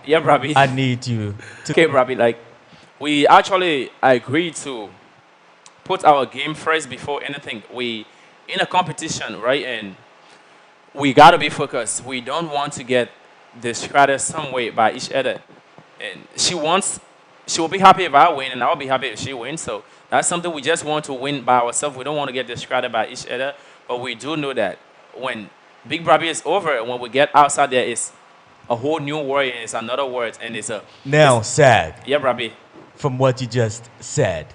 Yeah, Brabee. I need you to. Okay, Brabee. Like, we actually agreed to put our game first before anything. We in a competition, right? And we gotta be focused. We don't want to get distracted some way by each other. And she will be happy if I win, and I'll be happy if she wins. So that's something we just want to win by ourselves. We don't want to get distracted by each other, but we do know that when Big Brother is over, and when we get outside there, it's a whole new world, and it's another world, and it's Now, sad yeah, Brabby. from what you just said.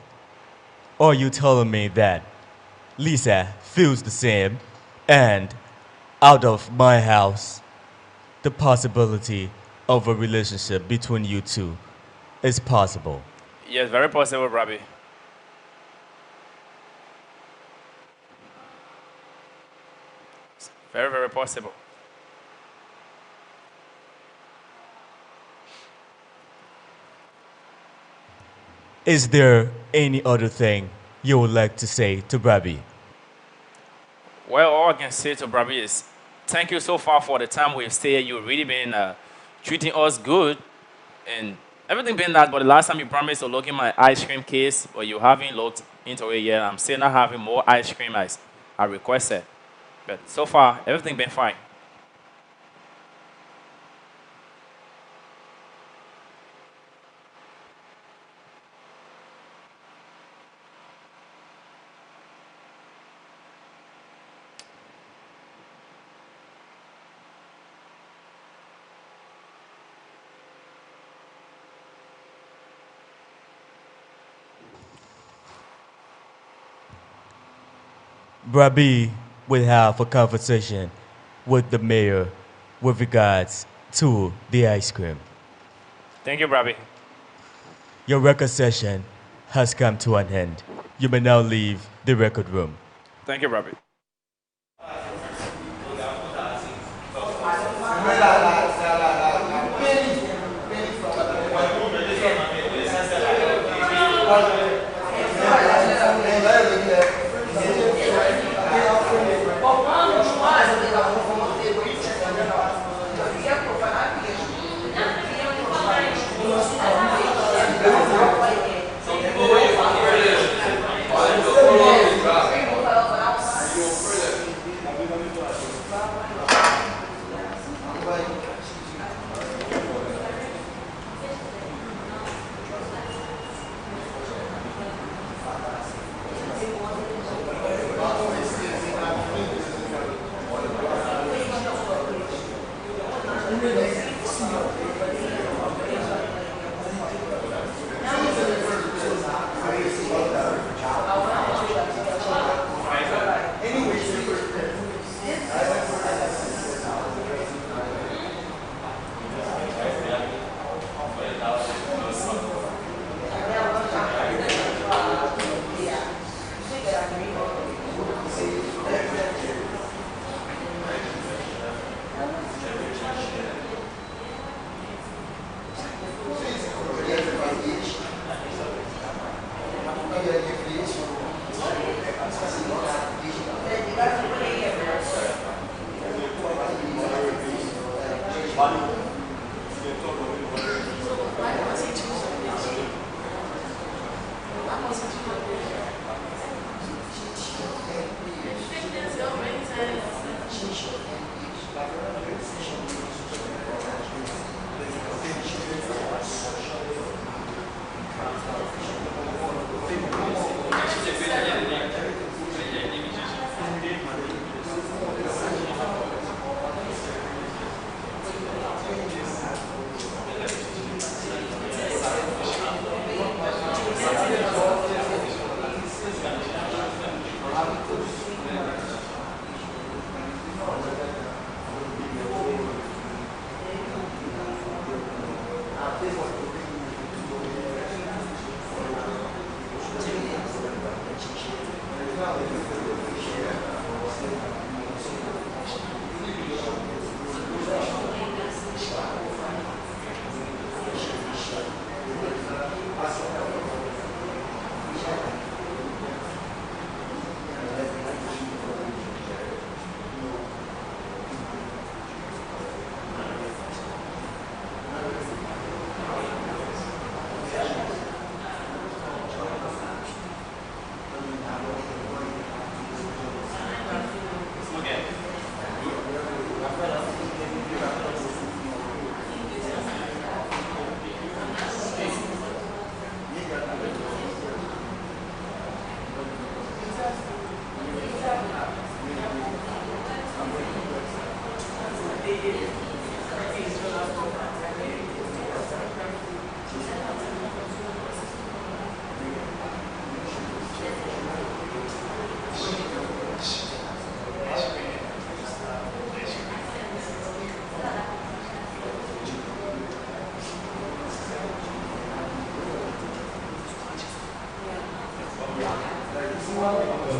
Are you telling me that Lisa feels the same and out of my house, the possibility of a relationship between you two is possible? Yes, very possible, Brabby. Very, very possible. Is there any other thing you would like to say to Brabby? Well, all I can say to Brabby is thank you so far for the time we've stayed. You've really been treating us good, and everything been that. But the last time you promised to look in my ice cream case, but you haven't looked into it yet. I'm still not having more ice cream as I requested. But so far, everything been fine. Brabby will have a conversation with the mayor with regards to the ice cream. Thank you, Brabby. Your record session has come to an end. You may now leave the record room. Thank you, Brabby.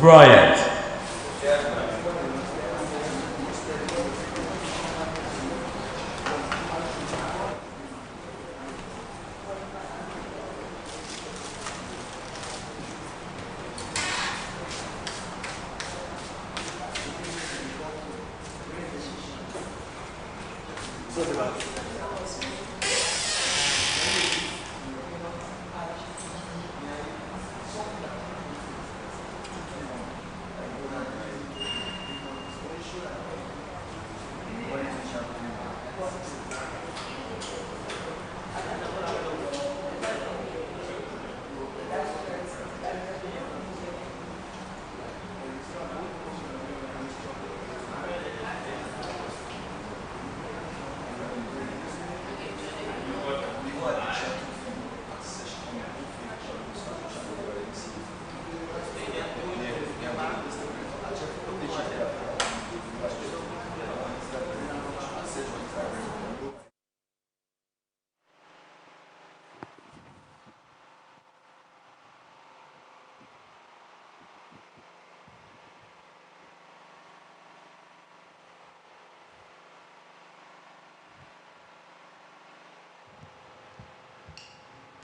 Bryant.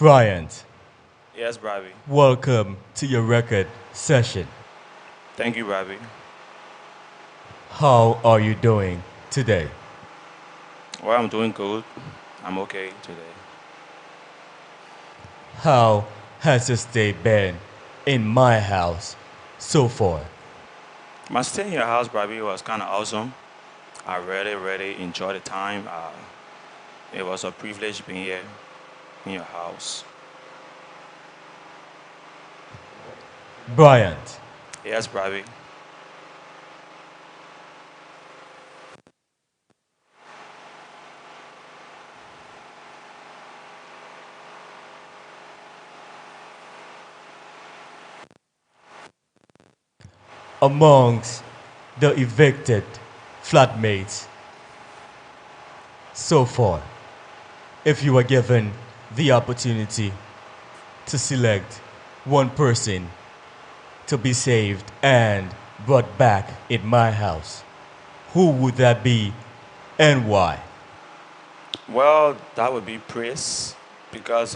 Bryant, Yes, Brabee. welcome to your record session. Thank you, Brabee. How are you doing today? Well, I'm doing good. I'm okay today. How has your stay been in my house so far? My stay in your house, Brabee, was kind of awesome. I really, really enjoyed the time. It was a privilege being here in your house. Bryant, Yes, Brabee. amongst the evicted flatmates so far, if you were given the opportunity to select one person to be saved and brought back in my house, who would that be and why? Well, that would be Prince because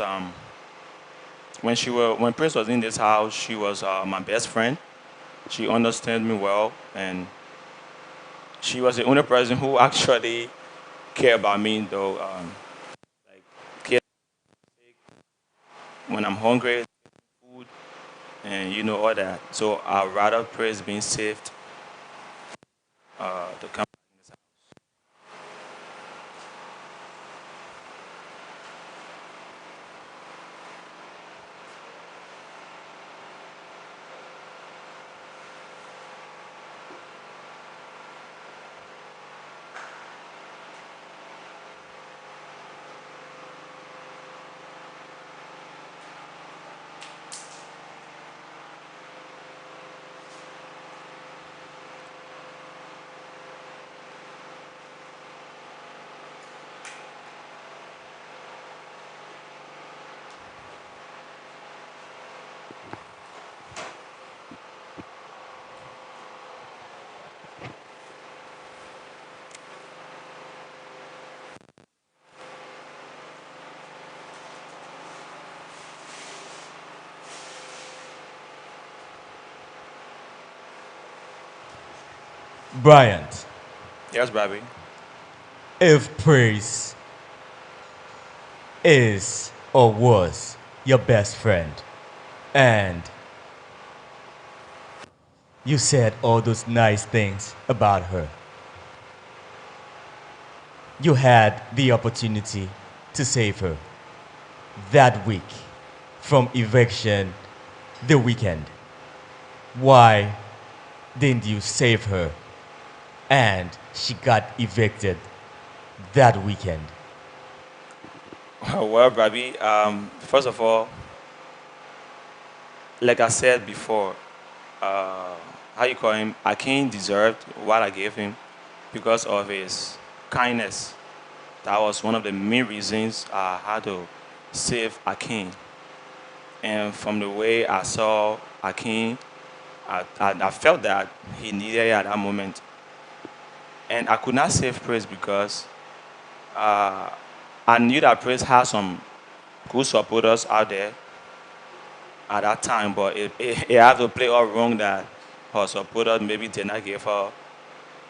when Prince was in this house, she was my best friend. She understood me well, and she was the only person who actually cared about me, though. Like care when I'm hungry, food, and all that. So I'd rather Prince being saved to come. Bryant, Yes, Bobby. if praise is or was your best friend and you said all those nice things about her, you had the opportunity to save her that week from eviction the weekend. Why didn't you save her and she got evicted that weekend? Well, Bobby. First of all, like I said before, uh, how you call him? Akin deserved what I gave him because of his kindness. That was one of the main reasons I had to save Akin. And from the way I saw Akin, I felt that he needed it at that moment. And I could not save Praise because I knew that Praise had some good supporters out there at that time, but it had to play all wrong that her supporters maybe did not give her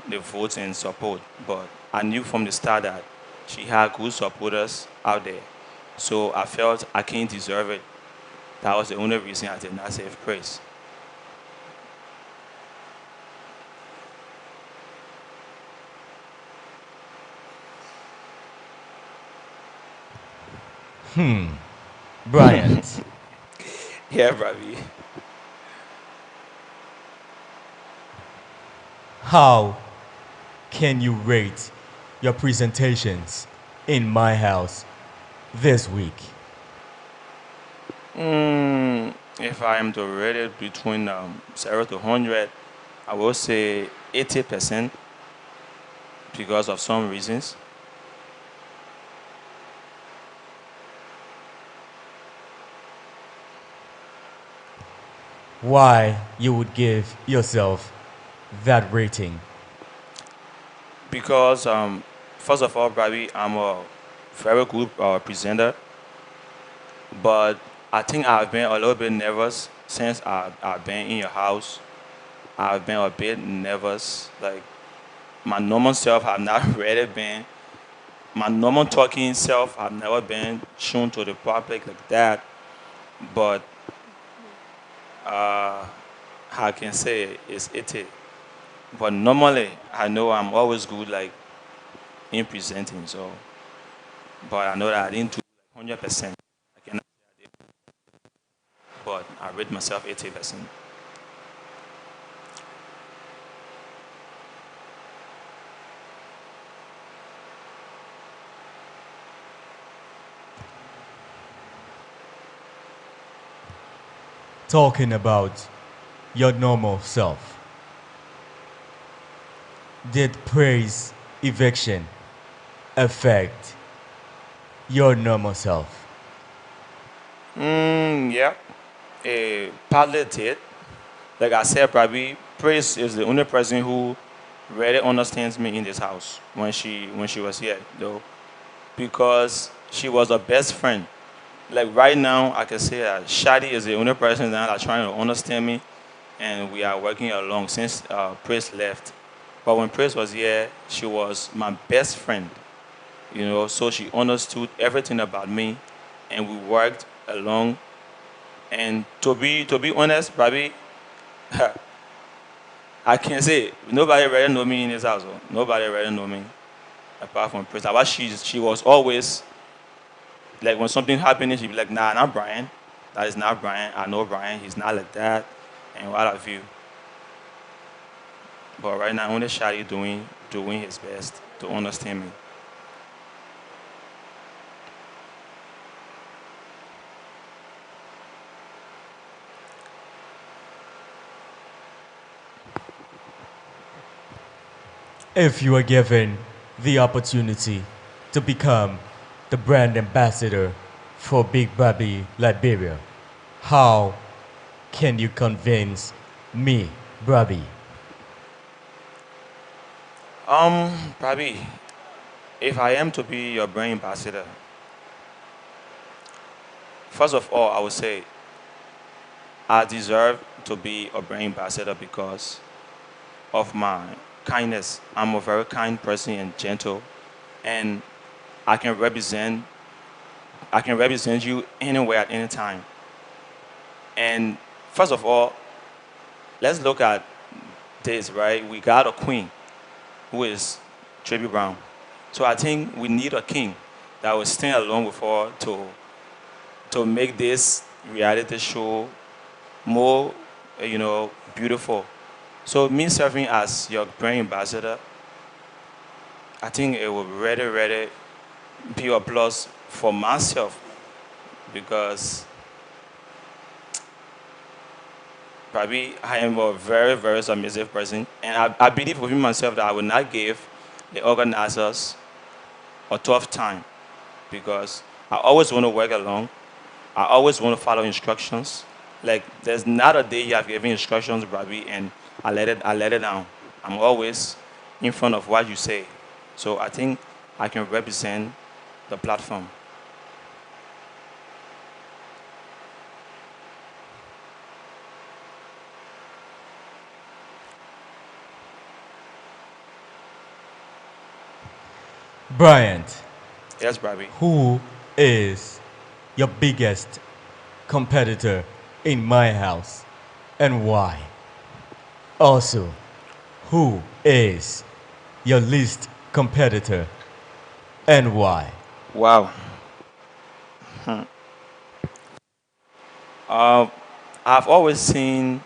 the votes and support. But I knew from the start that she had good supporters out there. So I felt I can't deserve it. That was the only reason I did not save Praise. Bryant, Yeah, Bravi. how can you rate your presentations in my house this week? If I am to rate it between 0 to 100, I will say 80% because of some reasons. Why you would give yourself that rating? Because, first of all, Bravi, I'm a very good presenter, but I think I've been a little bit nervous since I've been in your house. I've been a bit nervous. Like, my normal self, I've not really been. My normal talking self, I've never been shown to the public like that. But I can say it's 80. But normally, I know I'm always good, like, in presenting. So, but I know that I didn't do like 100%. I cannot say I did, but I rate myself 80%. Talking about your normal self. Did praise eviction affect your normal self? Yeah, partly did. Like I said, probably Praise is the only person who really understands me in this house when she was here, though, because she was a best friend. Like right now, I can say that Shadi is the only person that are trying to understand me, and we are working along since Praise left. But when Praise was here, she was my best friend, so she understood everything about me, and we worked along. And to be honest, Babi, I can say nobody really know me in this house. Oh. Nobody really know me apart from Praise. But she was always like when something happening, she'd be like, "Nah, not Brian. That is not Brian. I know Brian. He's not like that." And what have you. But right now, only Shadi doing his best to understand me. If you are given the opportunity to become the brand ambassador for Big Brabee Liberia, how can you convince me, Brabee? Probably if I am to be your brand ambassador, first of all, I would say I deserve to be a brand ambassador because of my kindness. I'm a very kind person and gentle, and I can represent I can represent you anywhere at any time. And first of all, let's look at this, right? We got a queen who is Tribby Brown. So I think we need a king that will stand along with her to make this reality show more, beautiful. So me serving as your brand ambassador, I think it will really, really be a plus for myself because probably I am a very, very submissive person. And I believe within myself that I will not give the organizers a tough time because I always want to work along. I always want to follow instructions. Like there's not a day you have given instructions, Brabee, and I let it down. I'm always in front of what you say. So I think I can represent the platform. Bryant, Yes, Brabee. who is your biggest competitor in my house and why? Also, who is your least competitor and why? Wow. I've always seen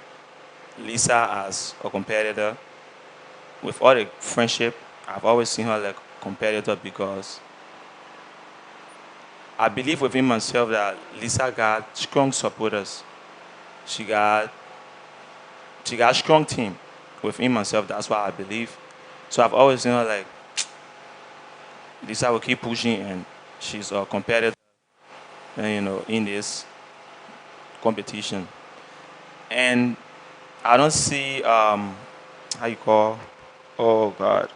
Lisa as a competitor. With all the friendship, I've always seen her like a competitor because I believe within myself that Lisa got strong supporters. She got she got a strong team within myself. That's what I believe. So I've always seen her like Lisa will keep pushing, and she's a competitor, in this competition. And I don't see how you call. Oh God,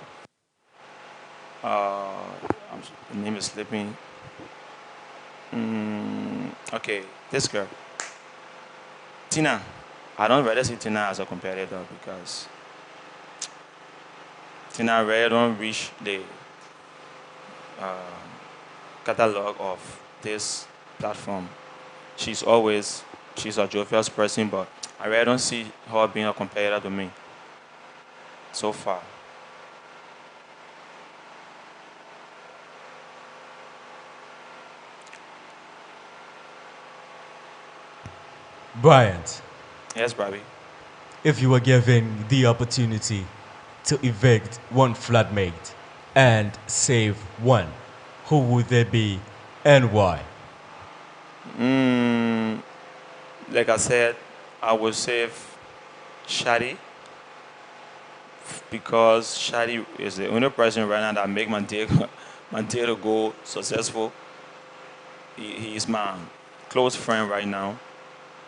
the name is slipping. Okay, this girl, Tina. I don't rather see Tina as a competitor because Tina really don't reach the catalog of this platform. She's always she's a jovial person, but I really don't see her being a competitor to me so far. Bryant, Yes, Bobby. if you were given the opportunity to evict one flatmate and save one, who would they be and why? Like I said, I will save Shadi because Shadi is the only person right now that make my day my day to go successful. He is my close friend right now,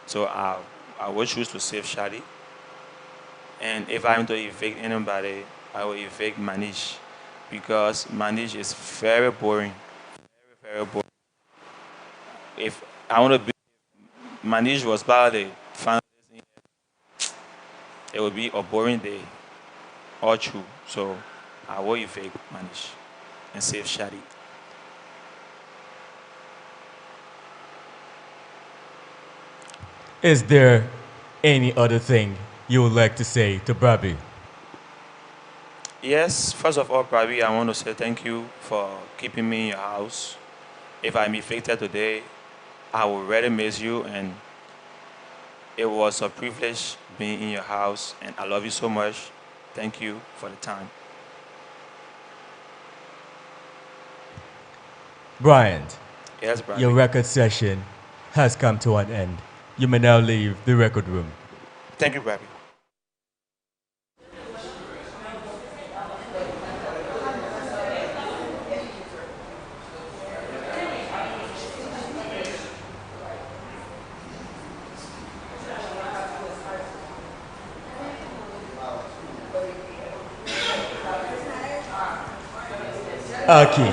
so I will choose to save Shadi. And if I'm to evict anybody, I will evict Manish because Manish is very boring, very boring. If I want to be Manish was part of the family, it would be a boring day all true. So I will evict Manish and save Shadi. Is there any other thing you would like to say to Brabee? Yes, first of all, Pravi, I want to say thank you for keeping me in your house. If I'm evicted today, I will really miss you, and it was a privilege being in your house, and I love you so much. Thank you for the time. Bryant, Yes, your Pravi. record session has come to an end. You may now leave the record room. Thank you, Pravi. Akin,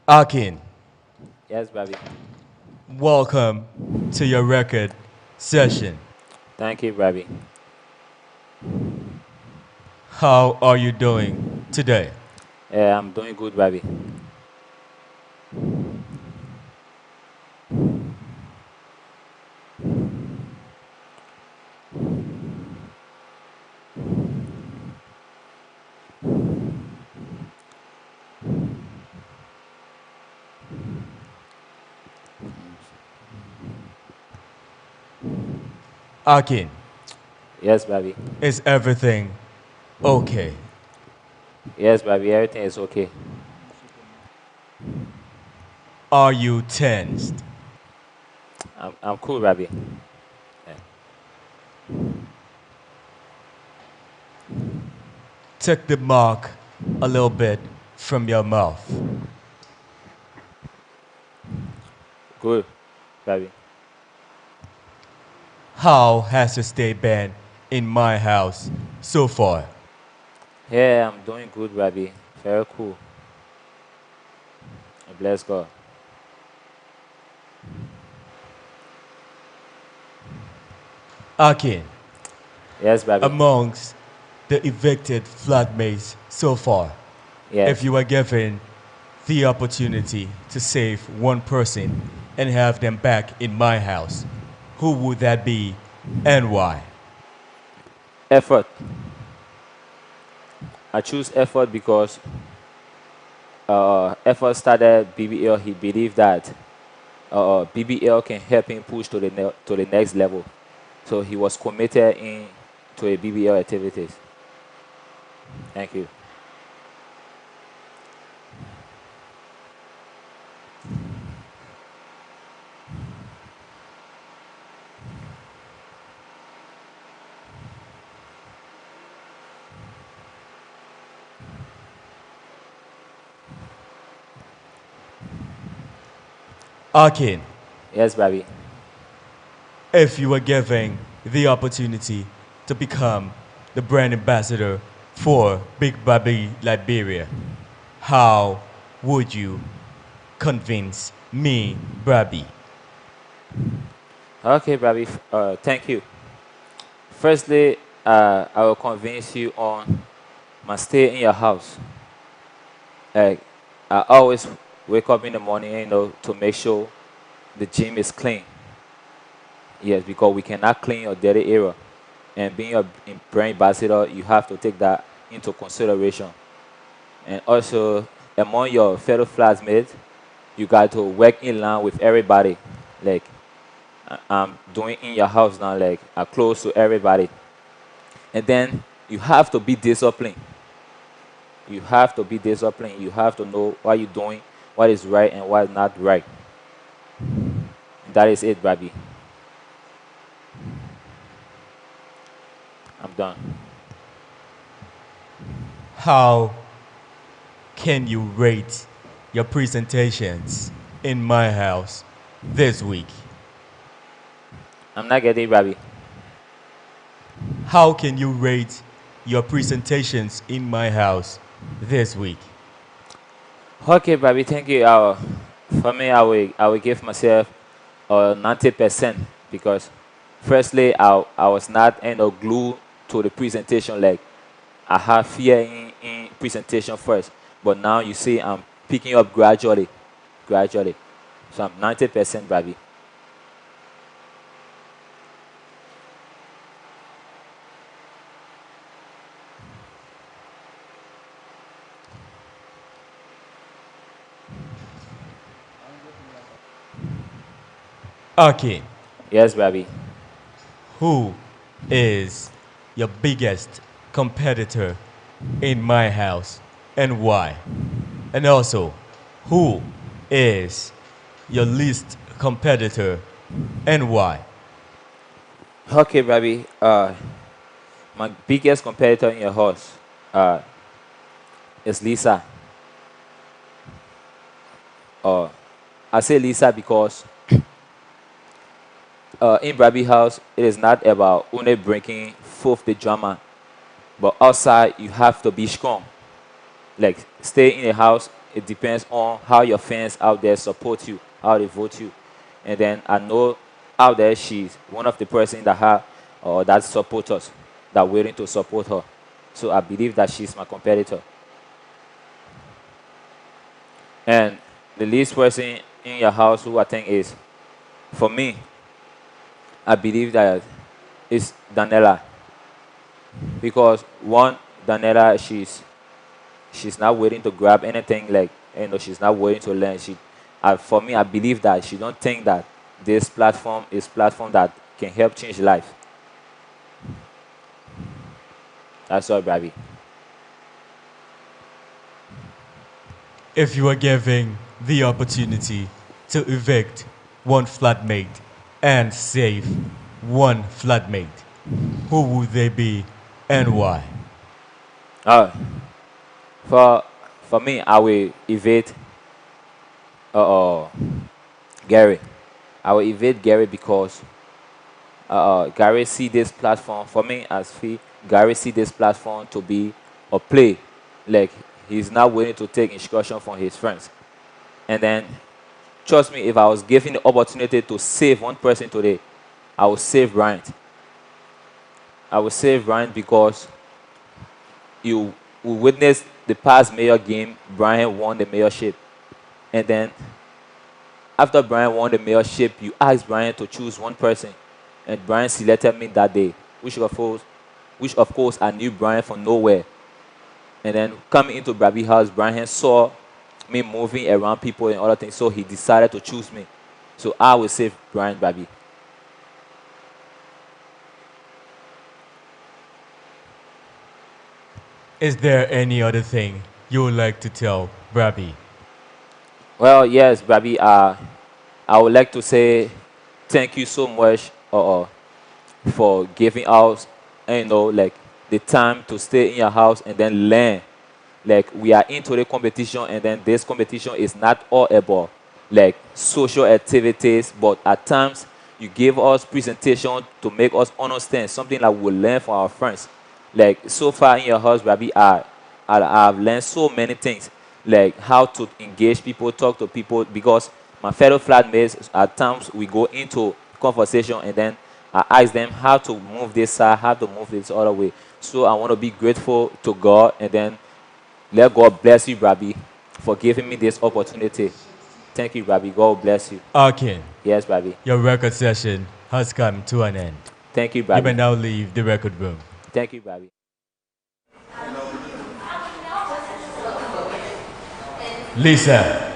Akin, Yes, Brabee. welcome to your record session. Thank you, Brabee. How are you doing today? Yeah, I'm doing good, Brabee. Akin, Yes, Brabee. is everything okay? Yes, Brabee. Everything is okay. Are you tensed? I'm cool, Brabee. Yeah. Take the mark a little bit from your mouth. Good, Brabee. How has your stay been in my house so far? Yeah, I'm doing good, Brabee. Very cool. Bless God. Akin, Yes, Brabee. amongst the evicted flatmates so far, if Yes. you were given the opportunity to save one person and have them back in my house, who would that be and why? Effort. I choose effort because effort started BBL. He believed that BBL can help him push to to the next level. So he was committed in to a BBL activities. Thank you. Akin, Yes, Brabee. if you were given the opportunity to become the brand ambassador for Big Brabee Liberia, how would you convince me, Brabee? Okay, Brabee. Thank you. Firstly, I will convince you on my stay in your house. Like, I always wake up in the morning, to make sure the gym is clean. Yes, because we cannot clean your dirty area. And being a brand ambassador, you have to take that into consideration. And also, among your fellow classmates, you got to work in line with everybody. Like, I'm doing in your house now, like, I'm close to everybody. And then you have to be disciplined. You have to be disciplined. You have to know what you're doing, what is right and what is not right. That is it, Brabee. I'm done. How can you rate your presentations in my house this week? I'm not getting it, Brabee. How can you rate your presentations in my house this week? Okay, Brabee, thank you. For me, I will give myself 90% because firstly, I was not glued to the presentation. Like, I have fear in presentation first, but now you see I'm picking up gradually, gradually. So I'm 90%, Brabee. Okay, Yes, Brabee. who is your biggest competitor in my house and why? And also, who is your least competitor and why? Okay, Brabee. My biggest competitor in your house uh, is Lisa. Uh, I say Lisa because in Brabee house, it is not about only bringing forth the drama, but outside you have to be strong. Like, stay in the house it depends on how your fans out there support you, how they vote you. And then I know out there she's one of the person that have or that support us, that willing to support her. So I believe that she's my competitor. And the least person in your house who I think is, for me, I believe that is Daniela. Because one, Daniela, she's not willing to grab anything, like, she's not willing to learn. For me, I believe that she don't think that this platform is platform that can help change life. That's all, Brabee. If you are given the opportunity to evict one flatmate and save one flatmate, who would they be and why? Uh, for for me, I will evade uh, Gary. I will evade Gary because Gary see this platform, for me as fee. Gary see this platform to be a play, like he's not willing to take instruction from his friends. And then, trust me, if I was given the opportunity to save one person today, I would save Bryant. I would save Bryant because you will witness the past mayor game. Bryant won the mayorship, and then after Bryant won the mayorship, you asked Bryant to choose one person, and Bryant selected me that day, which of course I knew Bryant from nowhere. And then coming into Brabee House, Bryant saw me moving around people and other things, so he decided to choose me. So I will save Bryant Brabee. Is there any other thing you would like to tell Brabby? Well, yes, Brabee. I would like to say thank you so much for giving us, like the time to stay in your house and then learn. Like we are into the competition, and then this competition is not all about like social activities, but at times you give us presentation to make us understand something that we learn from our friends. Like so far in your house, Rabbi, I've learned so many things, like how to engage people, talk to people, because my fellow flatmates at times we go into conversation and then I ask them how to move this side, how to move this other way. So I want to be grateful to God, and then let God bless you, Rabbi, for giving me this opportunity. Thank you, Rabbi. God bless you. Akin, Yes, Rabbi. your record session has come to an end. Thank you, You may Rabbi. now leave the record room. Thank you, Rabbi. Lisa,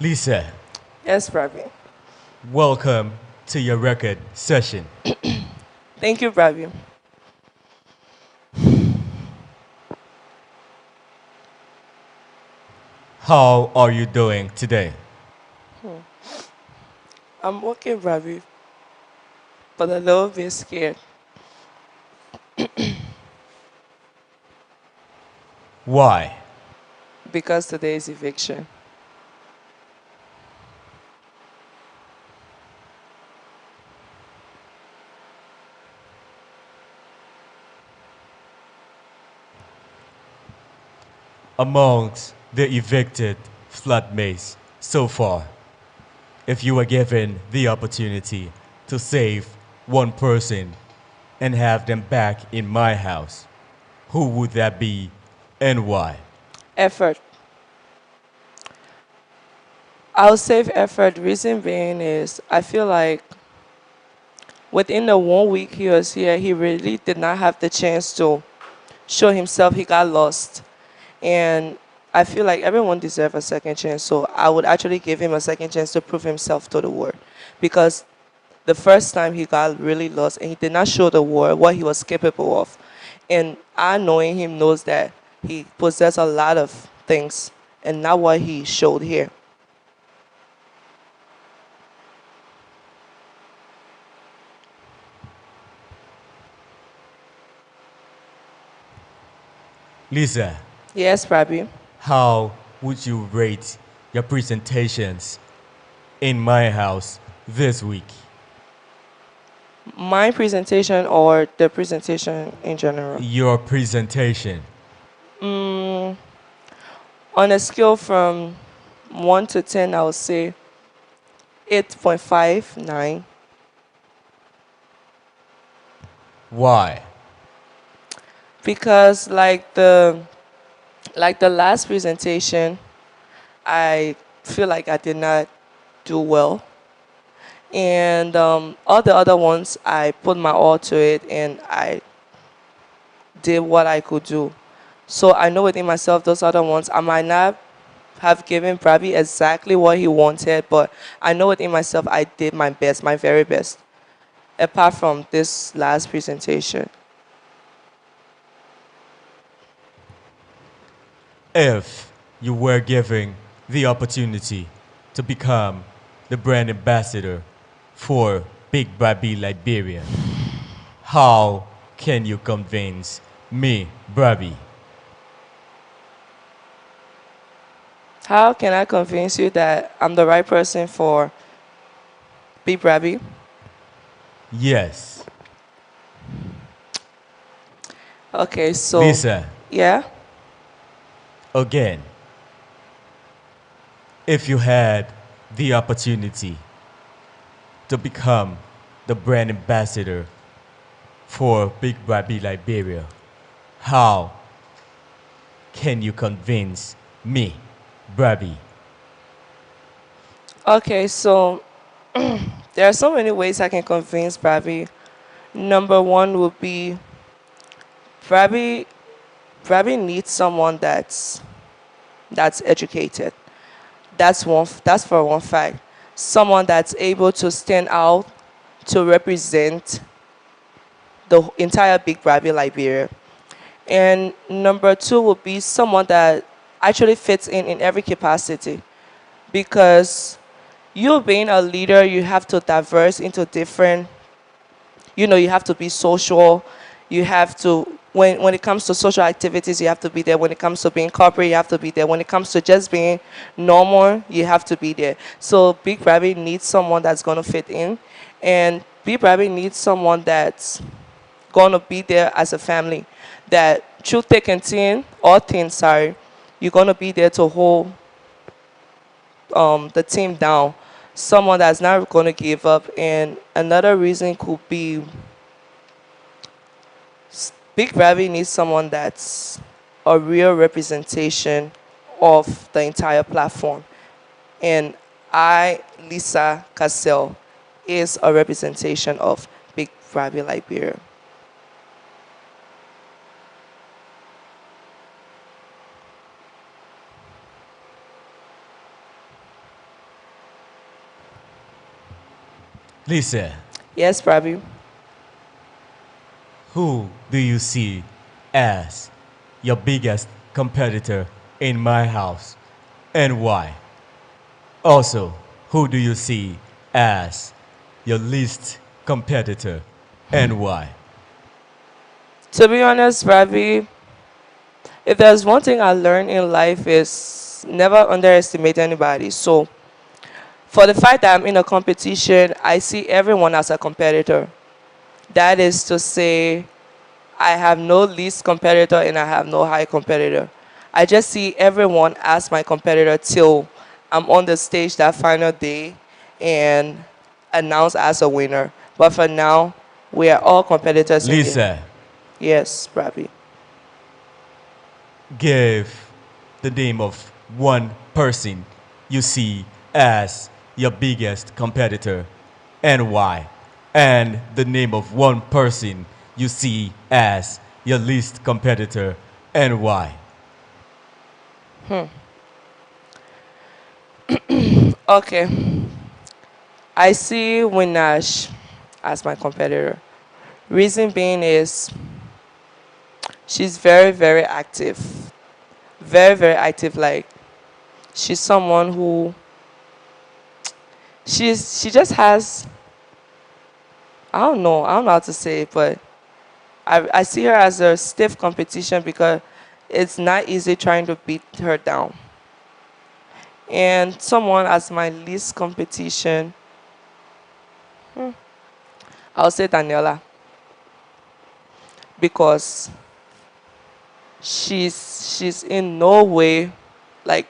Lisa, Yes, Brabee. welcome to your record session. Thank you, Brabee. How are you doing today? I'm okay, Brabee, but a little bit scared. Why? because today is eviction. Amongst the evicted flatmates so far, if you were given the opportunity to save one person and have them back in my house, who would that be and why? Effort. I'll save effort. Reason being is I feel like within the 1 week he was here, he really did not have the chance to show himself. He got lost. And I feel like everyone deserves a second chance. So I would actually give him a second chance to prove himself to the world. Because the first time he got really lost and he did not show the world what he was capable of. And I, knowing him, knows that he possessed a lot of things and not what he showed here. Lisa, Yes, Brabee. how would you rate your presentations in my house this week? My presentation or the presentation in general? Your presentation. On a scale from 1 to 10, I would say 8.59 Why? because like the last presentation, I feel like I did not do well. And all the other ones, I put my all to it and I did what I could do. So I know within myself, those other ones, I might not have given Brabby exactly what he wanted, but I know within myself, I did my best, my very best, apart from this last presentation. If you were given the opportunity to become the brand ambassador for Big Brabee Liberia, how can you convince me, Brabee? How can I convince you that I'm the right person for Big Brabby? Yes. Okay, so Lisa, yeah. again, if you had the opportunity to become the brand ambassador for Big Brabee Liberia, how can you convince me, Brabee? Okay, so there are so many ways I can convince Brabby. Number one would be Brabby. Brabby needs someone that's educated. That's one. That's for one fact. Someone that's able to stand out to represent the entire Big Brabby Liberia. And number two would be someone that actually fits in every capacity, because you being a leader, you have to diverse into different, you have to be social. You have to, when it comes to social activities, you have to be there. When it comes to being corporate, you have to be there. When it comes to just being normal, you have to be there. So Big Brabby needs someone that's going to fit in, and Big Brabby needs someone that's going to be there as a family, that through thick and thin, or thin, sorry, you're going to be there to hold the team down. Someone that's not going to give up. And another reason could be Big Brabby needs someone that's a real representation of the entire platform. And I, Lisa Cassell, is a representation of Big Brabby Liberia. Lisa, Yes, Brabby. who do you see as your biggest competitor in my house and why? Also, who do you see as your least competitor and why? To be honest, Brabby, if there's one thing I learned in life is never underestimate anybody. So for the fact that I'm in a competition, I see everyone as a competitor. That is to say, I have no least competitor and I have no high competitor. I just see everyone as my competitor till I'm on the stage that final day and announced as a winner. But for now, we are all competitors in the. Lisa, Yes, Brabee. give the name of one person you see as your biggest competitor and why. And the name of one person you see as your least competitor and why. Okay. I see Winash as my competitor. Reason being is she's very, very active. Very, very active. Like she's someone who she just has I don't know how to say it, but I see her as a stiff competition because it's not easy trying to beat her down. And someone as my least competition, I'll say Daniela because she's in no way like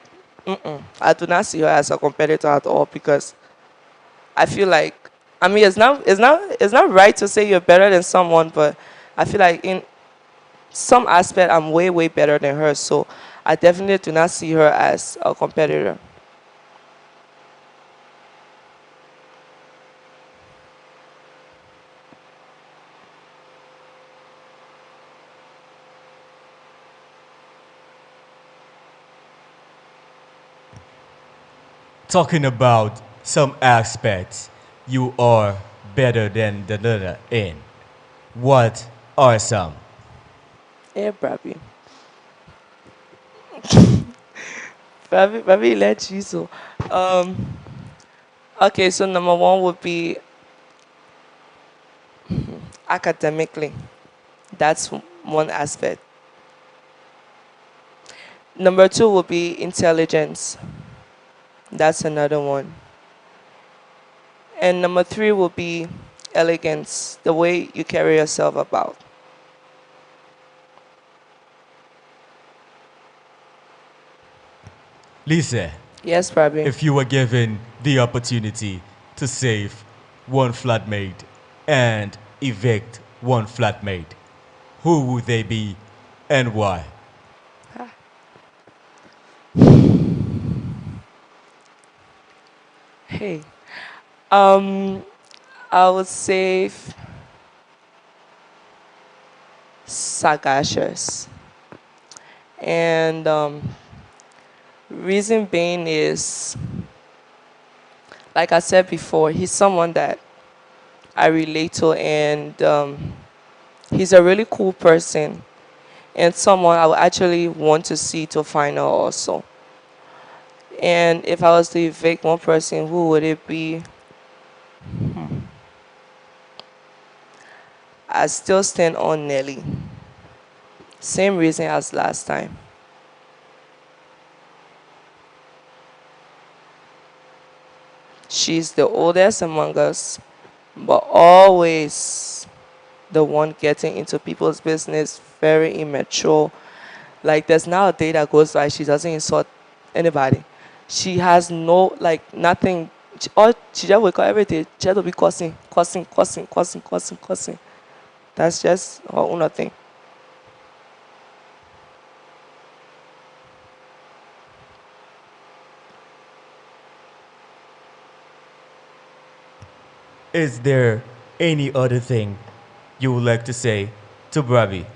I do not see her as a competitor at all because I feel like I mean it's not right to say you're better than someone, but I feel like in some aspect I'm way way better than her, so I definitely do not see her as a competitor. Talking about some aspects you are better than the other in. What are some? Yeah, Brabby. Brabby let you so. Um, okay, so number one would be academically. That's one aspect. Number two would be intelligence. That's another one. And number three will be elegance, the way you carry yourself about. Lisa, Yes, Brabby. if you were given the opportunity to save one flatmate and evict one flatmate, who would they be and why? Hey. Um, I would say sagacious. And reason being is, like I said before, he's someone that I relate to, and he's a really cool person, and someone I would actually want to see to final also. And if I was to evict one person, who would it be? I still stand on Nelly. Same reason as last time. She's the oldest among us, but always the one getting into people's business, very immature. Like there's now a day that goes by, she doesn't insult anybody. She has no like nothing. She just wake up every day, she has to be cussing, cussing, cussing, cussing, cussing, cussing. That's just her own thing. Is there any other thing you would like to say to Bravi?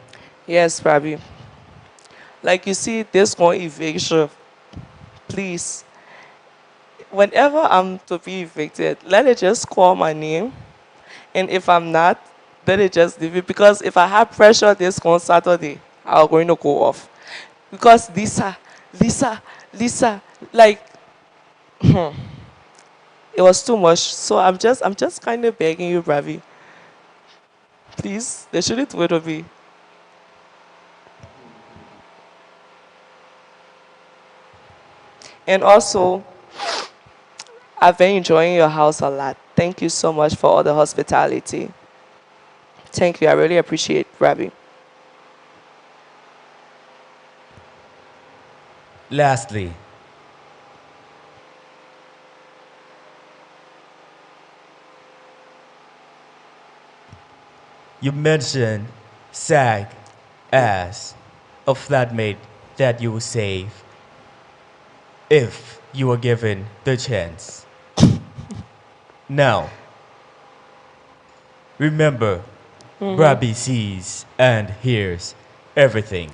Yes, Rabi. Like you see this one eviction, please. Whenever I'm to be evicted, let it just call my name. And if I'm not, let it just leave it. Because if I have pressure this on Saturday, I'm going to go off. Because Lisa, Lisa, like it was too much. So I'm just kind of begging you, Bravi. Please, they shouldn't wait on me. And also, I've been enjoying your house a lot. Thank you so much for all the hospitality. Thank you. I really appreciate Brabee. Lastly, you mentioned SAG as a flatmate that you would save if you were given the chance. Now, remember, Brabby sees and hears everything.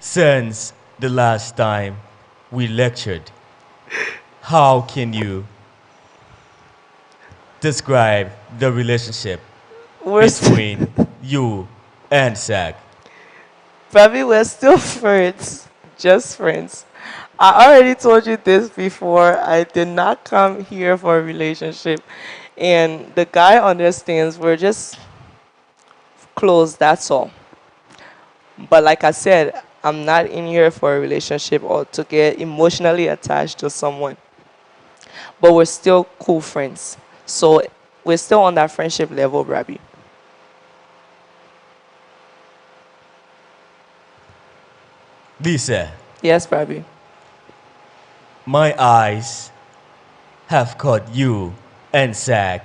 Since the last time we lectured, how can you describe the relationship We're between you and SAG? Brabee, we're still friends. Just friends. I already told you this before. I did not come here for a relationship. And the guy understands we're just close, that's all. But like I said, I'm not in here for a relationship or to get emotionally attached to someone. But we're still cool friends. So we're still on that friendship level, Brabee. Lisa, Yes, Brabee. my eyes have caught you and SAG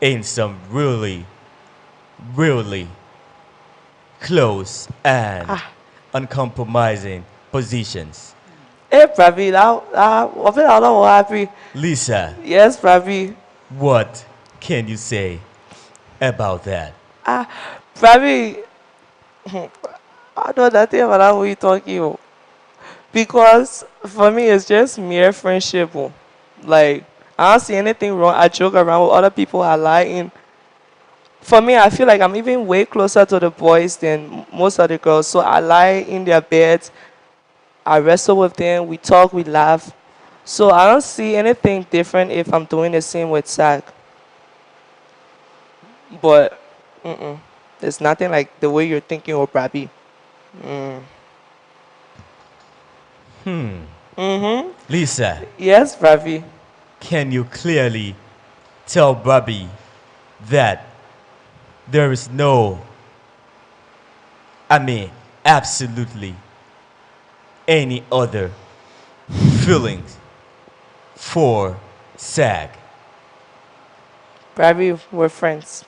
in some really, really close and uncompromising positions. Hey, Brabee, I don't happy. Lisa, Yes, Brabee. what can you say about that? Brabee, I know nothing about what you talking about. Because for me, it's just mere friendship. Like, I don't see anything wrong. I joke around with other people. I lie in. For me, I feel like I'm even way closer to the boys than most of the girls. So I lie in their beds. I wrestle with them. We talk. We laugh. So I don't see anything different if I'm doing the same with Zach. But it's nothing like the way you're thinking of Brabby. Lisa, Yes, Brabby. can you clearly tell Bobby that there is no, I mean, absolutely any other feelings for SAG? Brabby, we're friends.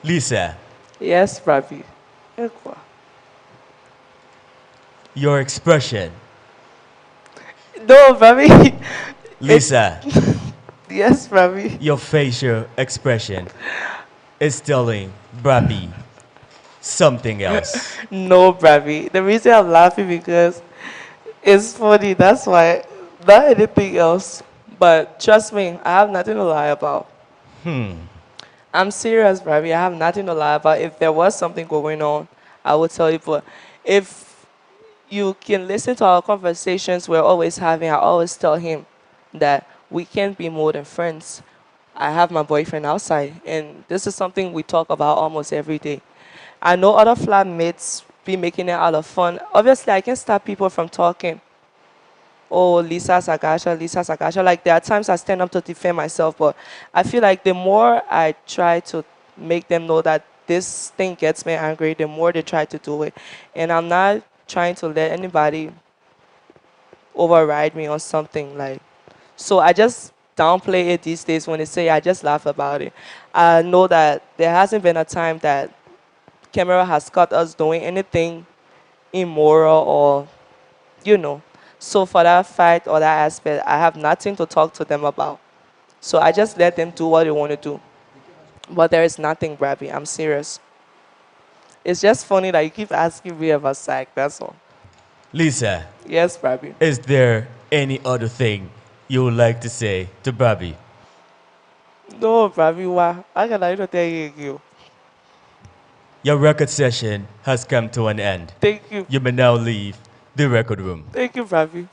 Lisa, Yes, Brabby. Ekwa. your expression. No, Brabby. It's Lisa, yes, Brabby. your facial expression is telling Bobby something else. No, Brabby. The reason I'm laughing because it's funny. That's why. Not anything else. But trust me, I have nothing to lie about. I'm serious, Brabby. I have nothing to lie about. If there was something going on, I would tell you. But if you can listen to our conversations we're always having, I always tell him that we can't be more than friends. I have my boyfriend outside, and this is something we talk about almost every day. I know other flatmates be making it out of fun. Obviously, I can stop people from talking. Oh, Lisa Sagasha. Like, there are times I stand up to defend myself, but I feel like the more I try to make them know that this thing gets me angry, the more they try to do it. And I'm not trying to let anybody override me on something. Like, so I just downplay it these days. When they say, I just laugh about it. I know that there hasn't been a time that camera has caught us doing anything immoral or, you know. So for that fact or that aspect, I have nothing to talk to them about. So I just let them do what they want to do. But there is nothing, Brabby. I'm serious. It's just funny that you keep asking me about psych. That's all. Lisa, Yes, Brabby. is there any other thing you would like to say to Bobby? No, Brabby. Why? I can I don't tell you. Your record session has come to an end. Thank you. You may now leave the record room. Thank you, Brabby.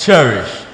Cherish.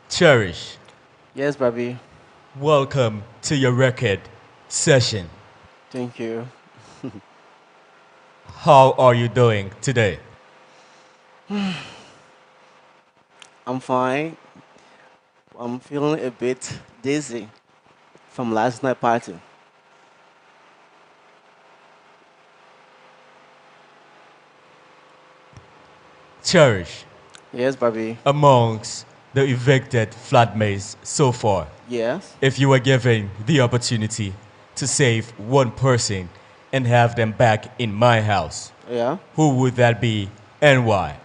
Cherish. Yes, Brabee. Welcome to your record session. Thank you. How are you doing today? I'm fine. I'm feeling a bit dizzy from last night party. Cherish. Yes, Brabee. Amongst the evicted flatmates so far, Yes. if you were given the opportunity to save one person and have them back in my house, Yeah. who would that be and why?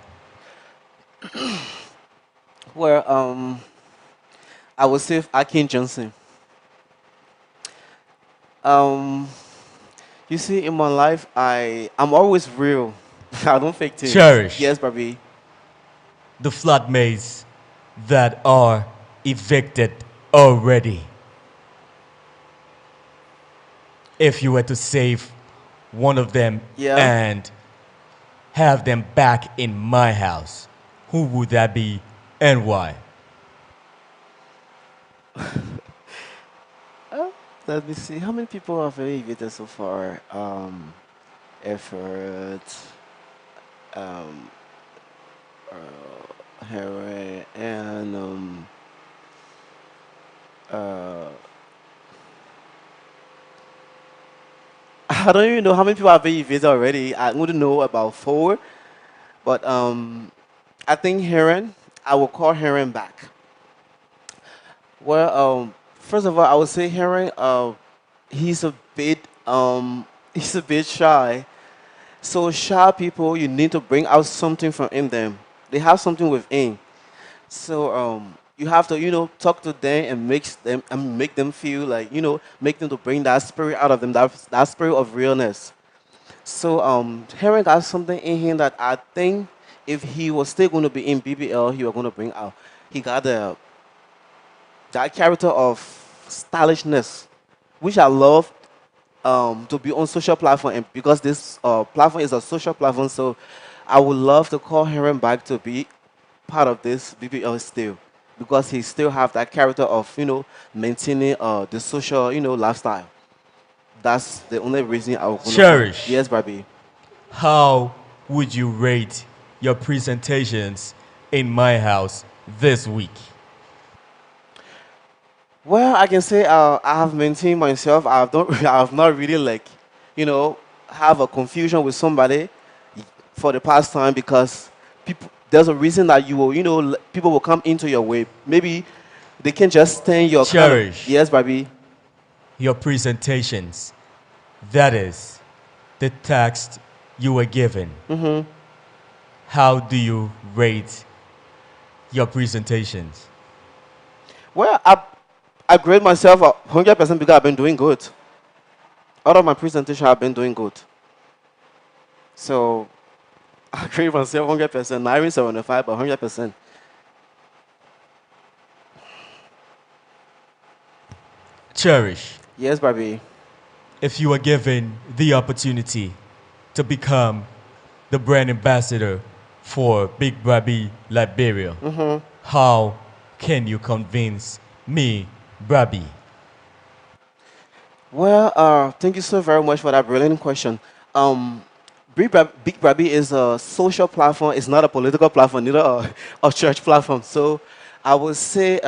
Well, I will save Akin Johnson. Um, you see, in my life, I'm always real. I don't fake things. Cherish. Yes, Brabee. The flatmates that are evicted already. If you were to save one of them Yeah. and have them back in my house, who would that be and why? Let me see. How many people have evicted so far? Effort. Um, Harry, and uh, I don't even know how many people have been evicted already. I wouldn't know about four, but I think Heron. I will call Heron back. Well, first of all, I would say Heron. He's a bit he's a bit shy. So shy people, you need to bring out something from in them. They have something within. So you have to talk to them and make them feel like make them to bring that spirit out of them, that spirit of realness. So Heron got something in him that I think if he was still going to be in BBL, he was going to bring out. He got that character of stylishness, which I love to be on social platform, and because this platform is a social platform, so I would love to call Heron back to be part of this BBL still, because he still have that character of maintaining the social lifestyle. That's the only reason I was gonna call. Cherish. Yes, Barbie. How would you rate your presentations in my house this week? Well, I can say I have maintained myself. I don't. I have not really you know, have a confusion with somebody for the past time, because people. There's a reason that you will, people will come into your way. Maybe they can just stand your kind of. Cherish Yes, Barbie. your presentations. That is the text you were given. how do you rate your presentations? Well, I grade myself 100% because I've been doing good. Out of my presentation, I've been doing good. So I grade myself 100%, not even 75, but 100%. Cherish, Yes, Barbie. if you were given the opportunity to become the brand ambassador for Big Brabee Liberia, how can you convince me, Brabee? Well, thank you so very much for that brilliant question. Um, Big Brabee is a social platform. It's not a political platform, neither a church platform. So I would say,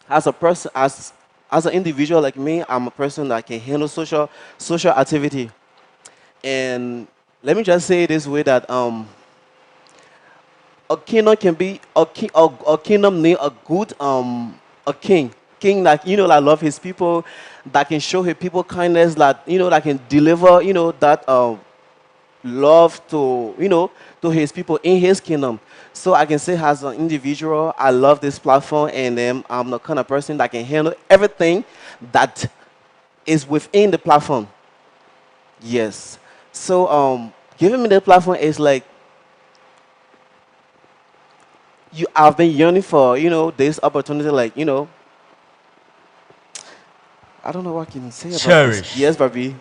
as a person, as an individual like me, I'm a person that can handle social activity. And let me just say it this way that a kingdom can be a kingdom need a good a king like that love his people, that can show his people kindness, that that can deliver that love to to his people in his kingdom. So I can say as an individual, I love this platform, and I'm the kind of person that can handle everything that is within the platform. Yes. So giving me the platform is like I've been yearning for this opportunity, like I don't know what I can say about this. Cherish, Yes, Barbie.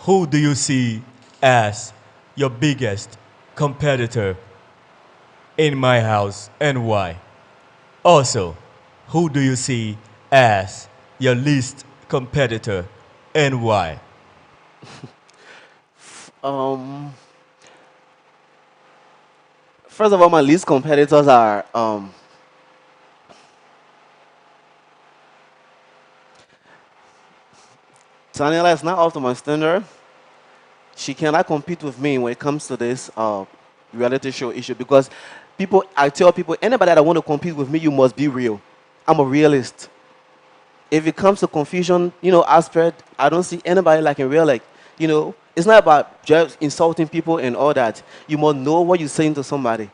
who do you see as your biggest competitor in my house and why? Also, who do you see as your least competitor and why? Um, First of all, my least competitors are Daniela is not up to my standard. She cannot compete with me when it comes to this reality show issue, because I tell people, anybody that want to compete with me, you must be real. I'm a realist. If it comes to confusion, aspect, I don't see anybody like in real, like, it's not about just insulting people and all that. You must know what you're saying to somebody.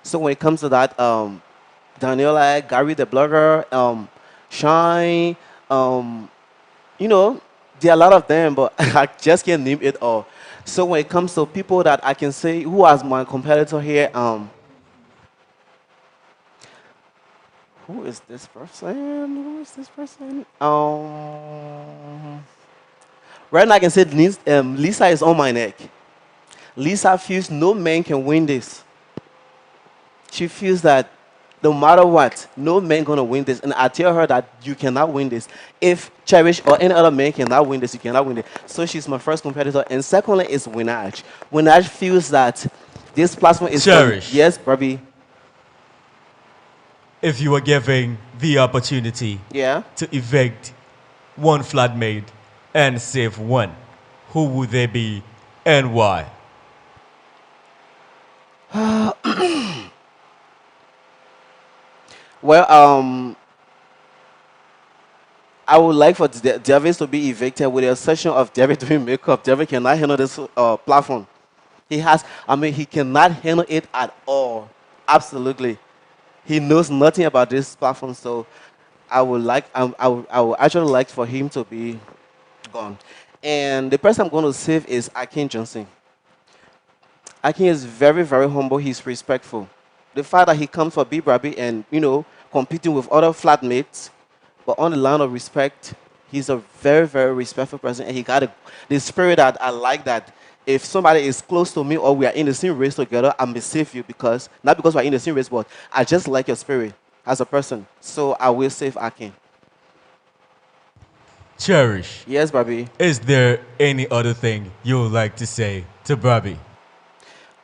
So when it comes to that, Daniela, Gary the blogger, Shine, um, you know, there are a lot of them, but I just can't name it all. So when it comes to people that I can say who was my competitor here, who is this person? Who is this person? Right now I can say Lisa is on my neck. Lisa feels no man can win this. She feels that no matter what, no man gonna win this. And I tell her that you cannot win this. If Cherish or any other man cannot win this, you cannot win it. So she's my first competitor. And secondly is Winaj. Winaj feels that this platform is for Cherish, yes, Barbie. if you were given the opportunity Yeah. to evict one flatmate and save one, who would they be and why? Well, I would like for Davis to be evicted with a session of David doing makeup. David cannot handle this platform. He cannot handle it at all. Absolutely. He knows nothing about this platform, so I would actually like for him to be gone. And the person I'm going to save is Akin Johnson. Akin is very, very humble. He's respectful. The fact that he comes for B Brabi and competing with other flatmates, but on the line of respect, he's a very, very respectful person, and he got the spirit that I like. That if somebody is close to me or we are in the same race together, I may save you, because not because we're in the same race, but I just like your spirit as a person. So I will save Akin. Cherish, Yes, Barbie. is there any other thing you would like to say to Brabee?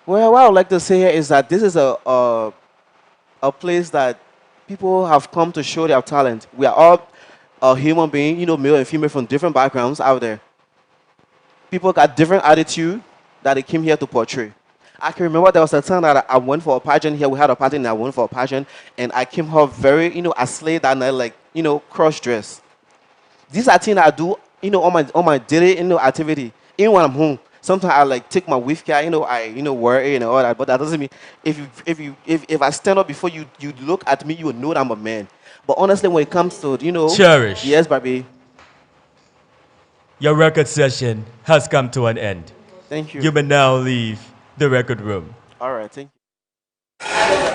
Well, what I would like to say here is that this is a place that people have come to show their talent. We are all human beings, male and female from different backgrounds out there. People got different attitude that they came here to portray. I can remember there was a time that I went for a pageant here. We had a party and I went for a pageant, and I came here very, I slayed that night like, cross dress. These are things I do, on my daily, activity, even when I'm home. Sometimes I like take my whiskey, I worry and all that, but that doesn't mean if I stand up before you, you look at me, you will know that I'm a man. But honestly, when it comes to Cherish. yes, baby, Your record session has come to an end. thank you. You may now leave the record room. All right, thank you.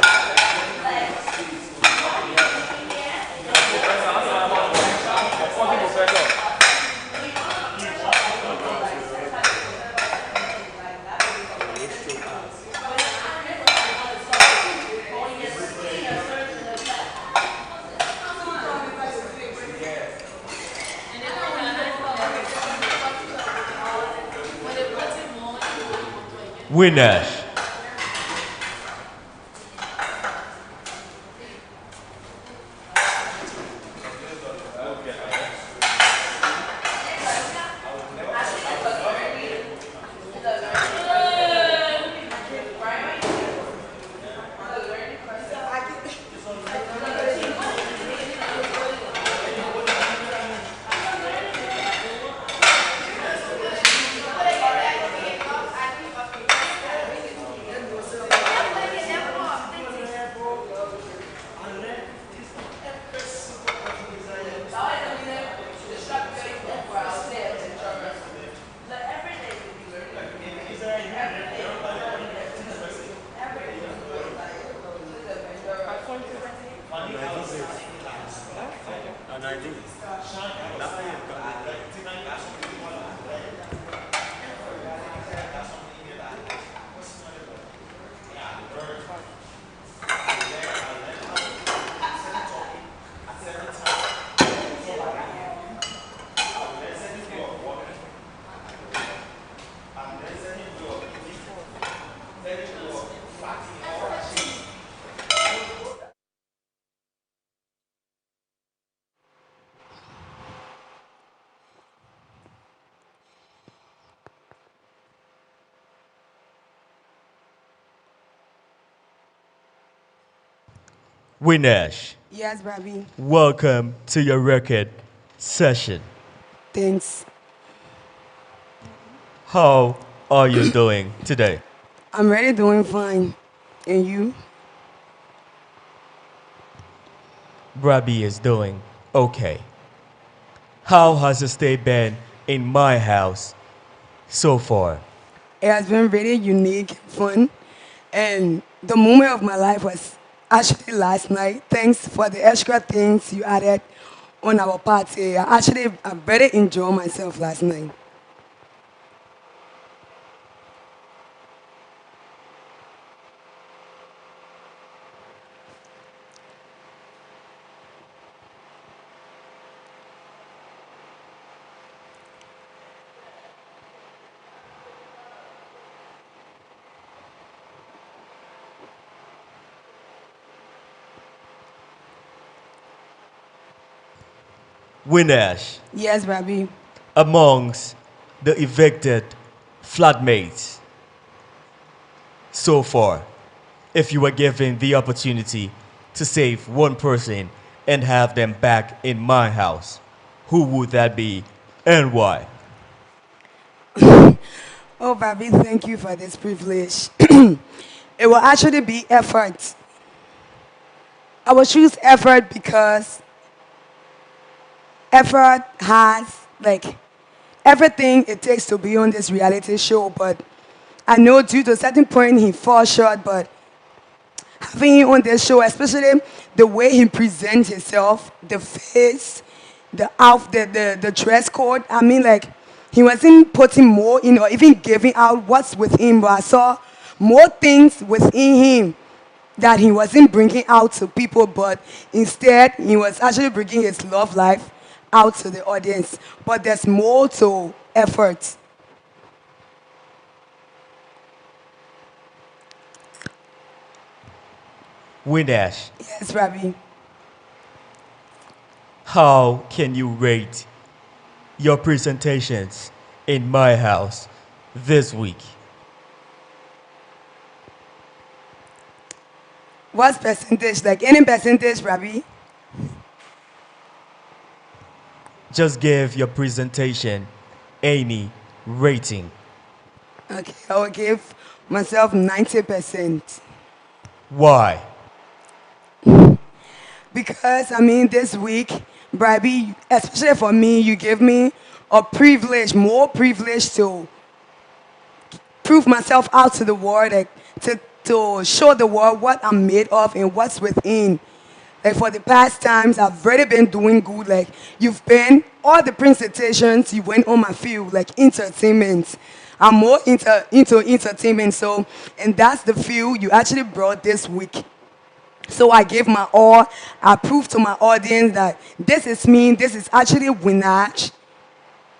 Winners. Winners. Yes, Brabee. Welcome to your record session. Thanks. How are you doing today? I'm really doing fine. And you? Brabee is doing okay. How has the stay been in my house so far? It has been really unique, fun, and the moment of my life was actually last night. Thanks for the extra things you added on our party. I really enjoyed myself last night. Winners. Yes, Brabee. Amongst the evicted flatmates so far, if you were given the opportunity to save one person and have them back in my house, who would that be and why? Oh, Brabee, thank you for this privilege. It will actually be effort. I will choose effort because effort has like everything it takes to be on this reality show, but I know due to a certain point he falls short, but having him on this show, especially the way he presents himself, the face, the outfit, the dress code, I mean like he wasn't putting more in or even giving out what's within him, but I saw more things within him that he wasn't bringing out to people, but instead he was actually bringing his love life out to the audience. But there's more to effort. Winners, Yes, Ravi. how can you rate your presentations in my house this week? What's percentage? Like any percentage, Ravi? Just give your presentation any rating. Okay, I will give myself 90%. Why? Because I mean, this week, Brabee, especially for me, you give me a privilege, more privilege to prove myself out to the world, like to show the world what I'm made of and what's within. Like for the past times, I've already been doing good. Like you've been all the presentations you went on my field, like entertainment. I'm more into entertainment, so and that's the field you actually brought this week. So I gave my all. I proved to my audience that this is me. This is actually Winach.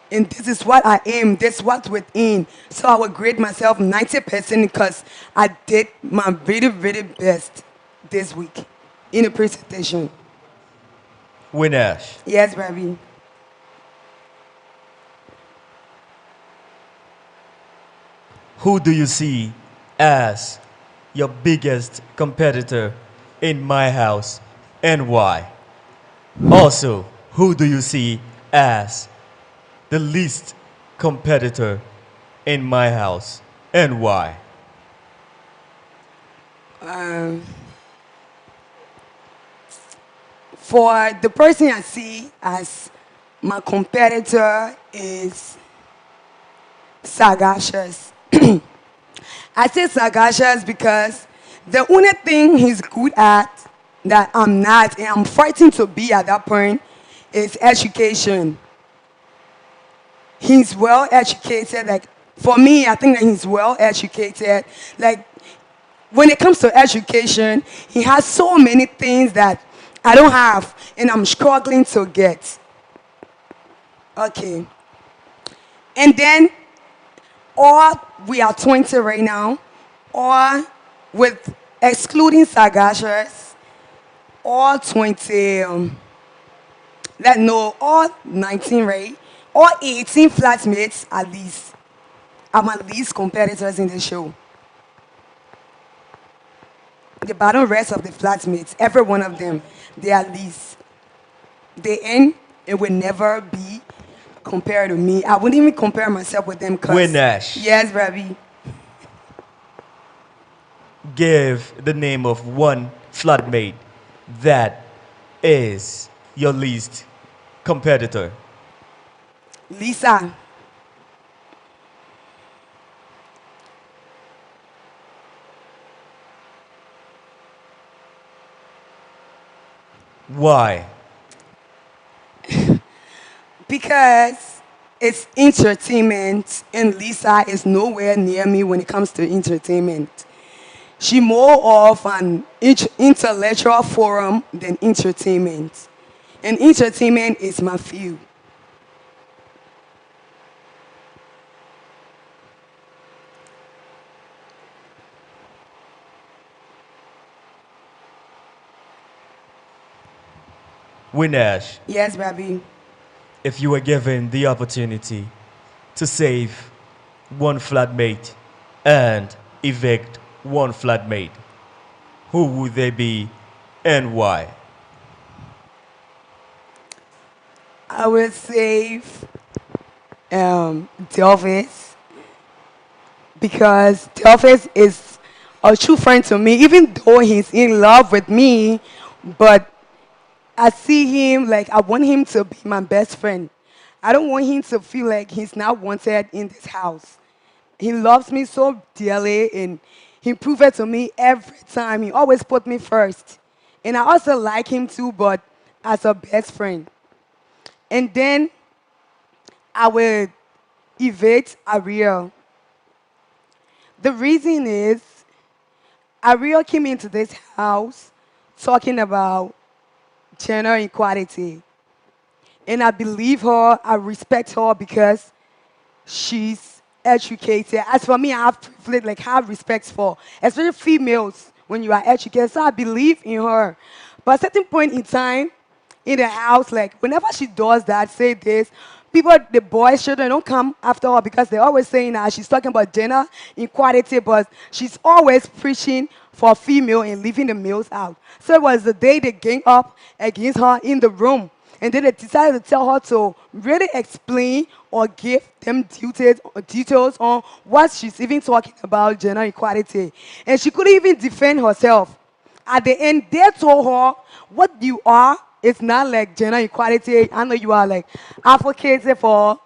And this is what I am. This is what's within. So I will grade myself 90% because I did my really, really best this week in a presentation. Winash, Yes, Ravi. who do you see as your biggest competitor in my house and why? Also, who do you see as the least competitor in my house and why? For the person I see as my competitor is sagacious. I say sagacious because the only thing he's good at that I'm not and I'm fighting to be at that point is education. He's well educated. Like for me, I think that he's well educated. Like when it comes to education, he has so many things that I don't have and I'm struggling to get. Okay. And then or we are 20 right now, or with excluding sagacious, or 20, let no, or 19, right? Or 18 flatmates at least. I'm at least competitors in the show. The bottom rest of the flatmates, every one of them, they are at least. They end, it will never be compared to me. I wouldn't even compare myself with them because. Winash, Yes, Ravi. give the name of one flatmate that is your least competitor. Lisa. Why? Because it's entertainment and Lisa is nowhere near me when it comes to entertainment. She more of an intellectual forum than entertainment. And entertainment is my field. Winash, Yes, Baby. if you were given the opportunity to save one flatmate and evict one flatmate, who would they be and why? I will save Delvis because Delvis is a true friend to me, even though he's in love with me, but I see him like I want him to be my best friend. I don't want him to feel like he's not wanted in this house. He loves me so dearly and he proved it to me every time. He always put me first. And I also like him too, but as a best friend. And then I will evade Ariel. The reason is Ariel came into this house talking about gender equality. And I believe her, I respect her because she's educated. As for me, I have privilege, like have respect for, especially females when you are educated. So I believe in her. But at a certain point in time, in the house, like whenever she does that, say this, people, the boys, children don't come after her because they're always saying that she's talking about gender equality, but she's always preaching for female and leaving the males out. So it was the day they gang up against her in the room. and then they decided to tell her to really explain or give them details on what she's even talking about gender equality. And she couldn't even defend herself. At the end, they told her what you are is not like gender equality. I know you are like advocating for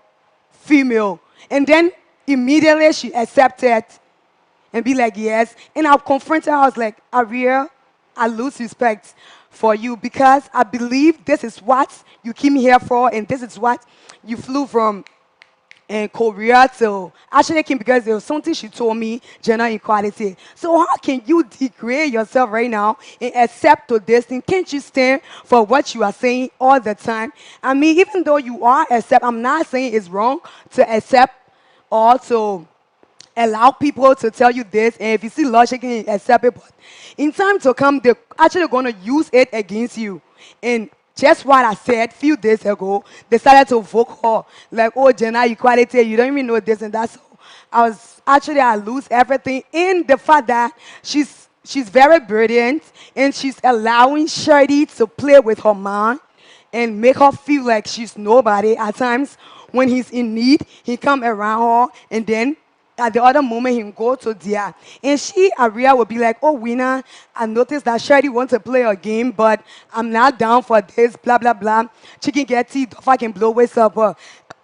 female. And then immediately she accepted and be like, yes. And I'll confront her. I was like, Aria, I lose respect for you because I believe this is what you came here for and this is what you flew from Korea to actually came because there was something she told me, gender equality. So how can you degrade yourself right now and accept to this thing? Can't you stand for what you are saying all the time? I mean, even though you are accept, I'm not saying it's wrong to accept or to allow people to tell you this, and if you see logic in it, accept it. But in time to come, they're actually going to use it against you. And just what I said a few days ago, they started to vote her like, oh, gender equality, you don't even know this and that. So I lose everything in the fact that she's very brilliant and she's allowing Shirley to play with her mind and make her feel like she's nobody. At times, when he's in need, he come around her, and then at the other moment, he go to Dia. And Aria, will be like, oh, winner, I noticed that Shirley wants to play a game, but I'm not down for this, blah, blah, blah. Chicken get tea, if I can blow waist up.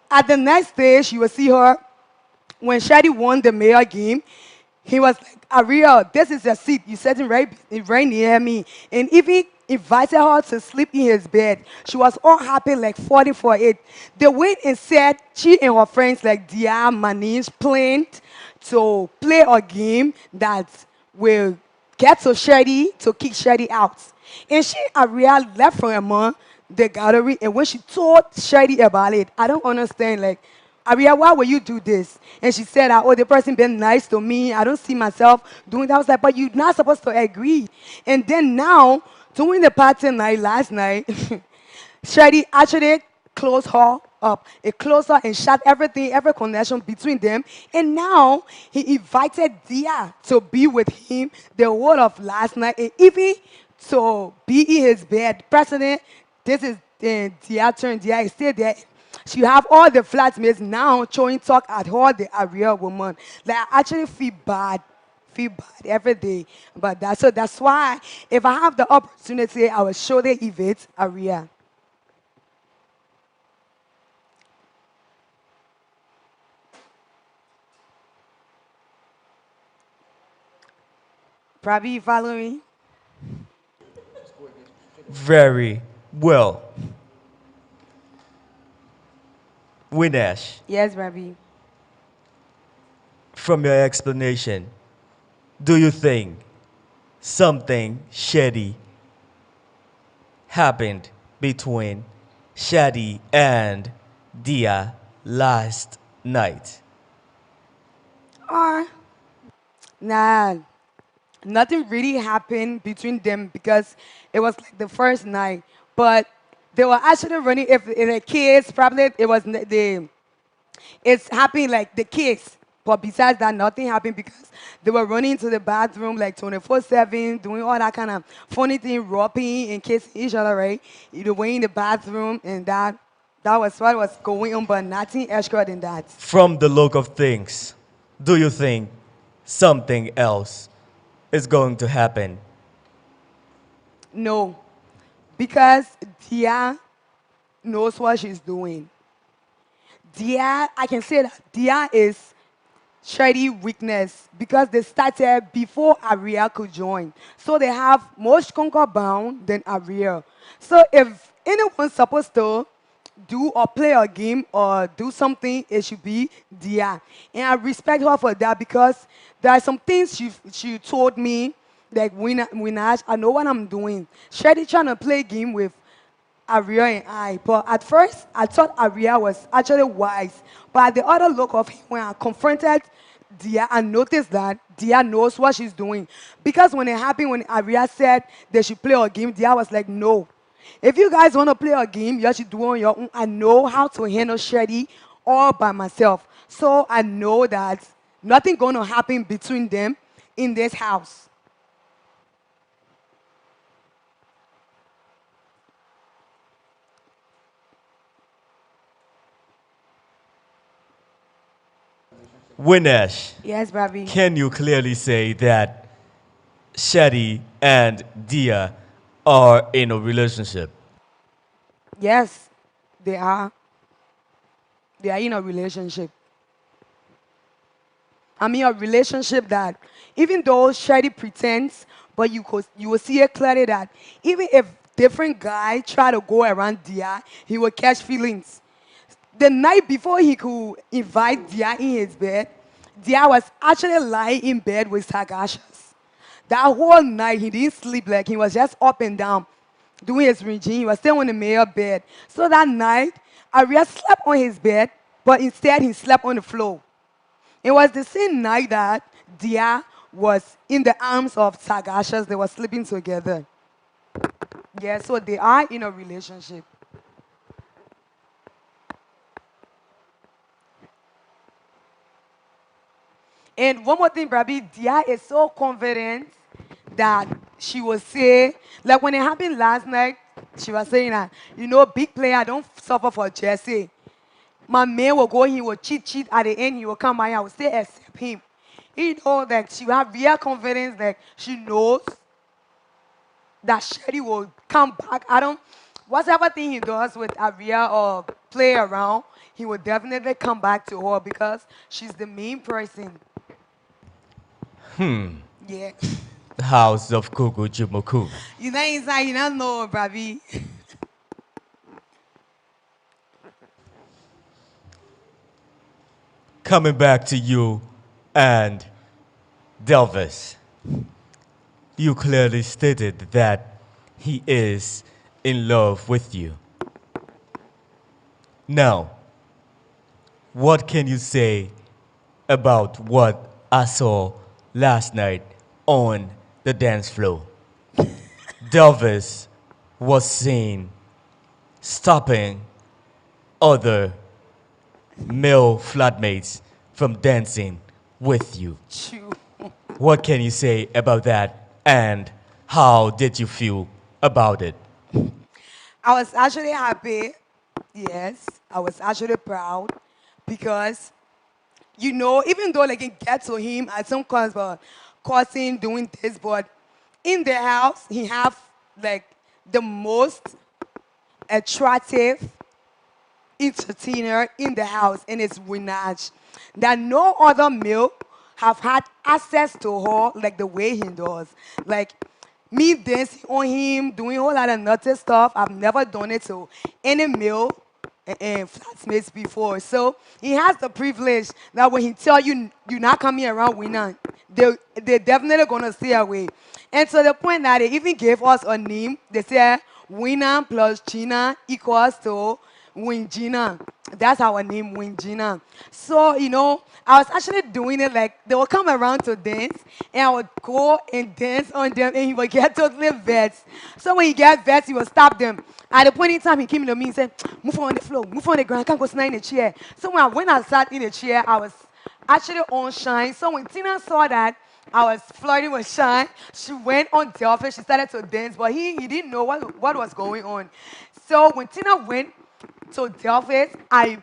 At the next stage, you will see her when Shadi won the mayor game, he was like, Ariel, this is your seat. You sitting right near me. And even invited her to sleep in his bed. She was all happy, like 40 for it. They went and said she and her friends, like Dia, Manish, planned to play a game that will get to Shady to kick Shady out. And Ariel, left from among the gallery. And when she told Shady about it, I don't understand, like, Aria, why will you do this? And she said, oh, the person been nice to me. I don't see myself doing that. I was like, but you're not supposed to agree. And then now, during the party night last night, Shady actually closed her up. It closed her and shut everything, every connection between them. And now he invited Dia to be with him the whole of last night and even to be in his bed. President, this is Dia turn. Dia is still there. She have all the flatmates now showing talk at her, the Aria woman. Like, I actually feel bad every day about that. So that's why if I have the opportunity, I will show the event Aria. Probably you follow me? Very well. Winesh, Yes, Rabbi. from your explanation, do you think something shady happened between Shadi and Dia last night? Or, nah, nothing really happened between them because it was like the first night. But they were actually running, if the kids, probably it was it's happening like the kids. But besides that, nothing happened because they were running to the bathroom like 24/7, doing all that kind of funny thing, roping and kissing each other, right? Either way in the bathroom, and that was what was going on, but nothing extra than that. From the look of things, do you think something else is going to happen? No, because Dia knows what she's doing. Dia, I can say that Dia is Shady weakness because they started before Aria could join. So they have more stronger bound than Aria. So if anyone's supposed to do or play a game or do something, it should be Dia. And I respect her for that because there are some things she told me, like when I know what I'm doing. Shady trying to play a game with Aria and I. But at first, I thought Aria was actually wise. But at the other look of him, when I confronted Dia, I noticed that Dia knows what she's doing. Because when it happened, when Aria said they should play a game, Dia was like, no. If you guys want to play a game, you should do it on your own. I know how to handle Shady all by myself. So I know that nothing going to happen between them in this house. Winesh, Yes, Brabee. can you clearly say that Shadi and Dia are in a relationship? Yes, they are. They are in a relationship. I mean, a relationship that even though Shady pretends, but you will see it clearly that even if different guy try to go around Dia, he will catch feelings. The night before he could invite Dia in his bed, Dia was actually lying in bed with Sagashas. That whole night he didn't sleep, like he was just up and down doing his regime. He was still on the male bed. So that night, Arya slept on his bed, but instead he slept on the floor. It was the same night that Dia was in the arms of Sagashas. They were sleeping together. Yeah, so they are in a relationship. And one more thing, Brabi, Dia is so confident that she will say, like when it happened last night, she was saying that, big player don't suffer for Jesse. My man will go, he will cheat at the end, he will come by, I will still accept him. You know that she will have real confidence that she knows that Shetty will come back. Whatever thing he does with Aria or play around, he will definitely come back to her because she's the main person. Yeah. House of Kuku Jumoku. You know inside, you don't know, Bravi. Coming back to you and Delvis. You clearly stated that he is in love with you. Now, what can you say about what I saw last night on the dance floor? Delvis was seen stopping other male flatmates from dancing with you. True. What can you say about that? And how did you feel about it? I was actually happy. Yes, I was actually proud because even though like it get to him at some cause, but causing doing this, but in the house he have like the most attractive entertainer in the house, and it's Winaj. That no other male have had access to her like the way he does. Like me dancing on him, doing a whole lot of nutty stuff. I've never done it to any male and flatmates before. So he has the privilege that when he tell you you're not coming around Winaj, they definitely gonna stay away. And to the point that they even gave us a name. They say Winam plus Gina equals to Winjina. That's our name, Winjina. So, I was actually doing it like they will come around to dance and I would go and dance on them and he would get totally vexed. So when he gets vexed, he will stop them. At the point in time, he came to me and said, move on the floor, move on the ground, I can't go sit in the chair. So when I sat in the chair, I was actually on Shine. So when Tina saw that I was flirting with Shine, she went on the office, she started to dance, but he didn't know what was going on. So when Tina went to the office, I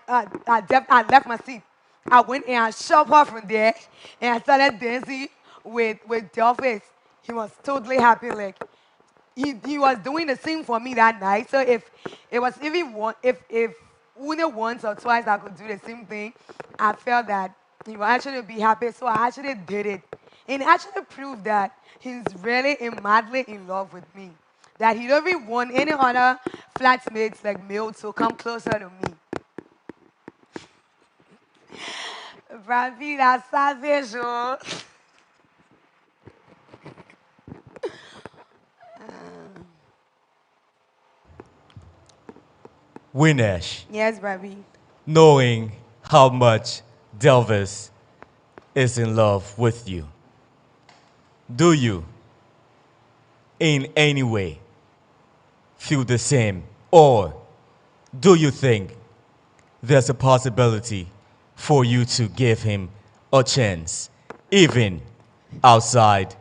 left my seat. I went and I shoved her from there and I started dancing with the office. He was totally happy, like he was doing the same for me that night. So if it was even one, if only once or twice I could do the same thing, I felt that he would actually be happy. So I actually did it, and it actually proved that he's really and madly in love with me. That he don't even want any other flatmates like male to come closer to me. Bravi, that's savage, oh. Winesh, Yes, Bravi. knowing how much Delvis is in love with you, do you in any way feel the same? Or do you think there's a possibility for you to give him a chance, even outside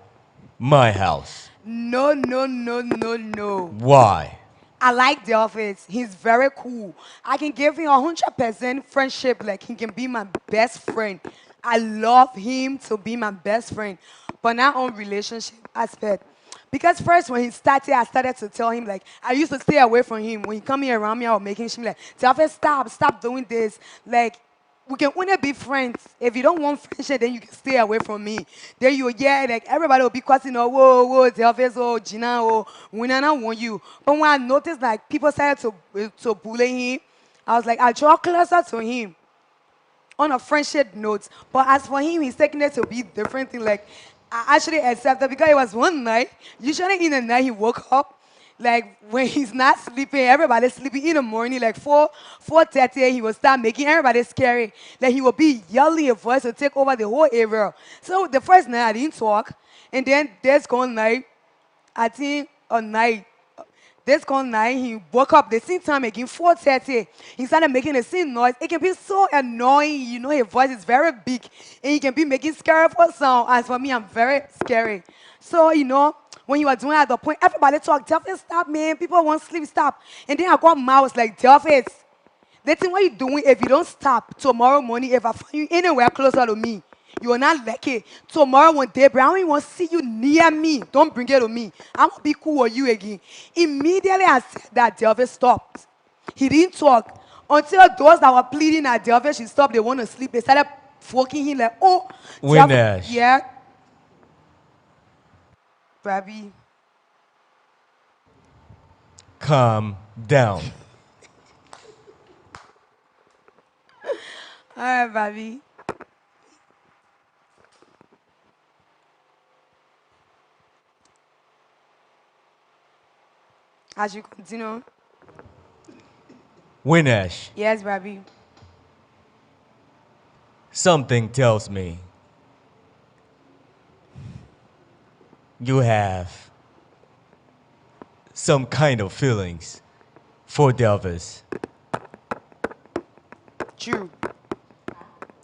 my house? No, no, no, no, no. Why? I like the office. He's very cool. I can give him 100% friendship. Like he can be my best friend. I love him to be my best friend. But not on relationship aspect. Because first when he started, I started to tell him like I used to stay away from him. When he come here around me, I was making him like, the office stop doing this. Like we can only be friends. If you don't want friendship, then you can stay away from me. Then you yeah, like everybody will be questioning, oh, whoa, the office, oh, Gina, oh, when I don't want you. But when I noticed like people started to bully him, I was like, I draw closer to him on a friendship note. But as for him, he's taking it to be different thing. Like I actually accepted because it was one night. Usually in the night he woke up. Like when he's not sleeping, everybody's sleeping in the morning, like 4:30, he will start making everybody scary. Like he will be yelling a voice to take over the whole area. So the first night I didn't talk. And then there's one night, I think a night. This one night, he woke up the same time again, 4:30. He started making the same noise. It can be so annoying. You know, his voice is very big. And he can be making scary for sound. As for me, I'm very scary. So, you know, when you are doing at the point, everybody talk, Delphine, stop, man. People want sleep, stop. And then I got mouse like, Delphine, the thing what you doing if you don't stop tomorrow morning, if I find you anywhere closer to me, you will not like it. Tomorrow when daybreak, I don't even want to see you near me. Don't bring it to me. I'm gonna be cool with you again. Immediately I said that, Delvin stopped. He didn't talk until those that were pleading at Delvin should stop. They want to sleep. They started fucking him like, oh, Delvin, Winesh, yeah, Brabee. calm down. All right, Brabee. As you continue. Winesh, Yes, Brabee. something tells me you have some kind of feelings for Delvis. True.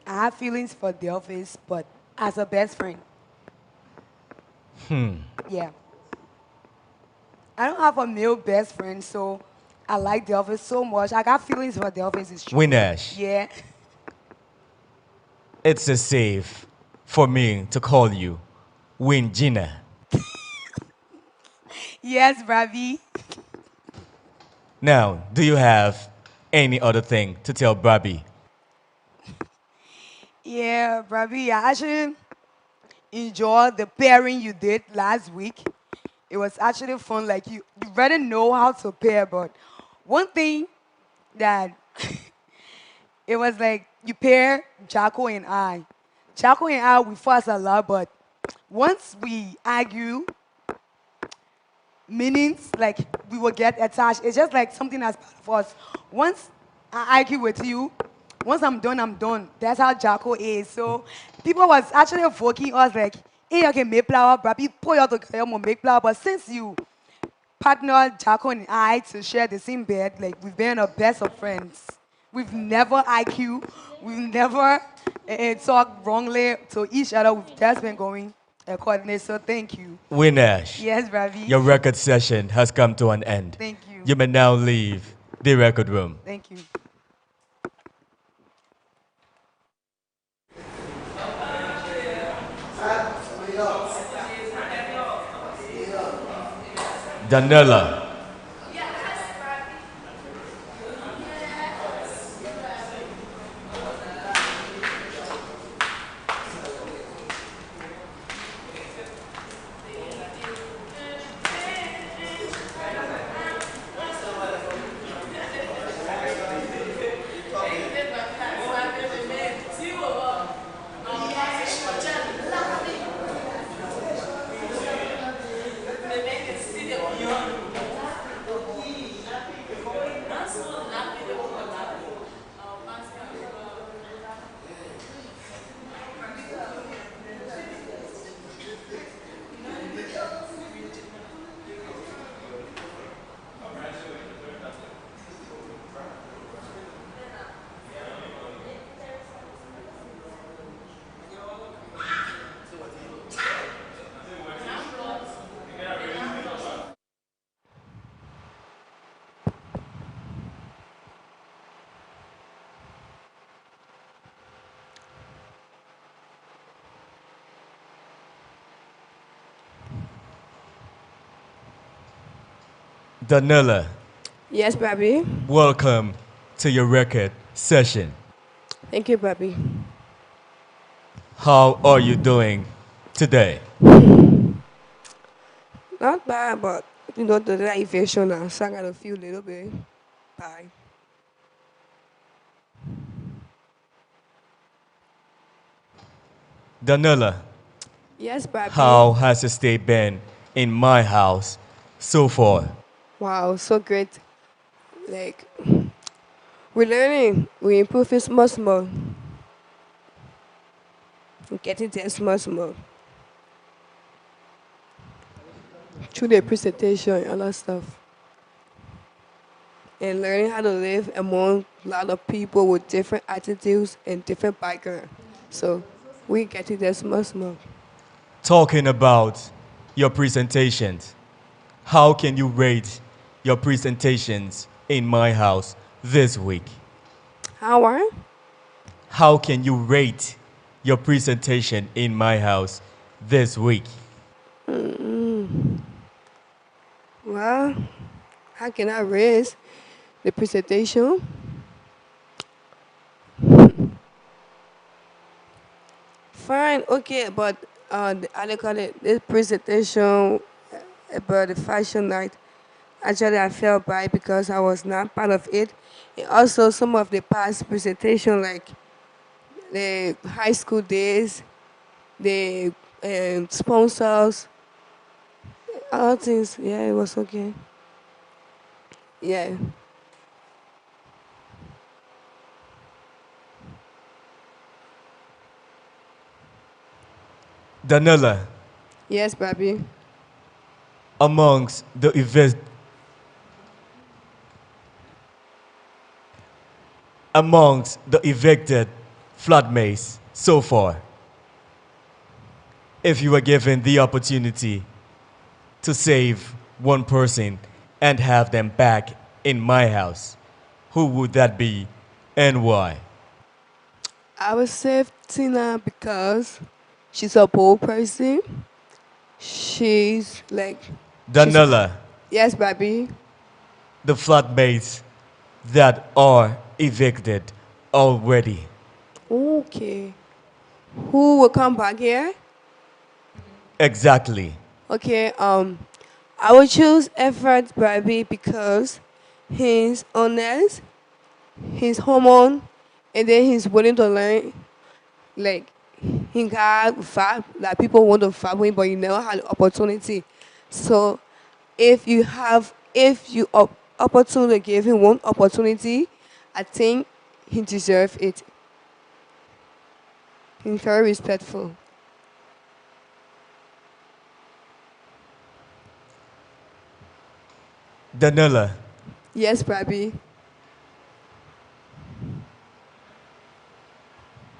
I have feelings for the office, but as a best friend. Yeah. I don't have a male best friend, so I like the office so much. I got feelings for the office, it's true. Winesh, Yeah. it's a safe for me to call you Winjina. Yes, Brabee. Now, do you have any other thing to tell Brabee? Yeah, Brabee, I actually enjoyed the pairing you did last week. It was actually fun. Like you really know how to pair, but one thing that it was like you pair Jacko and I. Jacko and I we fuss a lot, but once we argue, meanings like we will get attached. It's just like something that's part of us. Once I argue with you, once I'm done, I'm done. That's how Jacko is. So people was actually evoking us like, hey, you can make flower, but people put you together, you make flower. But since you partner Jacko and I to share the same bed, like we've been a best of friends. We've never IQ, we've never talked wrongly to each other. We've just been going accordingly. So thank you. Winesh, Yes, Ravi. your record session has come to an end. Thank you. You may now leave the record room. Thank you. Danella, Danila, Yes, Brabee. welcome to your record session. Thank you, Brabee. How are you doing today? Not bad, but the elevation now, so I gotta feel a little bit. Bye. Danila, Yes, Brabee. how has your stay been in my house so far? Wow, so great. Like, we're learning, we improve it small, small. We're getting there small, small. Through the presentation and all that stuff. And learning how to live among a lot of people with different attitudes and different backgrounds. So, we getting there small, small. Talking about your presentations, how can you rate your presentations in my house this week? How are? How can you rate your presentation in my house this week? Well, how can I raise the presentation? Fine, okay, but I don't call it this presentation about the fashion night. Actually, I felt bad because I was not part of it. And also, some of the past presentation, like the high school days, the sponsors, other things. Yeah, it was okay. Yeah. Danila, Yes, Baby. amongst the evicted flatmates so far, if you were given the opportunity to save one person and have them back in my house, who would that be and why? I would save Tina because she's a bold person. She's like, she's, Danila, yes, Baby. the flatmates that are evicted already. Okay. Who will come back here? Exactly. Okay, I would choose Effort Baby because he's honest, he's humble, and then he's willing to learn. Like, he got vibe, like people want to vibe with him, but you never had the opportunity. So, if you opportunity give him one opportunity, I think he deserves it. He's very respectful. Danila, Yes, Baby.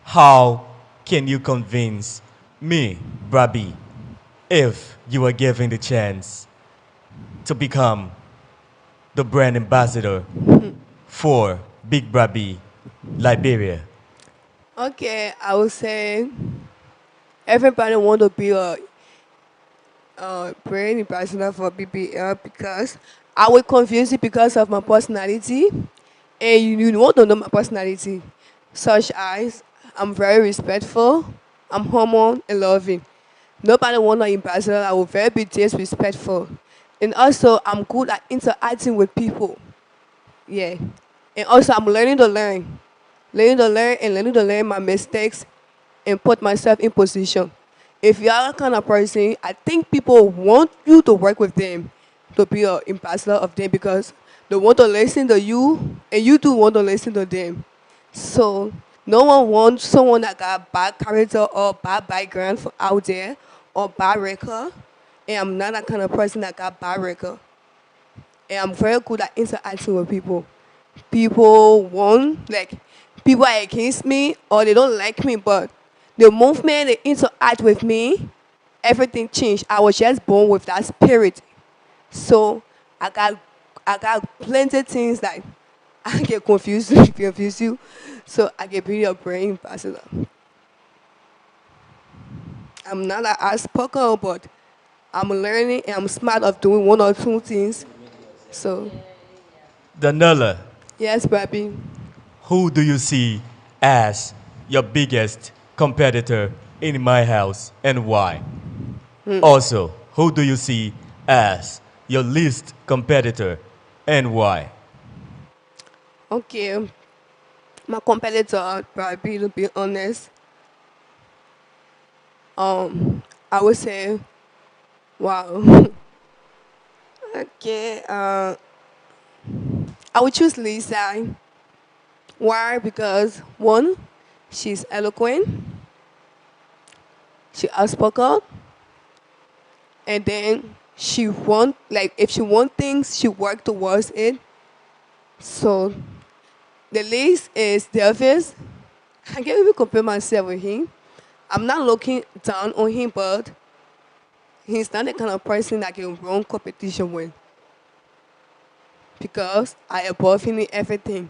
how can you convince me, Brabee, if you were given the chance to become the brand ambassador for Big Brabee Liberia? Okay, I would say everybody want to be a brand ambassador for BBL because I would confuse it because of my personality, and you want to know my personality, such as I'm very respectful, I'm humble and loving. Nobody want an ambassador. I will very be disrespectful, and also I'm good at interacting with people. Yeah, and also I'm learning to learn my mistakes and put myself in position. If you are that kind of person, I think people want you to work with them, to be an ambassador of them because they want to listen to you and you do want to listen to them. So no one wants someone that got bad character or bad background out there or bad record. And I'm not that kind of person that got bad record. And I'm very good at interacting with people. People want, like, people are against me or they don't like me, but the movement they interact with me, everything changed. I was just born with that spirit. So I got I got plenty of things that I get confused confuse you. So I can be your brain ambassador. I'm not an outspoken, but I'm learning and I'm smart of doing one or two things So, Daniela, yes, Brabee. who do you see as your biggest competitor in my house and why? Also, who do you see as your least competitor and why? Okay, my competitor, Brabee, to be honest, I would say, wow. Okay, I would choose Lisa. Why? Because one, she's eloquent, she outspoken, and then she want like if she want things, she work towards it. So the least is Davis. I can't even compare myself with him. I'm not looking down on him, but he's not the kind of person that can run competition with because I above him in everything.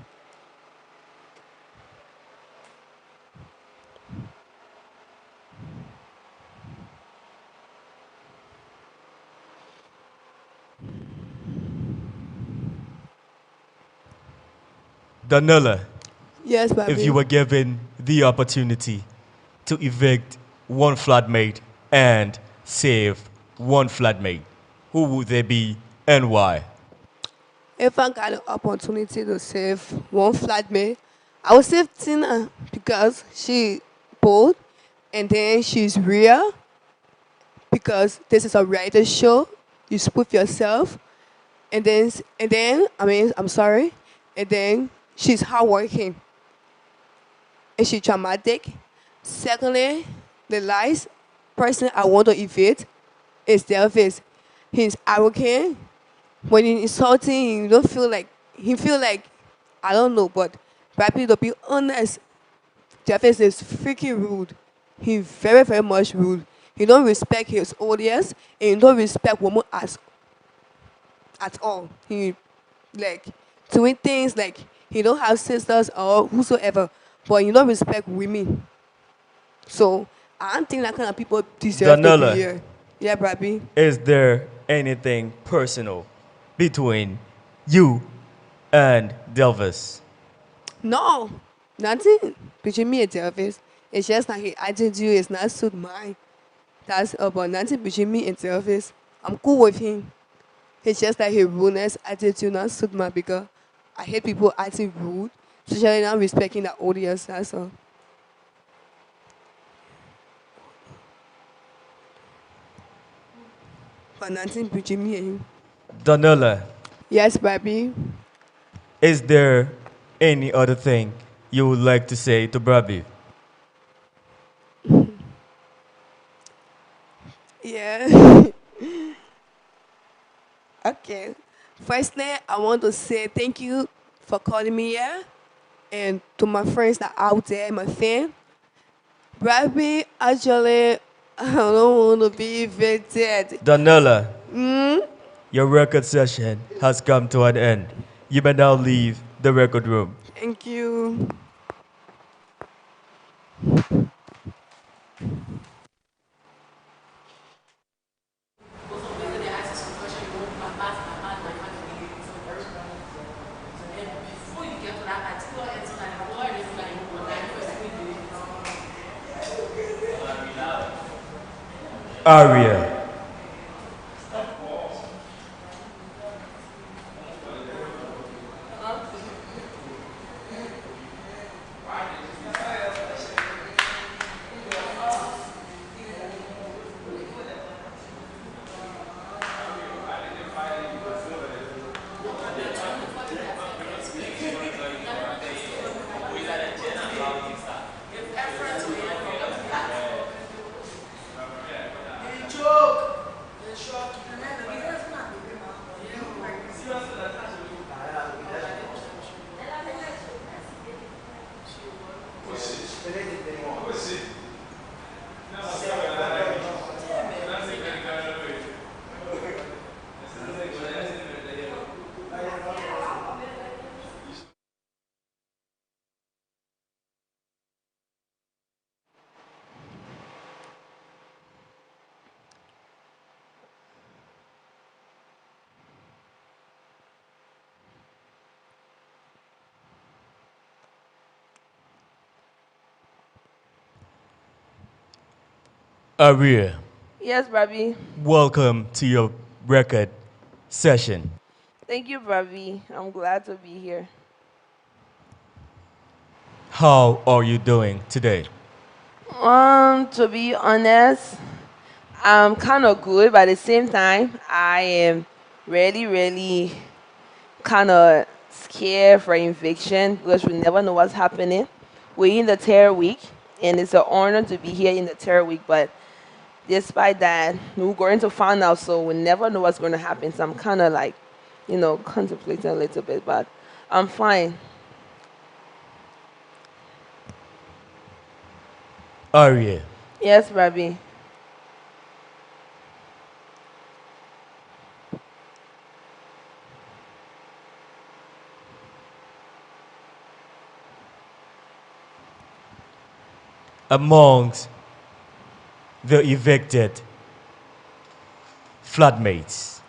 Daniela, Yes, if you baby. were given the opportunity to evict one flatmate and save one flatmate, who would they be and why? If I got an opportunity to save one flatmate, I would save Tina because she bold and then she's real because this is a writer show. You spoof yourself and then I mean I'm sorry, and then she's hardworking and she's dramatic. Secondly, the last person I want to evade is Delvis. He's arrogant. When he's insulting, you don't feel like he feel like I don't know, but Brabby to be honest, Delvis is freaking rude. He's very, very much rude. He don't respect his audience and he don't respect women at all. He like doing things like he don't have sisters or whosoever, but he don't respect women. So I don't think that kind of people deserve to be Daniela, here. Yeah, Brabby. is there anything personal between you and Delvis? No, nothing between me and Delvis. It's just like his attitude is not suit mine. That's about nothing between me and Delvis. I'm cool with him. It's just like his rudeness attitude not suit mine because I hate people acting rude, especially not respecting the audience. That's all. But nothing between me and him. Daniela, Yes, baby. is there any other thing you would like to say to Brabby? Yeah. Okay. Firstly, I want to say thank you for calling me here and to my friends that are out there, my fan. Brabby, actually, I don't want to be evicted. Daniela, your record session has come to an end. You may now leave the record room. Thank you. Aria. Aria, Yes, Brabee. welcome to your record session. Thank you, Brabee. I'm glad to be here. How are you doing today? To be honest, I'm kind of good, but at the same time, I am really, really kind of scared for eviction because we never know what's happening. We're in the terror week, and it's an honor to be here in the terror week. But despite that, we're going to find out, so we never know what's going to happen. So I'm kind of like, contemplating a little bit, but I'm fine. Aria, Yes, Rabbi. amongst the evicted flatmates,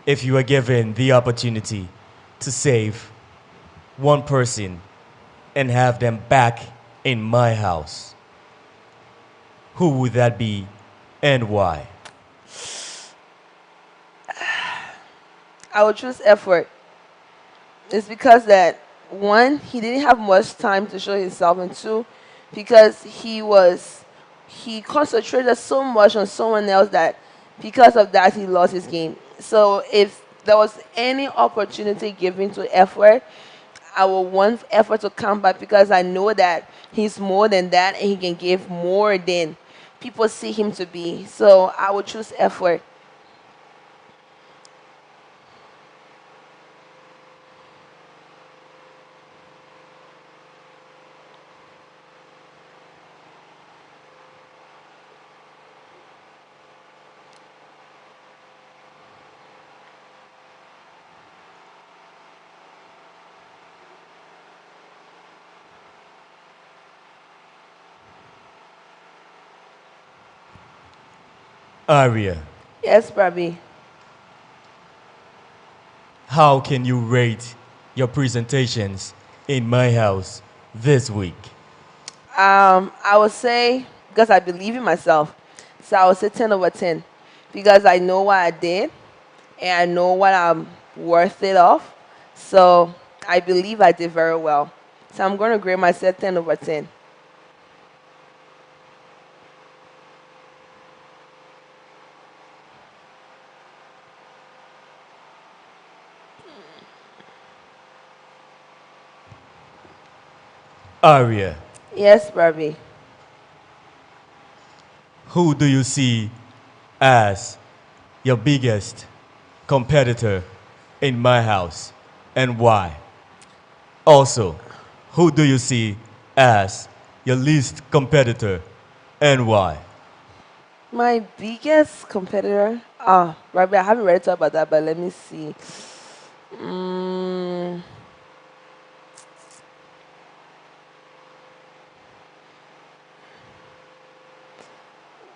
if you are given the opportunity to save one person and have them back in my house, who would that be and why? I would choose effort. It's because that one, he didn't have much time to show himself, and two, because he concentrated so much on someone else that because of that he lost his game. So if there was any opportunity given to effort, I will want effort to come back because I know that he's more than that and he can give more than people see him to be. So I would choose effort. Aria, Yes, Brabby. how can you rate your presentations in my house this week? I would say because I believe in myself, so I would say 10/10 because I know what I did and I know what I'm worth it of. So I believe I did very well. So I'm going to grade myself 10/10. Aria, Yes, Brabby. who do you see as your biggest competitor in my house and why? Also, who do you see as your least competitor and why? My biggest competitor. Brabby, I haven't read about that, but let me see. Mm,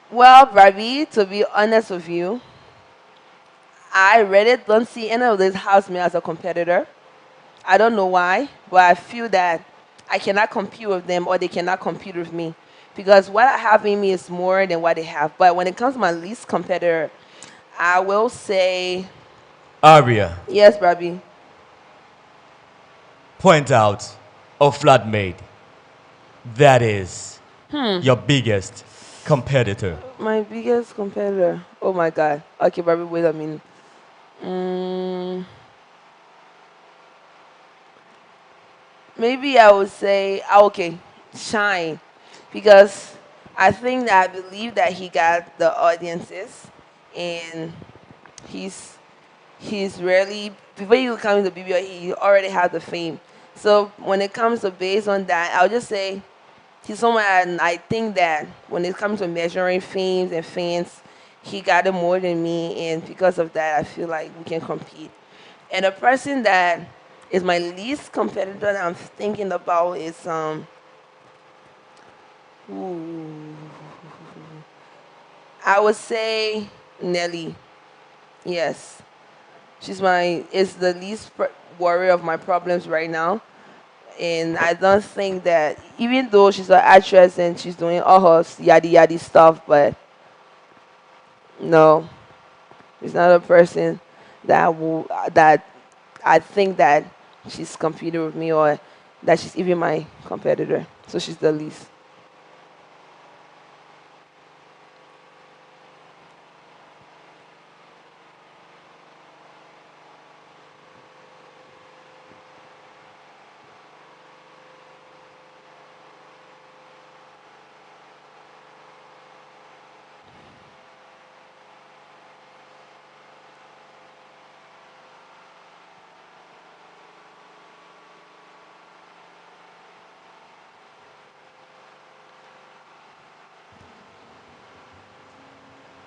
well, Brabby, to be honest with you, I really don't see any of these housemates as a competitor. I don't know why, but I feel that I cannot compete with them or they cannot compete with me because what I have in me is more than what they have. But when it comes to my least competitor, I will say Aria, yes, Brabby. point out a flatmate that is your biggest competitor. My biggest competitor. Oh my God. Okay, Brabby, wait a minute. Mm, maybe I would say okay, Shine, because I think that I believe that he got the audiences, and he's he's really before you come into BBO, he already had the fame. So when it comes to based on that, I'll just say he's someone and I think that when it comes to measuring fames and fans, he got it more than me, and because of that, I feel like we can compete. And the person that is my least competitor that I'm thinking about is ooh, I would say Nelly. Yes, she's my is the least worry of my problems right now. And I don't think that, even though she's an actress and she's doing all her yadi yadi stuff, but no, she's not a person that I think that she's competing with me, or that she's even my competitor. So she's the least.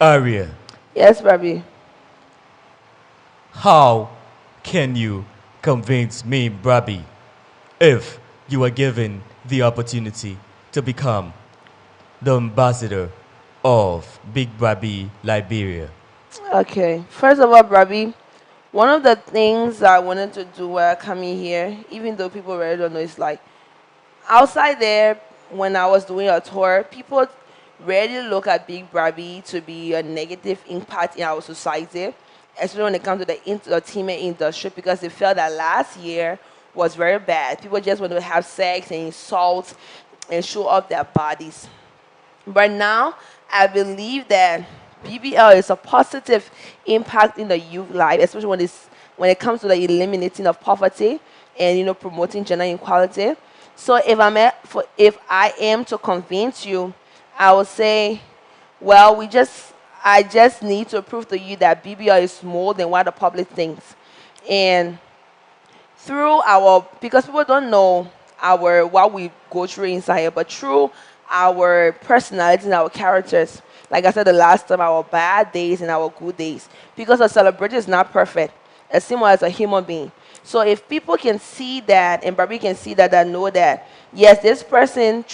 Aria, Yes, Brabee. how can you convince me, Brabee, if you are given the opportunity to become the ambassador of Big Brabee Liberia? Okay. First of all, Brabee, one of the things I wanted to do while coming here, even though people really don't know, is like outside there, when I was doing a tour, people rarely look at Big Brabee to be a negative impact in our society, especially when it comes to the entertainment industry, because they felt that last year was very bad. People just want to have sex and insult and show off their bodies. But now, I believe that BBL is a positive impact in the youth life, especially when it comes to the eliminating of poverty and promoting gender equality. So if I am to convince you, I would say, well, I just need to prove to you that BBL is more than what the public thinks, and through our, because people don't know our what we go through inside here, but through our personalities and our characters, like I said the last time, our bad days and our good days, because a celebrity is not perfect, as similar as a human being. So if people can see that, and Barbie can see that, that know that yes, this person,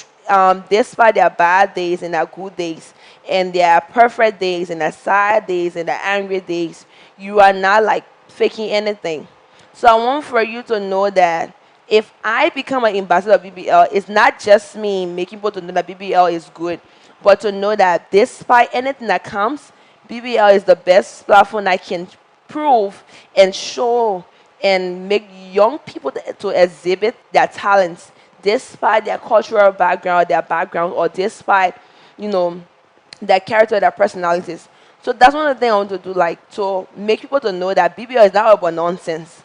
despite their bad days and their good days and their perfect days and their sad days and their angry days, you are not like faking anything. So I want for you to know that if I become an ambassador of BBL, it's not just me making people to know that BBL is good, but to know that despite anything that comes, BBL is the best platform I can prove and show and make young people to exhibit their talents despite their cultural background, their background, or despite, you know, their character, their personalities. So that's one of the things I want to do, like to make people to know that BBL is not about nonsense,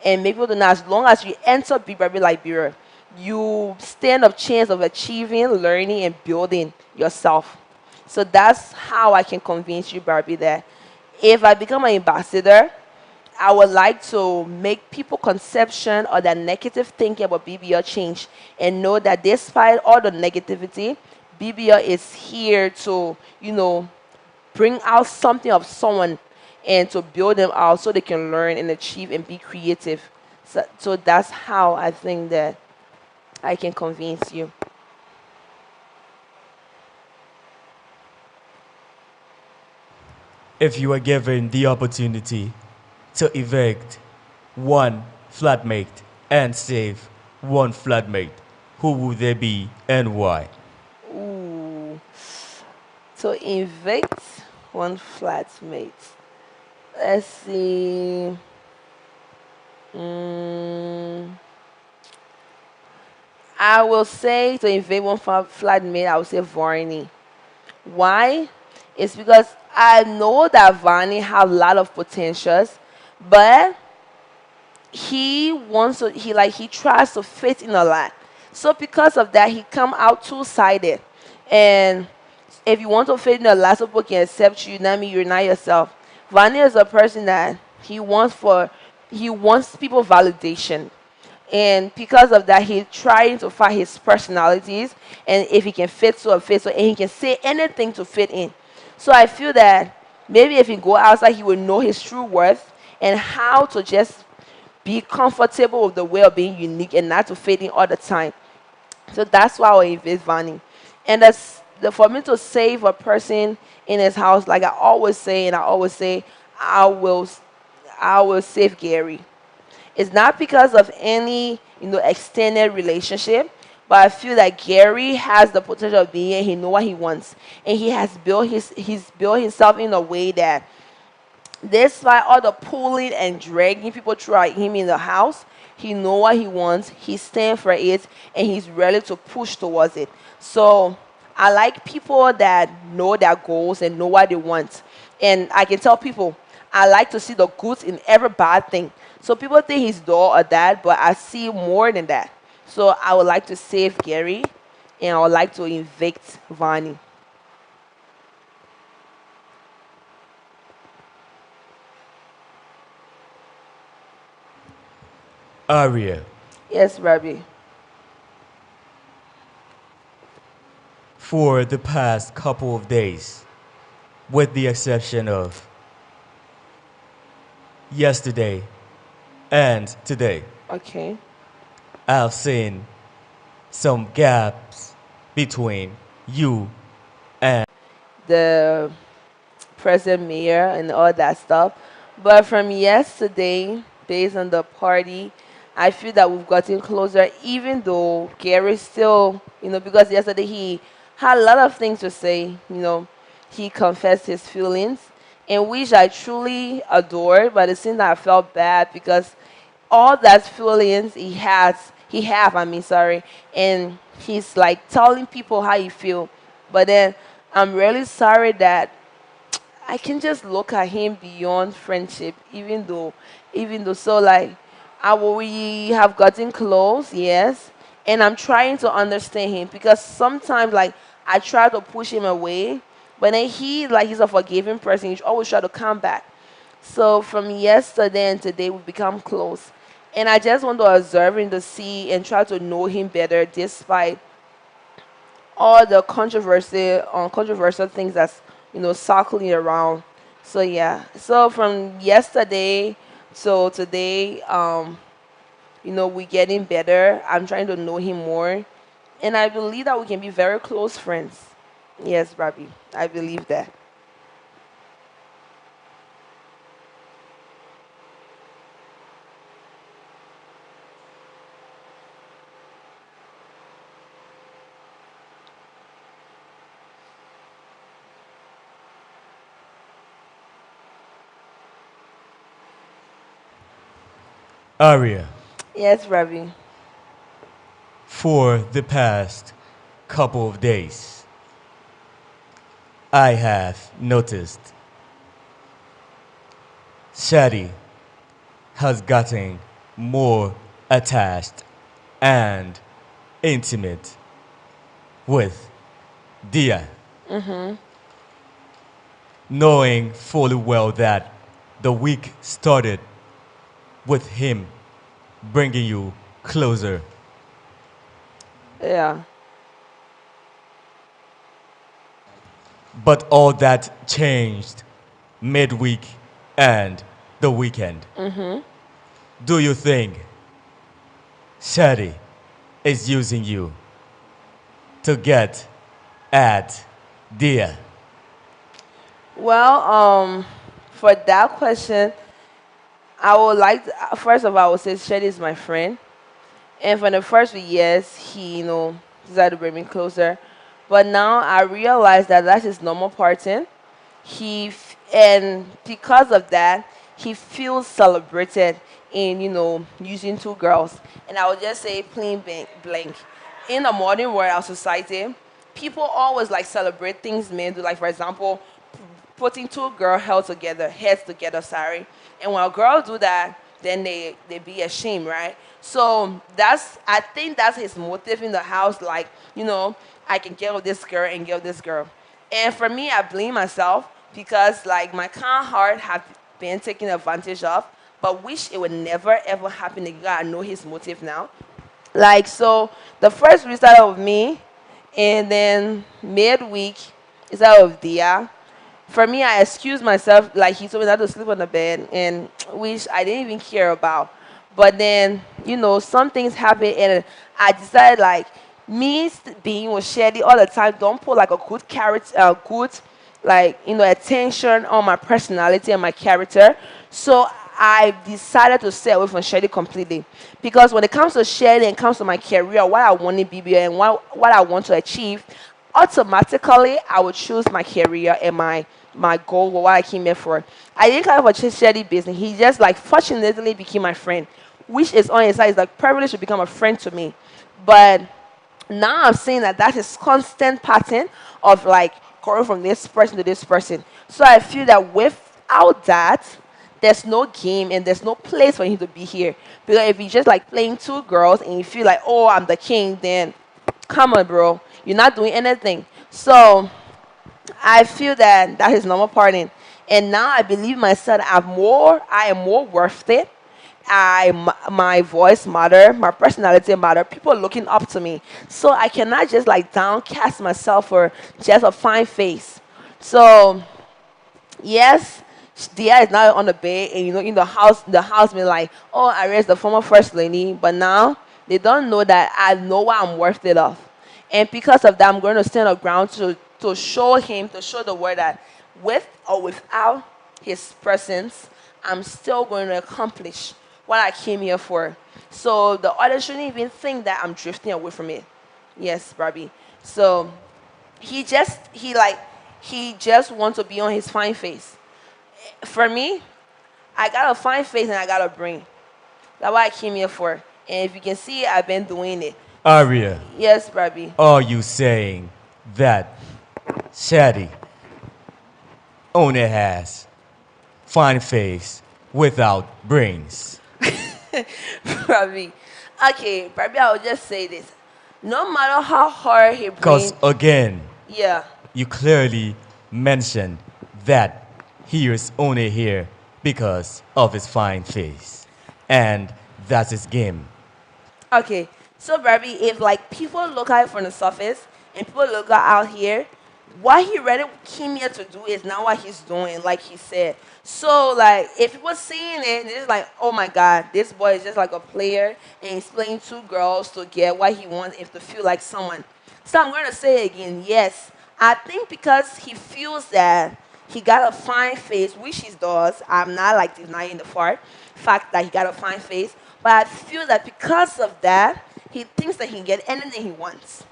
and make people to know as long as you enter Big Brother Liberia, you stand a chance of achieving, learning, and building yourself. So that's how I can convince you, Barbie, that if I become an ambassador, I would like to make people conception or their negative thinking about BBL change, and know that despite all the negativity, BBL is here to, bring out something of someone and to build them out so they can learn and achieve and be creative. So that's how I think that I can convince you. If you are given the opportunity to evict one flatmate and save one flatmate, who would they be and why? Ooh. To evict one flatmate. Let's see. Mm, I will say to evict one flatmate, I will say Varney. Why? It's because I know that Varney have a lot of potentials, but he tries to fit in a lot. So because of that, he come out two-sided. And if you want to fit in a lot, so people can accept you, that means you're not yourself. Vanya is a person that he wants people validation. And because of that, he's trying to find his personalities, and if he can fit so, and he can say anything to fit in. So I feel that maybe if he go outside, he will know his true worth and how to just be comfortable with the way of being unique and not to fit in all the time. So that's why I invest Vanny. And for me to save a person in his house, like I always say, and I always say, I will, I will save Gary. It's not because of any extended relationship. But I feel that Gary has the potential of being here. He know what he wants, and he's built himself in a way that, despite all the pulling and dragging people throughout him in the house, he know what he wants. He stand for it, and he's ready to push towards it. So I like people that know their goals and know what they want. And I can tell people I like to see the good in every bad thing. So people think he's dull or that, but I see more than that. So I would like to save Gary, and I would like to evict Vani. Aria, Yes, Rabbi. for the past couple of days, with the exception of yesterday and today, Okay. I've seen some gaps between you and The present mayor and all that stuff. But from yesterday, based on the party, I feel that we've gotten closer, even though Gary still, because yesterday he had a lot of things to say. He confessed his feelings, and which I truly adored, but it seemed that I felt bad because all that feelings I mean, sorry, and he's like telling people how he feel, but then I'm really sorry that I can just look at him beyond friendship, even though, so like, we have gotten close, yes, and I'm trying to understand him because sometimes, like, I try to push him away, but then he's a forgiving person. He always try to come back. So from yesterday and today, we become close, and I just want to observe him to see and try to know him better, despite all the controversial things that's circling around. So yeah. So from yesterday to today, we getting better. I'm trying to know him more, and I believe that we can be very close friends. Yes, Rabbi. I believe that. Aria. Yes, Rabbi. For the past couple of days, I have noticed Shadi has gotten more attached and intimate with Dia, knowing fully well that the week started with him bringing you closer. Yeah. But all that changed midweek and the weekend. Do you think Shadi is using you to get at Dia? Well, for that question, I would like first of all, I would say Shetty is my friend. And for the first few years, he, decided to bring me closer. But now I realize that that's his normal parting. And because of that, he feels celebrated in, using two girls. And I would just say plain blank. In the modern world, our society, people always like celebrate things men do. Like, for example, putting two girl heads together, sorry. And when a girl do that, then they be ashamed, right? So I think that's his motive in the house, like, I can get with this girl and get with this girl. And for me, I blame myself because like my kind heart have been taken advantage of, but wish it would never ever happen again. I know his motive now. Like, so the first week started with me, and then midweek it started with Dia. For me, I excused myself, like he told me not to sleep on the bed, and which I didn't even care about. But then, some things happened, and I decided, like, being with Shelly all the time, don't put like a good character, good, like, attention on my personality and my character. So I decided to stay away from Shady completely because when it comes to Shady and comes to my career, what I want in BBA and what I want to achieve, automatically I would choose my career and my goal, what I came here for. I didn't come for Shady business. He just like fortunately became my friend, which is on his side. It's like privilege to become a friend to me, but now I'm saying that that is constant pattern of like going from this person to this person. So I feel that without that, there's no game and there's no place for him to be here. Because if he's just like playing two girls and you feel like, oh, I'm the king, then come on, bro, you're not doing anything. So I feel that that is normal parting. And now I believe myself I am more worth it. My voice matter, my personality matter. People are looking up to me. So I cannot just like downcast myself for just a fine face. So yes, Dia is now on the bed, and in the house been like, oh, I raised the former first lady, but now they don't know that I know what I'm worth it of, and because of that, I'm going to stand on ground to show him, to show the world that with or without his presence, I'm still going to accomplish what I came here for. So the others shouldn't even think that I'm drifting away from it. Yes, Barbie. So he just wants to be on his fine face. For me, I got a fine face and I got a brain. That's what I came here for. And if you can see, I've been doing it. Aria, Yes, Barbie. are you saying that Shadi only has fine face without brains? Barbie. Okay, Barbie, I'll just say this. No matter how hard he Because brain, again, yeah. you clearly mentioned that he is only here because of his fine face. And that's his game. Okay, so Barbie, if like people look at it from the surface and people look out here, what he really came here to do is not what he's doing, like he said. So like, if people seeing it, it's like, oh my God, this boy is just like a player and he's playing two girls to get what he wants, if to feel like someone. So I'm gonna say again, yes, I think because he feels that he got a fine face, which he does. I'm not like denying the fact that he got a fine face, but I feel that because of that, he thinks that he can get anything he wants.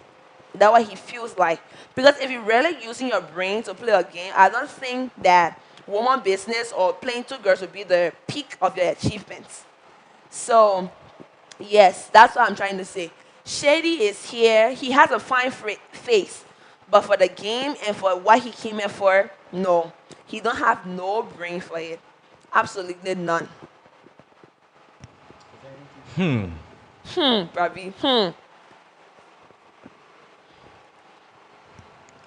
That's what he feels like. Because if you're really using your brain to play a game, I don't think that woman business or playing two girls would be the peak of your achievements. So, yes, that's what I'm trying to say. Shady is here. He has a fine face. But for the game and for what he came here for, no. He don't have no brain for it. Absolutely none. Bobby.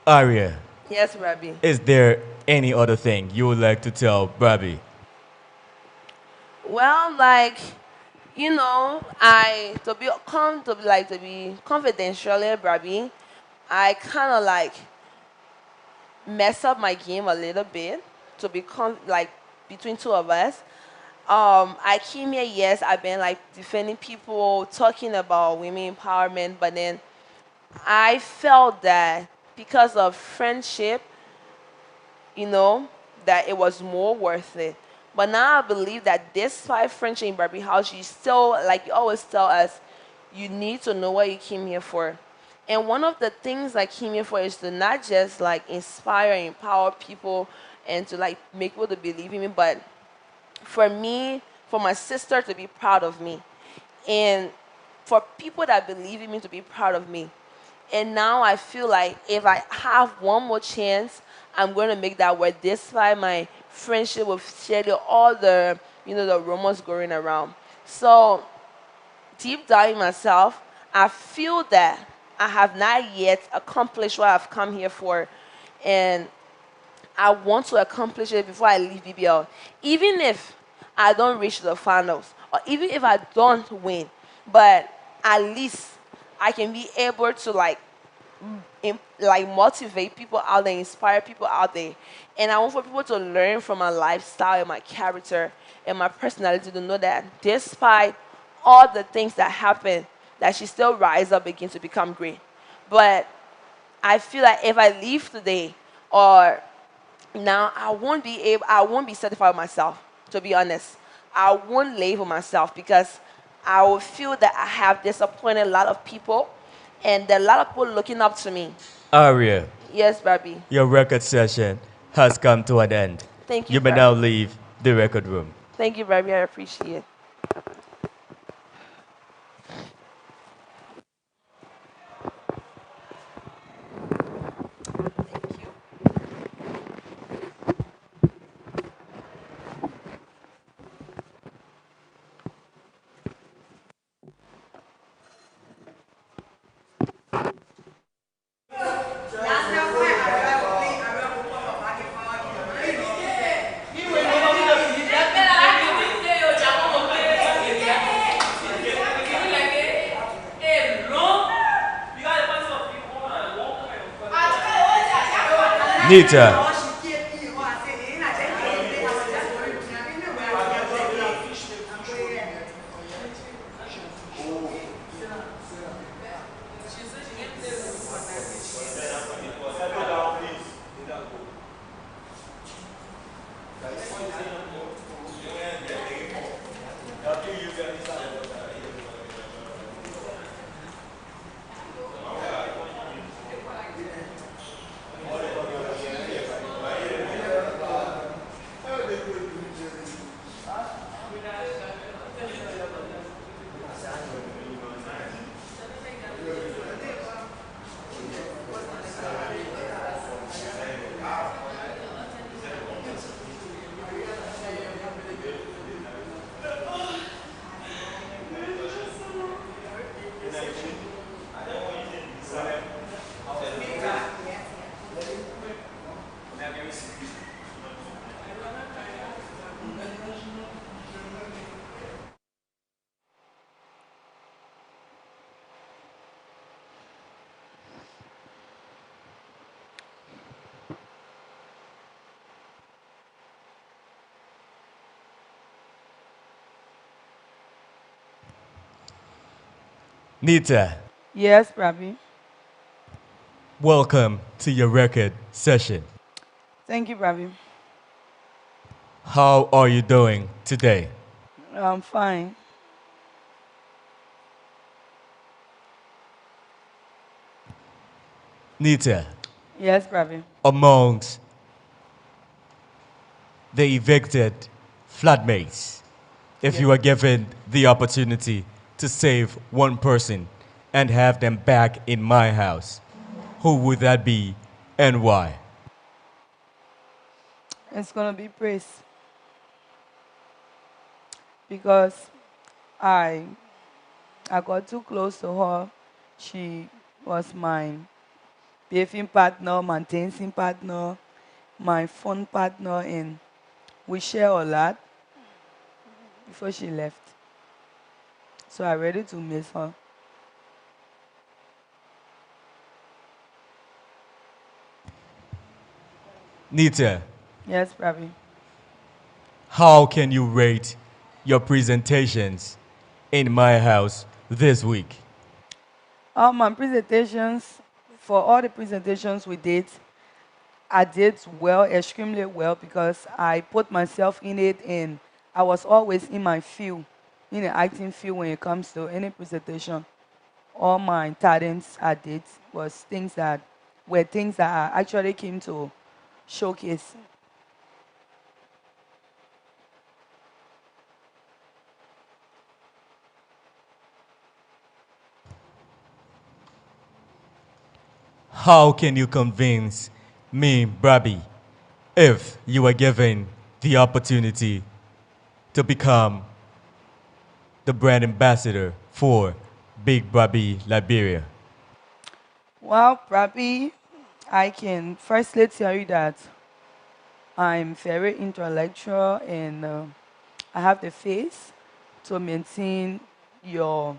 Aria, Yes, Bobby. is there any other thing you would like to tell Brabee? Well, like, I to be confidentially, Bobby, I kind of like mess up my game a little bit to become like between two of us. I came here, yes, I've been like defending people, talking about women empowerment, but then I felt that because of friendship, you know, that it was more worth it. But now I believe that despite friendship in Barbie House, you still, like you always tell us, you need to know what you came here for. And one of the things I came here for is to not just like inspire and empower people and to like make people to believe in me, but for me, for my sister to be proud of me. And for people that believe in me to be proud of me. And now I feel like if I have one more chance, I'm going to make that work despite my friendship with Shelly, all the rumors going around. So deep down in myself, I feel that I have not yet accomplished what I've come here for. And I want to accomplish it before I leave BBL. Even if I don't reach the finals, or even if I don't win, but at least I can be able to like motivate people out there, inspire people out there. And I want for people to learn from my lifestyle and my character and my personality to know that despite all the things that happen, that she still rise up again to become great. But I feel like if I leave today or now I won't be satisfied with myself, to be honest. I won't label myself because I will feel that I have disappointed a lot of people, and there are a lot of people looking up to me. Aria, Yes, Brabee. your record session has come to an end. Thank you, You may now Brabee. leave the record room. Thank you, Brabee. I appreciate it. Nita, Nita, Yes, Brabee. welcome to your record session. Thank you, Brabee. How are you doing today? I'm fine. Nita, Yes, Brabee. amongst the evicted flatmates, if Yes. you are given the opportunity to save one person and have them back in my house, who would that be and why? It's gonna be praise because I I got too close to her. She was my bathing partner, my dancing partner, my fun partner, and we share a lot before she left. So I ready to miss her. Nita, Yes, Brabee. how can you rate your presentations in my house this week? All my presentations, for all the presentations we did, I did well, extremely well, because I put myself in it and I was always in my field, in the acting field when it comes to any presentation. All my talents I did was things that were things that I actually came to showcase. How can you convince me, Brabee, if you were given the opportunity to become the brand ambassador for Big Brabee Liberia? Well, Brabee, I can firstly tell you that I'm very intellectual and I have the face to maintain your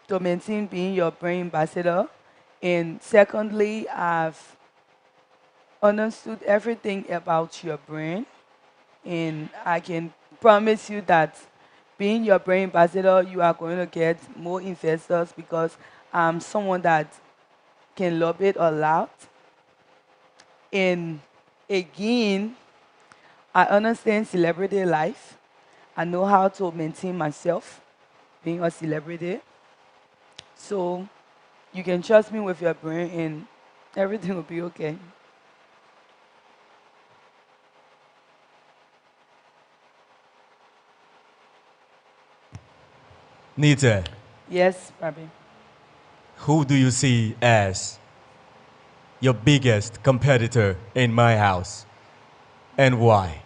to maintain being your brand ambassador. And secondly, I've understood everything about your brand, and I can promise you that being your brand ambassador, you are going to get more investors because I'm someone that can love it a lot. And again, I understand celebrity life. I know how to maintain myself being a celebrity. So you can trust me with your brain and everything will be okay. Nita, Yes, Rabbi. who do you see as your biggest competitor in my house and why?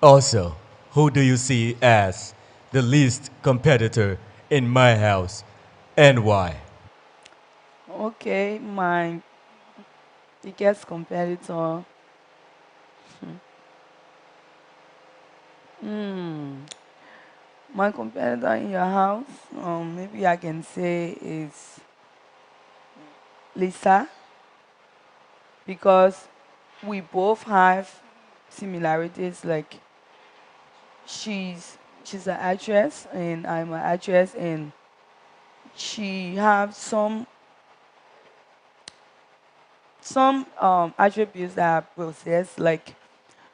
Also, who do you see as the least competitor in my house and why? Okay, my biggest competitor. My competitor in your house, maybe I can say is Lisa, because we both have similarities. Like she's an actress and I'm an actress, and she have some attributes that I possess. Like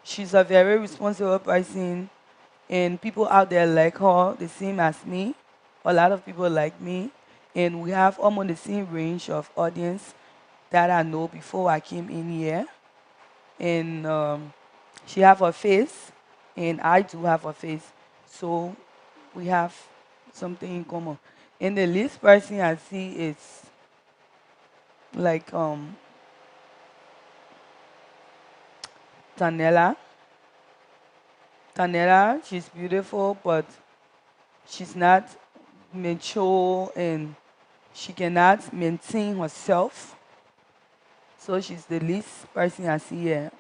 she's a very responsible person, and people out there like her the same as me. A lot of people like me, and we have almost the same range of audience that I know before I came in here. And she have a face, and I do have a face, so we have something in common. And the least person I see is like Tanella. Tanella, she's beautiful, but she's not mature and she cannot maintain herself. So she's the least person I see here.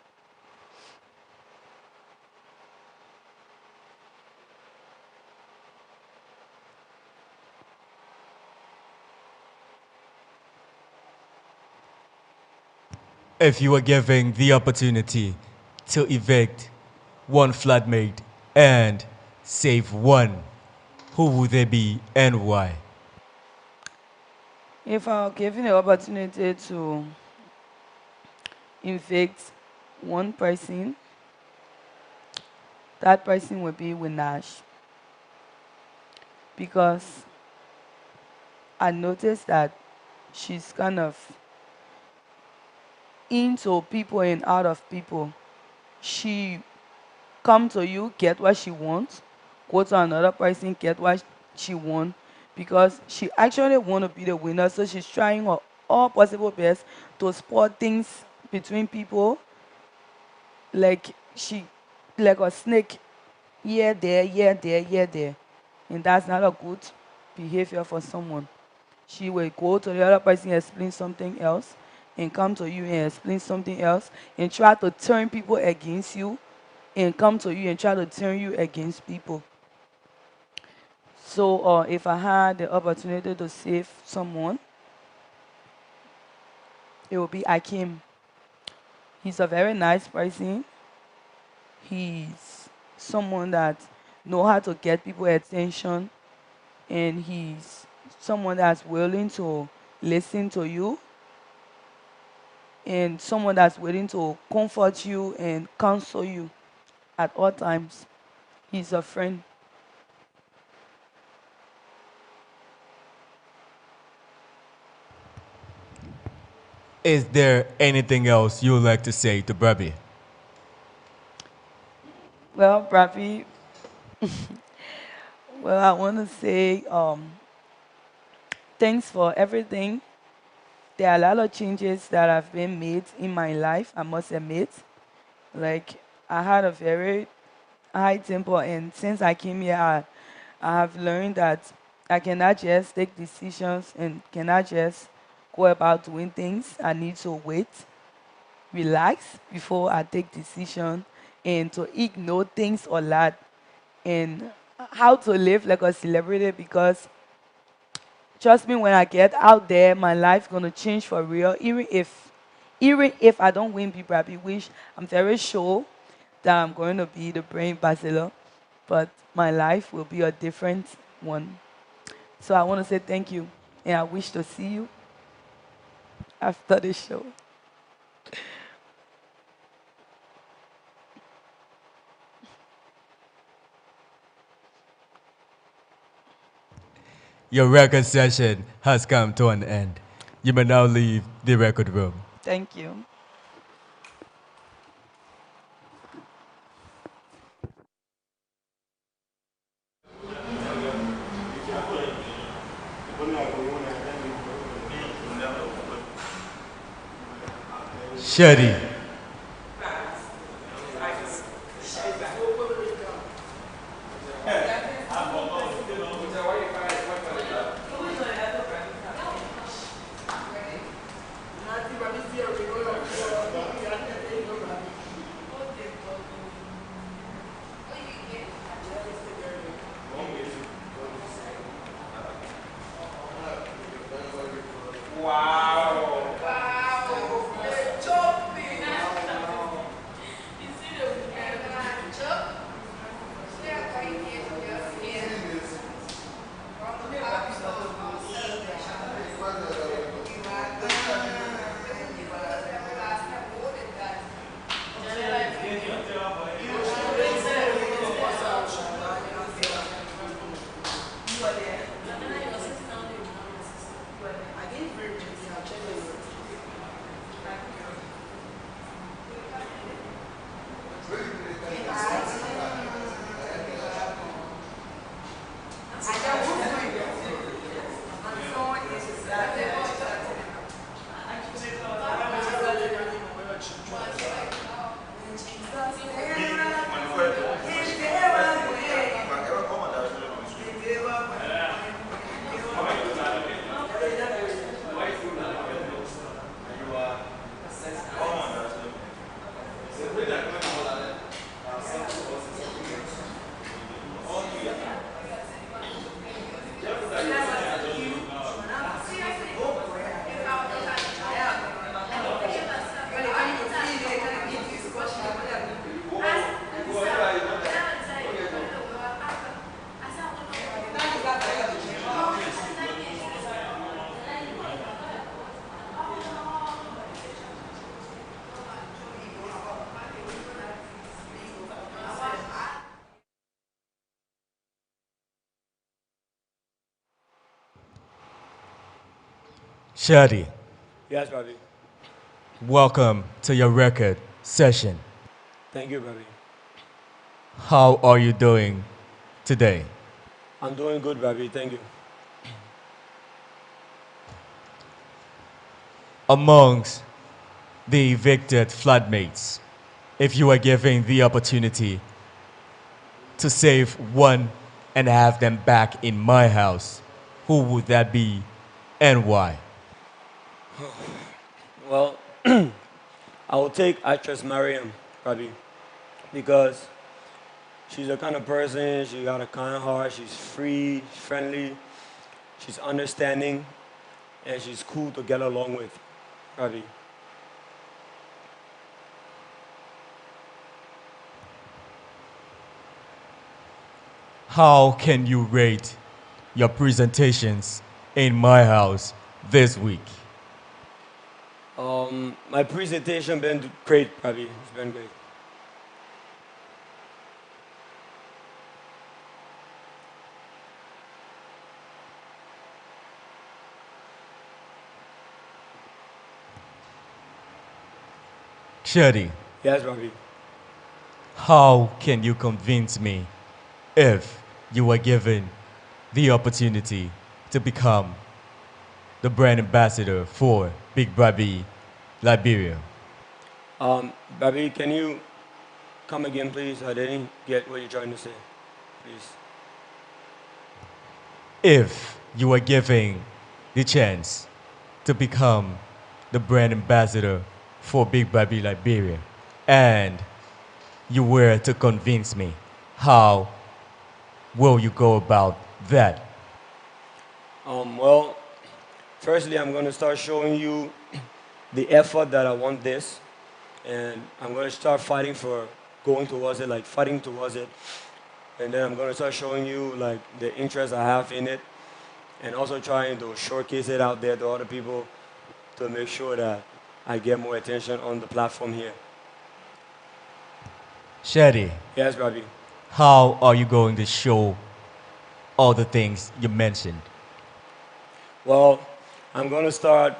If you were given the opportunity to evict one flatmate and save one, who would they be and why? If I were given the opportunity to evict one person, that person would be Winash, because I noticed that she's kind of into people and out of people. She come to you, get what she wants, go to another person, get what she wants, because she actually want to be the winner. So she's trying her all possible best to spot things between people, like she, like a snake, here, there, here, there, here, there, and that's not a good behavior for someone. She will go to the other person and explain something else, and come to you and explain something else, and try to turn people against you, and come to you and try to turn you against people. So if I had the opportunity to save someone, it would be Akim. He's a very nice person. He's someone that know how to get people attention, and he's someone that's willing to listen to you, and someone that's willing to comfort you and counsel you at all times. He's a friend. Is there anything else you would like to say to Brabee? Well, Bravi, well, I want to say thanks for everything. There are a lot of changes that have been made in my life, I must admit. Like, I had a very high tempo, and since I came here, I have learned that I cannot just take decisions and cannot just go about doing things. I need to wait, relax before I take decision, and to ignore things a lot, and how to live like a celebrity, because trust me, when I get out there, my life's gonna change for real. Even if I don't win Be Brabee, which I'm very sure that I'm going to be the brain ambassador, but my life will be a different one. So I want to say thank you, and I wish to see you after the show. Your record session has come to an end. You may now leave the record room. Thank you. Shetty. Shetty, Yes, Brabee. welcome to your record session. Thank you, Brabee. How are you doing today? I'm doing good, Brabee. Thank you. Amongst the evicted flatmates, if you were given the opportunity to save one and have them back in my house, who would that be and why? Well, I will take actress Mariam, Brabee, because she's the kind of person, she got a kind heart, she's free, friendly, she's understanding, and she's cool to get along with, Brabee. How can you rate your presentations in my house this week? My presentation been great, Brabee. It's been great. Shetty, Yes, Brabee. how can you convince me if you were given the opportunity to become the brand ambassador for Big Brabee Liberia? Brabee, can you come again, please? I didn't get what you're trying to say. Please. If you were given the chance to become the brand ambassador for Big Brabee Liberia and you were to convince me, how will you go about that? Well, firstly, I'm going to start showing you the effort that I want this, and I'm going to start fighting for going towards it, like fighting towards it, and then I'm going to start showing you like the interest I have in it, and also trying to showcase it out there to other people to make sure that I get more attention on the platform here. Shetty, Yes, Brabee. how are you going to show all the things you mentioned Well, I'm gonna start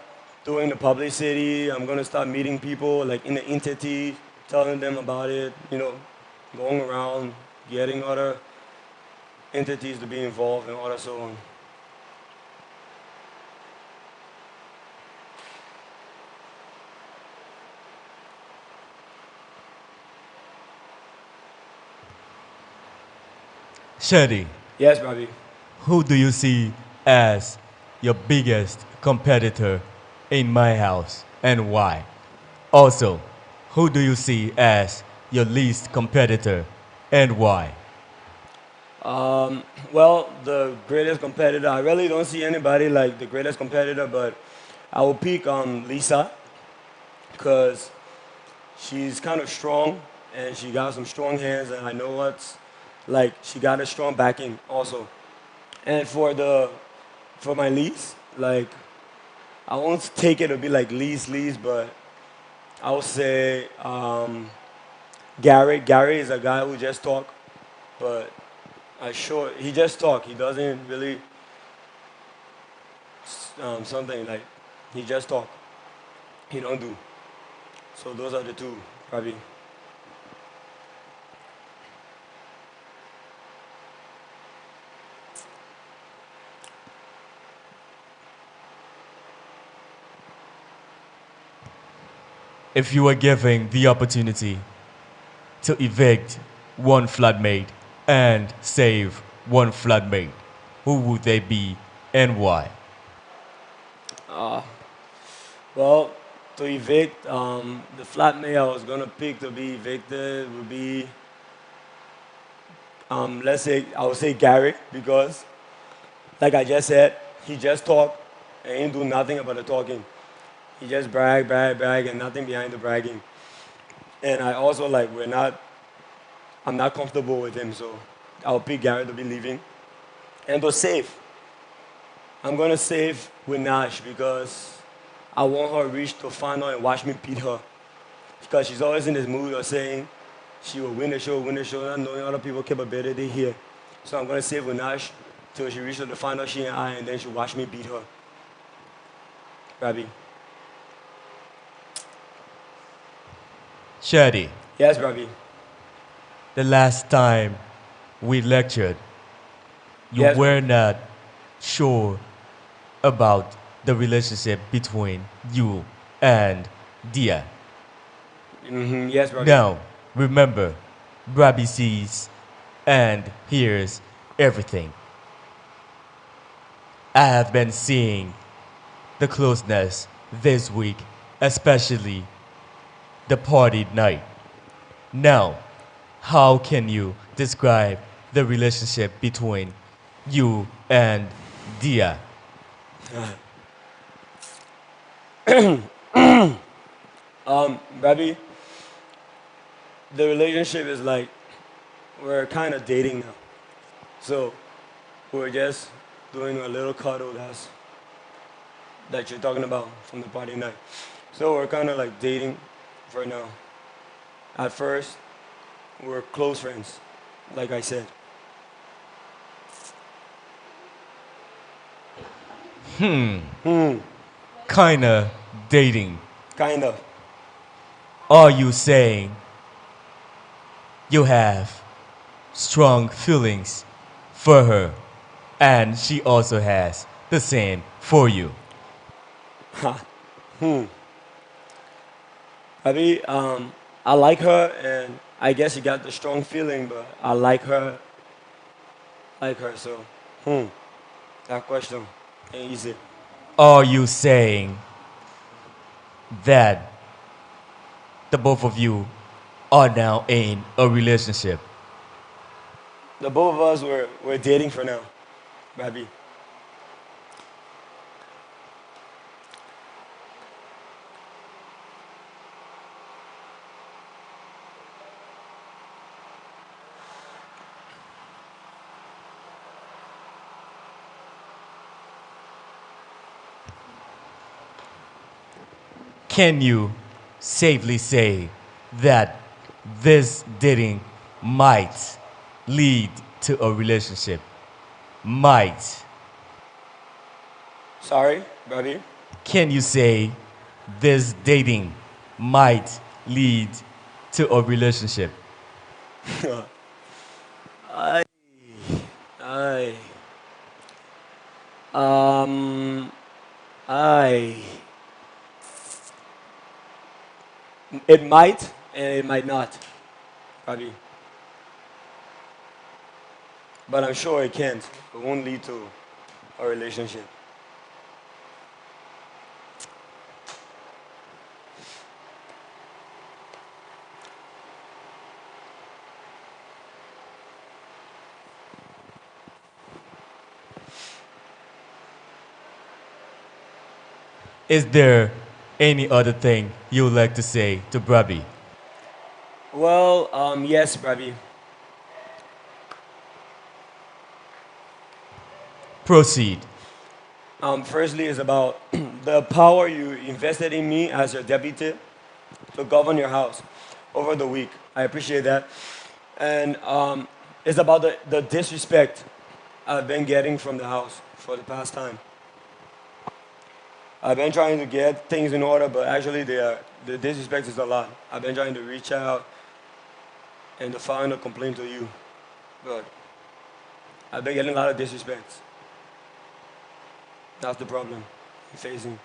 doing the publicity. I'm gonna start meeting people like in the entity, telling them about it. Going around, getting other entities to be involved and all that so on. Shady, Yes, Bobby. who do you see as your biggest competitor in my house and why? Also, who do you see as your least competitor and why? Well, the greatest competitor, I really don't see anybody like the greatest competitor, but I will pick Lisa because she's kind of strong and she got some strong hands, and I know what's like she got a strong backing also. And for my least, like I won't take it to be like least, but I would say Gary. Gary is a guy who just talk, but I sure he just talk. He doesn't really something like he just talk. He don't do. So those are the two probably. If you were given the opportunity to evict one flatmate and save one flatmate, who would they be and why? Well, to evict, the flatmate I was gonna pick to be evicted would be, let's say, I would say Gary because, like I just said, he just talk and ain't do nothing about the talking. He just brag, and nothing behind the bragging. And I also like I'm not comfortable with him, so I'll pick Gary to be leaving. And to save, I'm gonna save with Nash because I want her reach to final and watch me beat her. Because she's always in this mood of saying she will win the show, not knowing other people's capability here. So I'm gonna save with Nash till she reaches the final, she and I, and then she'll watch me beat her. Brabee. Shady, Yes, Brabee. the last time we lectured, you Yes, were not sure about the relationship between you and Dia. yes, Brabee. Now, remember, Brabby sees and hears everything. I have been seeing the closeness this week, especially the party night. Now, how can you describe the relationship between you and Dia? Brabee, the relationship is like we're kind of dating now. So we're just doing a little cuddle that you're talking about from the party night. So we're kind of like dating for now. At first, we're close friends, like I said. Kinda dating. Kind of. Are you saying you have strong feelings for her and she also has the same for you? I like her, and I guess you got the strong feeling, but I like her. So, that question ain't easy. Are you saying that the both of you are now in a relationship? The both of us we're dating for now, Brabee. Can you safely say that this dating might lead to a relationship? Might. Sorry, Brabee. Can you say this dating might lead to a relationship? I, I, um, I. It might and it might not, Brabee. But I'm sure it can't. It won't lead to a relationship. Is there any other thing you would like to say to Brabee? Well, yes, Brabee. Proceed. Firstly, is about the power you invested in me as your deputy to govern your house over the week. I appreciate that. And it's about the disrespect I've been getting from the house for the past time. I've been trying to get things in order, but actually the disrespect is a lot. I've been trying to reach out and to file a complaint to you, but I've been getting a lot of disrespect. That's the problem I'm facing.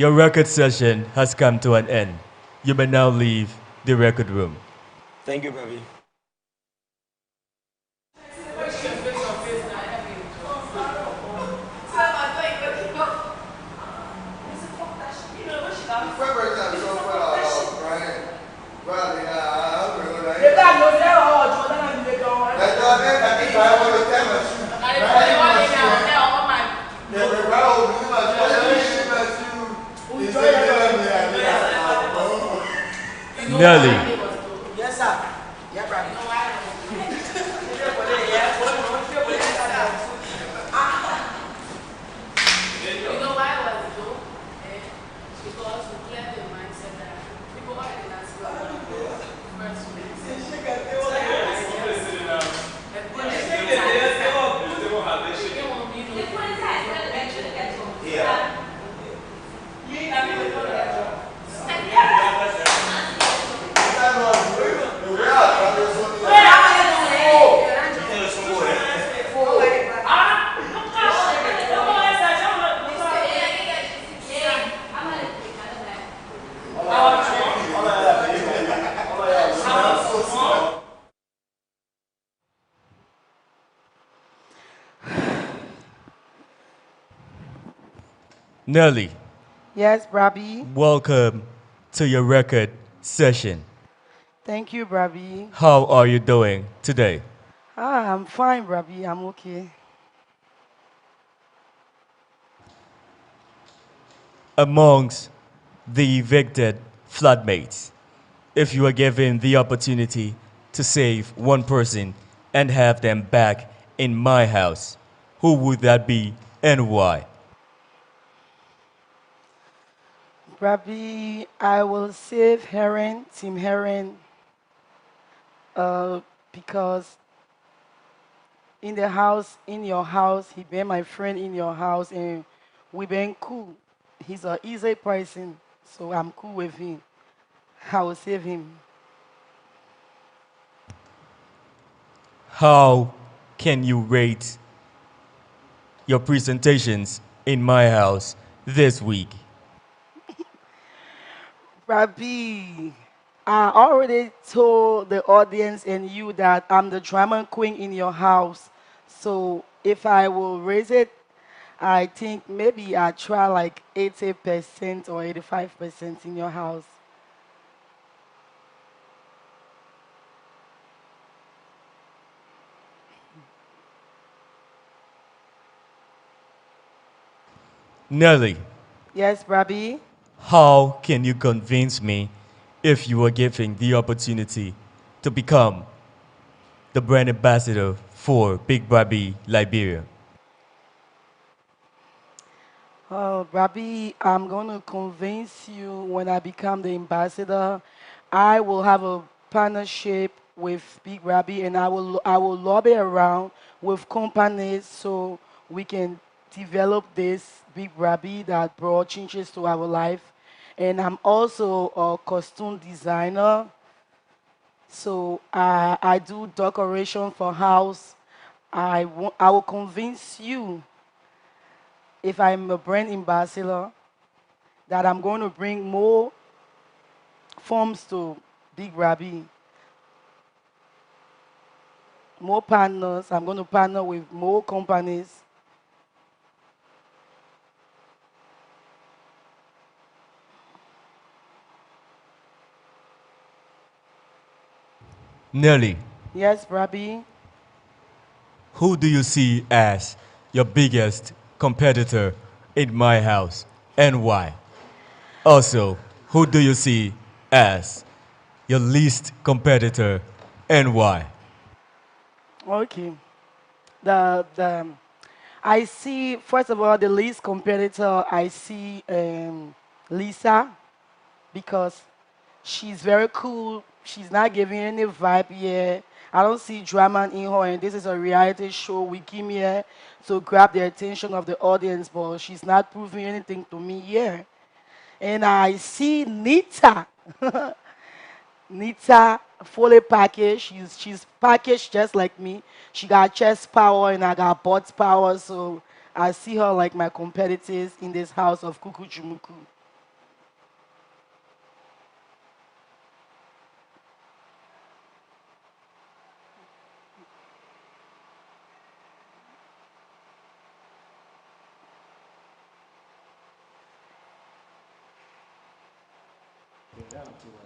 Your record session has come to an end. You may now leave the record room. Thank you, Brabee. Nelly, Nelly, Yes, Brabee. welcome to your record session. Thank you, Brabee. How are you doing today? I'm fine, Brabee. I'm okay. Amongst the evicted flatmates, if you were given the opportunity to save one person and have them back in my house, who would that be and why? Brabee, I will save Heron, Team Heron, uh, because in the house, in your house, he been my friend in your house, and we been cool. He's a easy person, so I'm cool with him. I will save him. How can you rate your presentations in my house this week? Brabee, I already told the audience and you that I'm the drama queen in your house. So if I will raise it, I think maybe I try like 80% or 85% in your house. Nelly, Yes, Brabee. how can you convince me if you were given the opportunity to become the brand ambassador for Big Brabee Liberia? Oh, Brabee, I'm going to convince you when I become the ambassador, I will have a partnership with Big Brabee and I will lobby around with companies so we can develop this Big Brabee that brought changes to our life. And I'm also a costume designer, so I do decoration for house. I will convince you if I'm a brand ambassador that I'm going to bring more forms to Big Brabee, more partners. I'm going to partner with more companies. Nelly, Yes, Brabee. who do you see as your biggest competitor in my house and why? Also, who do you see as your least competitor and why? Okay. The I see first of all the least competitor. I see Lisa because she's very cool. She's not giving any vibe yet. I don't see drama in her, and this is a reality show. We came here to grab the attention of the audience, but she's not proving anything to me yet. And I see Nita. Nita, fully packaged. She's packaged just like me. She got chest power and I got butt power. So I see her like my competitors in this house of Kuku Jumuku.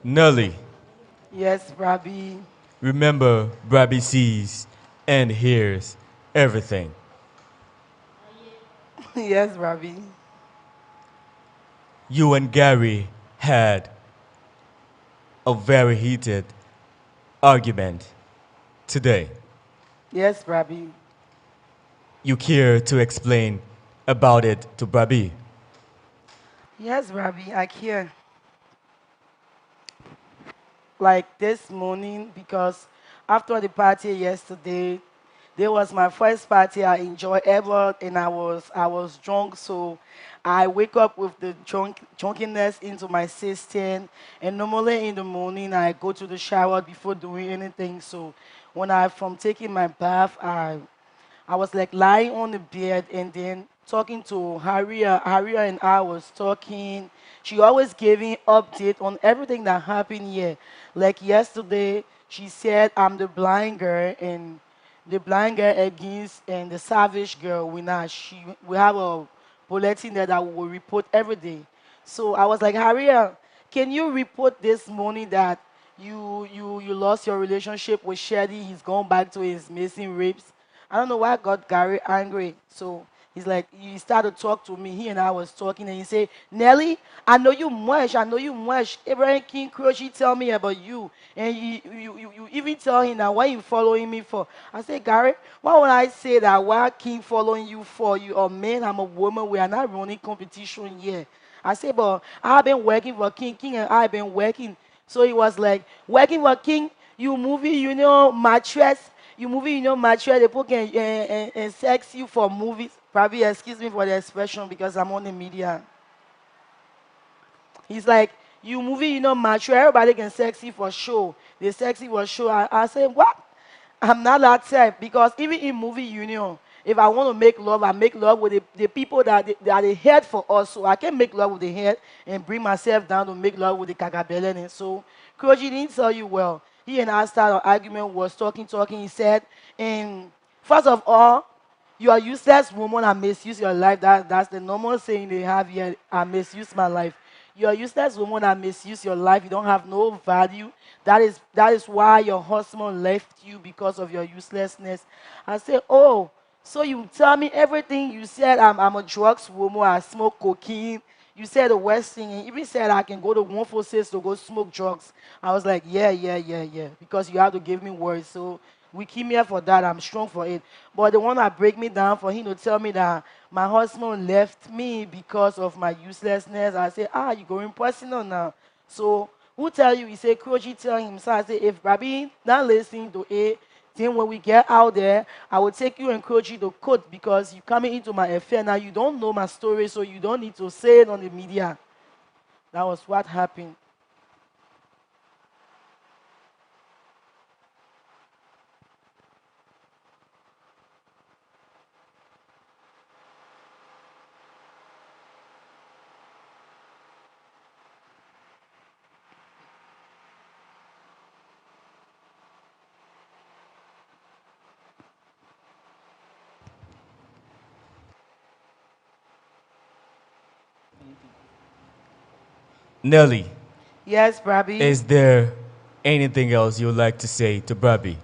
Nelly, Yes, Brabee. remember Brabby sees and hears everything. Yes, Brabee. You and Gary had a very heated argument today. Yes, Brabee. You care to explain about it to Brabby? Yes, Brabee. I care. Like this morning because after the party yesterday, there was my first party I enjoyed ever, and I was drunk, so I wake up with the drunkenness into my system. And normally in the morning I go to the shower before doing anything. So when I from taking my bath, I was like lying on the bed and then talking to Haria. Haria and I was talking. She always giving update on everything that happened here. Like yesterday, she said I'm the blind girl and the blind girl against and the savage girl. We have a bulletin there that we will report every day. So I was like, Haria, can you report this morning that you lost your relationship with Shady? He's gone back to his missing rapes. I don't know why got Gary angry. So he's like, he started to talk to me. He and I was talking, and he said, Nelly, I know you much. I know you much. Abraham King Croce tell me about you. And you even tell him that why you following me for. I said, Gary, why would I say that why King following you for? You a man, I'm a woman. We are not running competition here. I said, but I've been working for King. King and I have been working. So he was like, working for King, you movie, mattress. You movie, mattress, people can and sex you for movies. Probably excuse me for the expression because I'm on the media. He's like, you movie, mature, everybody can sexy for show. They sexy for show. I say, what? I'm not that type because even in movie union, if I want to make love, I make love with the people that they head for us. So I can make love with the head and bring myself down to make love with the kakabelen. And so, Koji didn't tell you well. He and I started an argument, was talking. He said, and first of all, you are useless woman. I misuse your life. That's the normal saying they have here. I misuse my life. You are useless woman. I misuse your life. You don't have no value. That is why your husband left you because of your uselessness. I say, oh, So you tell me everything. You said I'm a drugs woman, I smoke cocaine. You said the worst thing, and even said I can go to 146 to go smoke drugs. I was like, yeah, yeah, yeah, yeah, because you have to give me words. So we keep here for that. I'm strong for it. But the one that break me down for him to tell me that my husband left me because of my uselessness, I say, you going personal now. So who tell you? He said, Koji tell him. So I say, if Rabbi not listening to it, then when we get out there, I will take you and encourage you to quote because you coming into my affair now. You don't know my story, so you don't need to say it on the media. That was what happened. Nelly, Yes, Brabby. is there anything else you'd like to say to Brabee?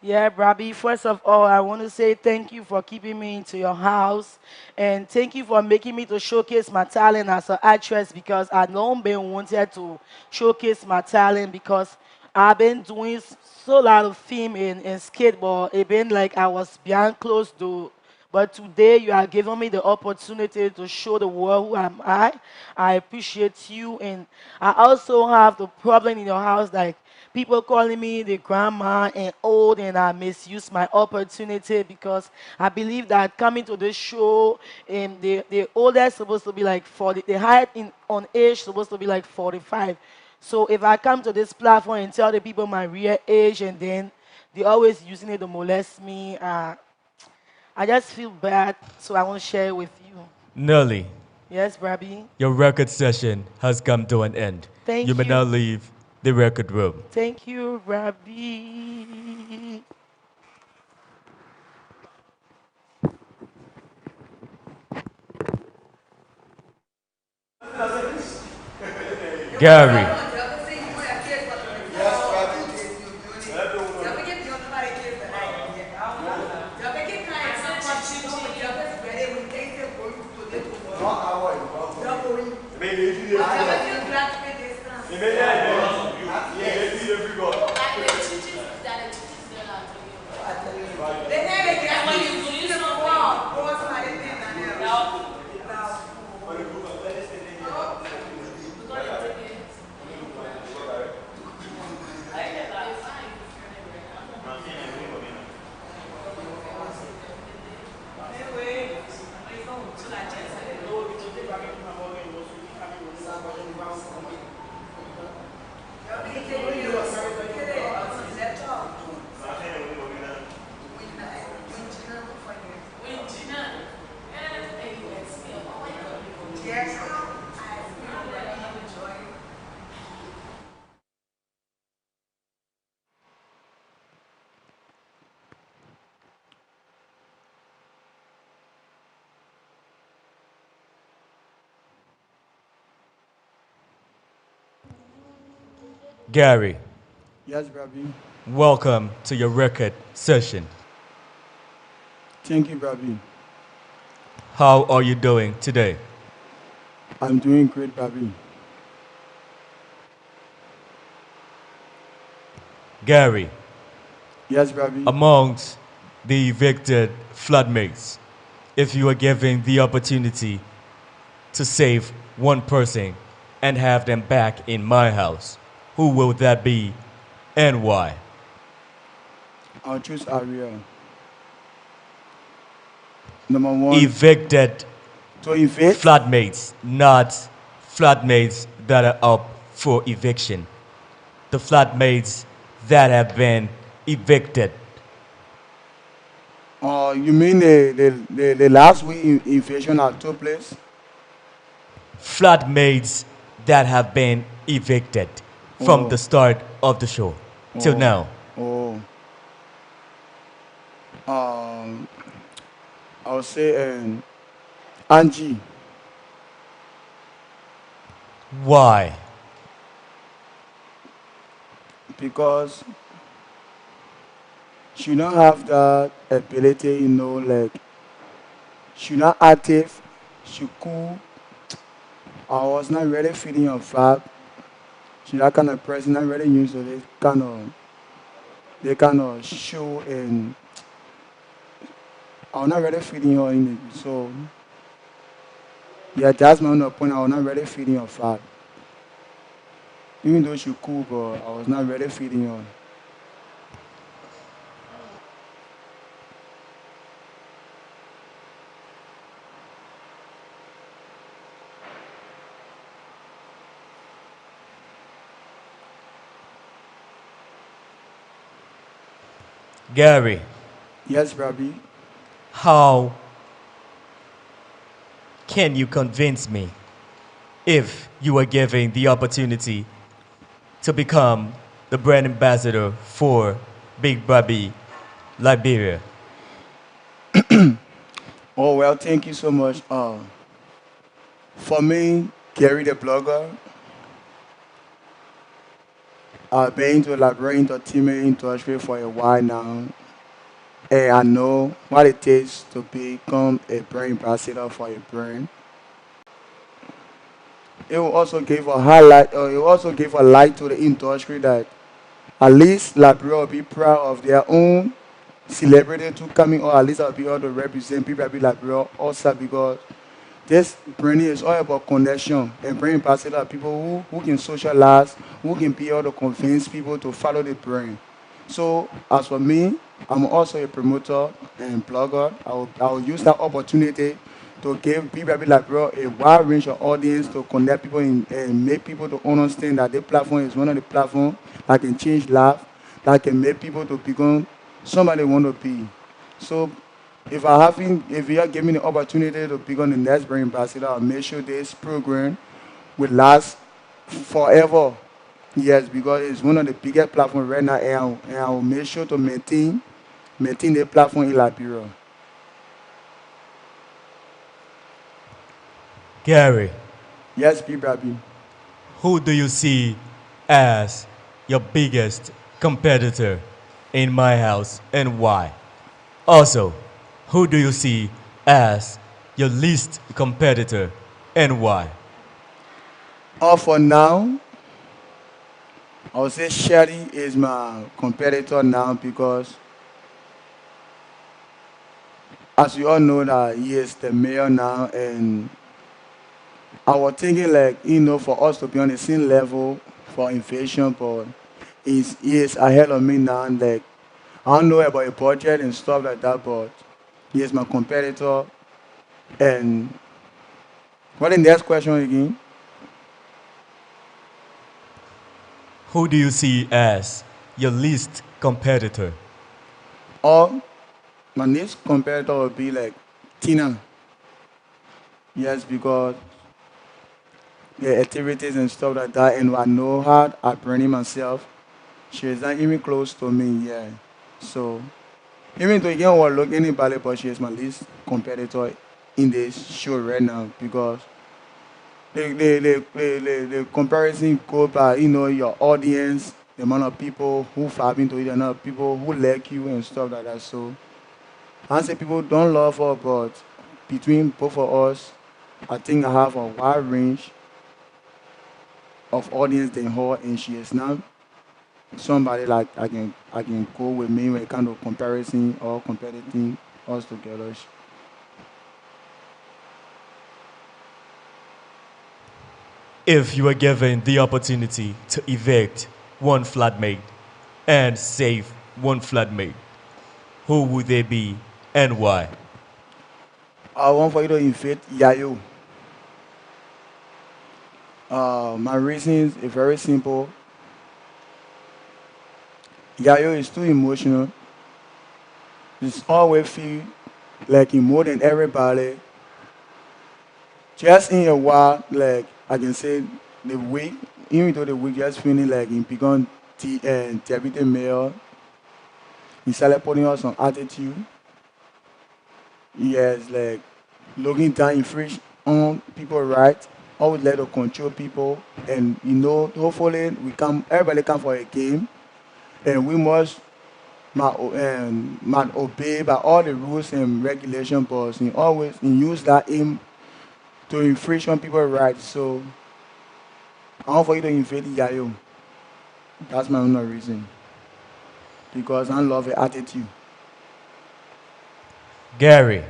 Yeah, Brabby, first of all, I want to say thank you for keeping me into your house and thank you for making me to showcase my talent as an actress because I long been wanted to showcase my talent because I've been doing so lot of film in skateboard. It been like I was behind closed door. But today you are giving me the opportunity to show the world who am I. I appreciate you. And I also have the problem in your house like people calling me the grandma and old and I misuse my opportunity because I believe that coming to this show the oldest supposed to be like 40, the height in on age supposed to be like 45. So if I come to this platform and tell the people my real age and then they always using it to molest me, I just feel bad, so I want to share it with you. Nelly, Yes, Brabby. your record session has come to an end. You Thank may now you. leave the record room. Thank you, Brabby. Gary, Gary, Yes, Brabee. welcome to your record session. Thank you, Brabee. How are you doing today? I'm doing great, Brabee. Gary, Yes, Brabee. amongst the evicted flatmates, if you were given the opportunity to save one person and have them back in my house, who will that be and why? I'll choose Ariel. Number one, Evicted to evict. flatmates, not flatmates that are up for eviction. The flatmates that have been evicted. You mean the last week invasion that took place? Flatmates that have been evicted from Oh, the start of the show till oh, now. oh. Um, I'll say Angie. Why? Because She don't have that ability, like she not active, she cool. I was not really feeling her vibe. She that kind of person not really used to this kind of show and I was not really feeling her in it. So yeah, that's my own point. I was not really feeling her vibe. Even though she cool, but I was not really feeling her. Gary, Yes, Robbie. how can you convince me if you were given the opportunity to become the brand ambassador for Big Brabee Liberia? Oh well, thank you so much. For me, Gary the blogger, I've been into library entertainment industry for a while now, and I know what it takes to become a brand ambassador for a brand. It will also give a highlight, or it will also give a light to the industry that at least Liberia will be proud of their own celebrity to coming, or at least I'll be able to represent people like Liberia also because this branding is all about connection and bringing ambassador people who can socialize, who can be able to convince people to follow the brand. So as for me, I'm also a promoter and blogger. I will use that opportunity to give people like bro a wide range of audience to connect people and make people to understand that the platform is one of the platforms that can change life, that can make people to become somebody they want to be. So if you are given the opportunity to become the next brand ambassador, I'll make sure this program will last forever. Yes, because it's one of the biggest platforms right now, and I will make sure to maintain the platform in Liberia. Gary, Yes, Brabee. who do you see as your biggest competitor in my house and why? Also, who do you see as your least competitor and why? For now, I would say Sherry is my competitor now because, as you all know, that he is the mayor now, and I was thinking like for us to be on the same level for inflation, but he is ahead of me now. Like I don't know about a budget and stuff like that, but he is my competitor. And what the next question again? Who do you see as your least competitor? Or my next competitor would be like Tina. Yes, because the activities and stuff like that, and I know her at Bernie myself. She is not even close to me, yeah. So even though you don't want to look anybody, but she is my least competitor in this show right now because the comparison go by your audience, the amount of people who vibing to it, the amount of people who like you and stuff like that. So I say people don't love her, but between both of us, I think I have a wide range of audience than her, and she is not somebody like I can go with me when it kind of comparison or competing us together. If you were given the opportunity to evict one flatmate and save one flatmate, who would they be and why? I want for you to invite Yayo. My reasons is very simple. Yayo is too emotional. He's always feel like he more than everybody. Just in a while, like I can say the week, even though the week just feeling like he become and deputy mayor, he started putting us on attitude. Yes, like looking down in fridge on people right, always let to control people and hopefully we come everybody come for a game and we must might obey by all the rules and regulations, but he always he use that aim to infringe on people's rights. So I want for you to invade Yayo. That's my only reason. Because I love the attitude. Gary,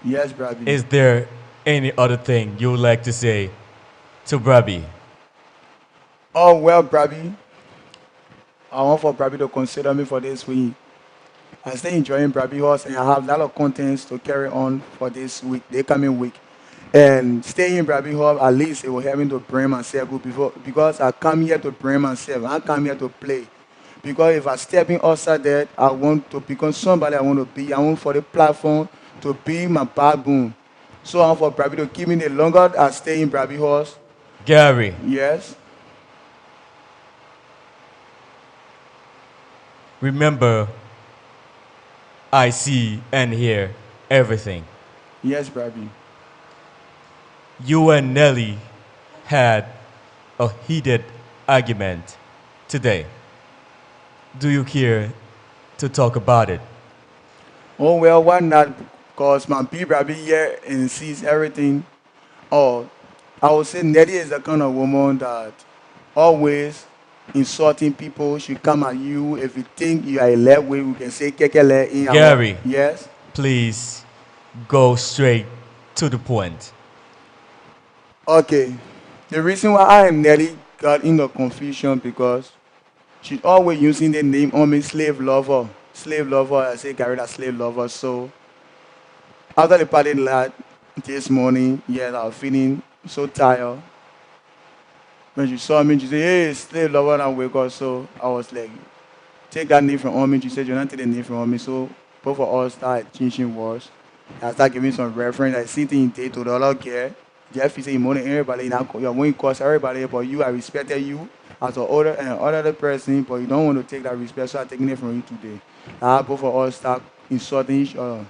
Yes, Brabby. is there any other thing you would like to say to Brabee? Oh well, Brabby. I want for Brabby to consider me for this week. I still enjoying Brabby Horse and I have a lot of contents to carry on for this week, the coming week. And staying in Brabby Hall, at least it will help me to bring myself good before because I come here to bring myself. I come here to play. Because if I step in outside that, I want to become somebody I want to be. I want for the platform to be my backbone. So I want for Brabby to keep me the longer I stay in Brabby Horse. Gary, Yes. remember, I see and hear everything. Yes, Brabby. You and Nelly had a heated argument today. Do you care to talk about it? Oh well, why not? Because my B Brabby here and sees everything. Oh, I would say Nettie is the kind of woman that always insulting people. She come at you. If you think you are a left way, we can say kekele in our Gary, yes. please go straight to the point. Okay. The reason why I am Nettie got into confusion because she's always using the name on me slave lover. Slave lover, I say Gary that slave lover. So after the party lot this morning, yes, I was feeling so tired. When she saw me, she said, hey, slave lover and wake up. So I was like, take that name from me. She said, you're not taking the name from me. So both of us started changing words. I started giving some reference. I see things they to the other girl. Jeff is saying more than everybody. Now you're going to cause everybody, but you, I respected you as an older and other person, but you don't want to take that respect. So I'm taking it from you today. Both of us start insulting each other.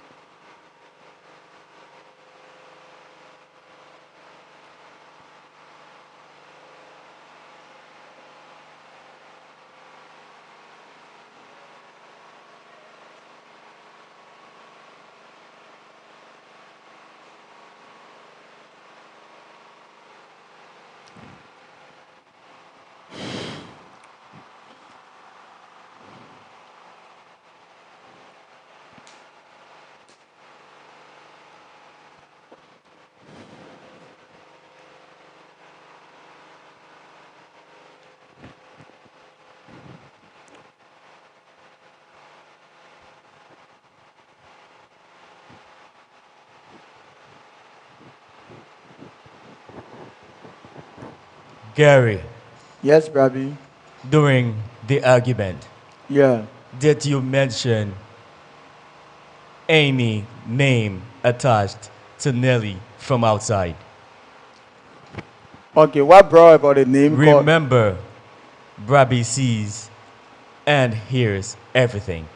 Gary, Yes, Brabby. during the argument, Yeah. did you mention any name attached to Nelly from outside? Okay, what brought about the name called? Remember, Brabby sees and hears everything.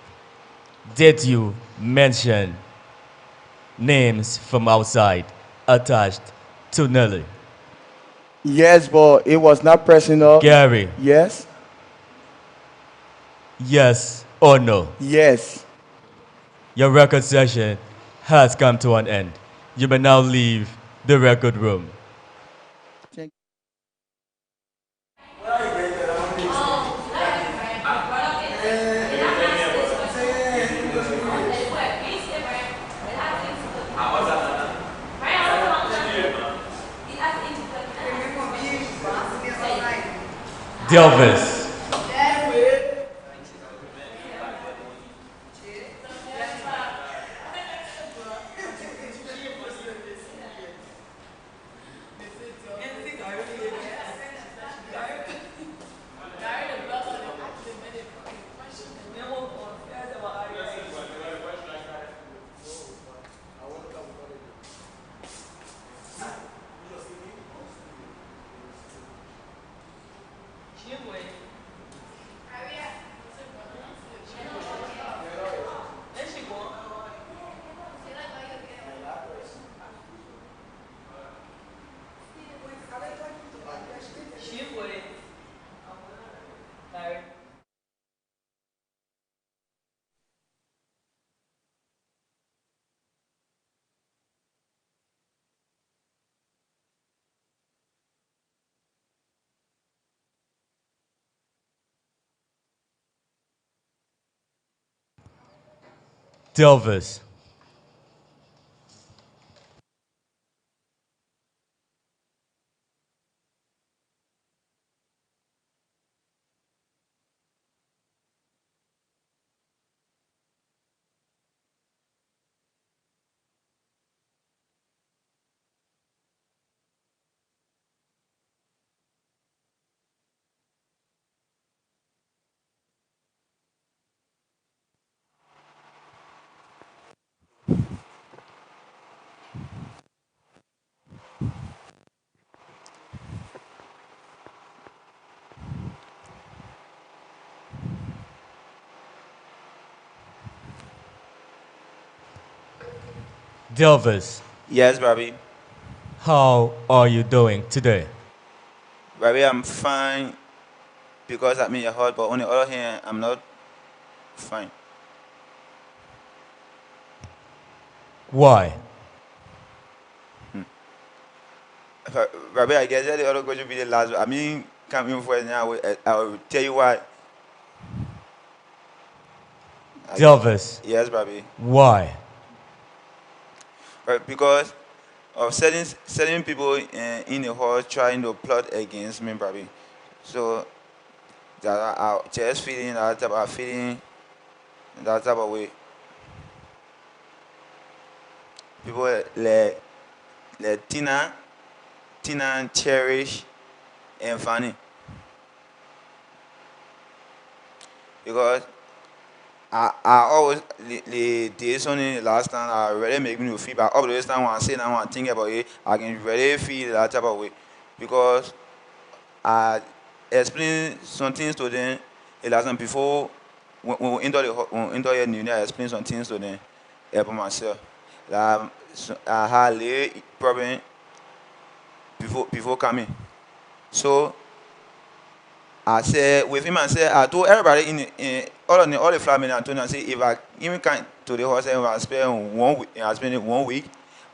Did you mention names from outside attached to Nelly? Yes, but it was not personal. Gary, Yes. yes or no? Yes. Your record session has come to an end. You may now leave the record room. Delvis, Delvis. Delvis, Yes, Brabee. how are you doing today? Brabee, I'm fine because I'm in your heart, but on the other hand, I'm not fine. Why? Brabee, I guess that the other question will be the last one. I mean, coming for it now, I will tell you why. Delvis, Yes, Brabee. why? Because of certain people in the hall trying to plot against me, Brabee. So that I just feeling that type of feeling, that type of way. People like Tina, Cherish, and Fanny. Because I always the days on the last time I really make me feel back up to this time when I say now when I think about it, I can really feel that type of way. Because I explain some things to them the last time before when we enter when we enter here new I explain some things to them about myself. Like, I had a problem before coming. So I said with him I said I told everybody all the flat men I told them I say if I even come to the house and I spend 1 week I spend it 1 week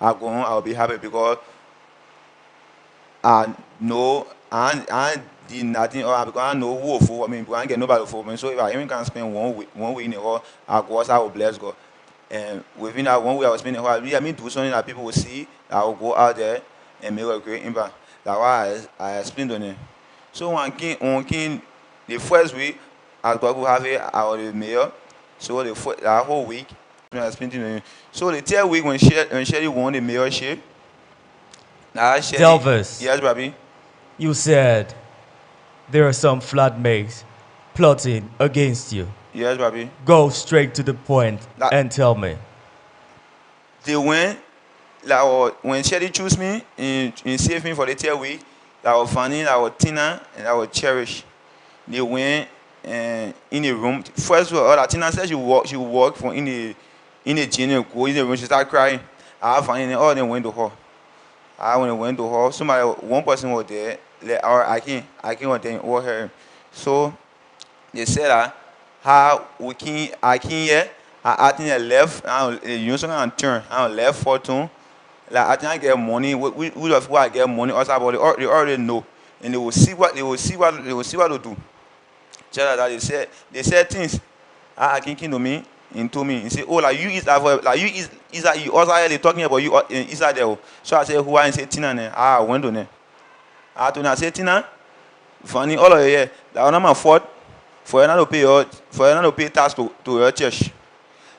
I go home I'll be happy because I know I did nothing or because I know who for me because I get nobody for me. So if I even can spend 1 week in the hall I go outside I will bless God. And within that 1 week I was spending the hall I mean do something that people will see I will go out there and make a great impact. That's why I explained to them. So when the first week, as God will have it, I was the mayor. So that whole week, I spent it. So the third week when Shelly won the mayorship, now Shelly, Delvis, yes, Brabee, you said there are some flatmates plotting against you. yes, Brabee. Go straight to the point That and tell me. they went, when Shelly chose me and saved me for the third week, that was Fanny, that was Tina, and that was Cherish. They went in a room. First of all, Tina said she walk from in the gym and go in the room. She started crying. I find all of them went to her. When I went to her, one person was there. I can't was there over her. So they said that how I can here. I think I left. I use something and turn. I left for two. Like I think I get money. We of who I get money. Also, about they already know, and they will see what to do. Just like that they said things. I can to me and to me and say, oh, like you is that for like you is that you also they talking about you inside there. Oh. So I say who I say Tina ne. I went on there. I told her I say Tina, funny all of you here. That one my fault for you not to pay tax to your church.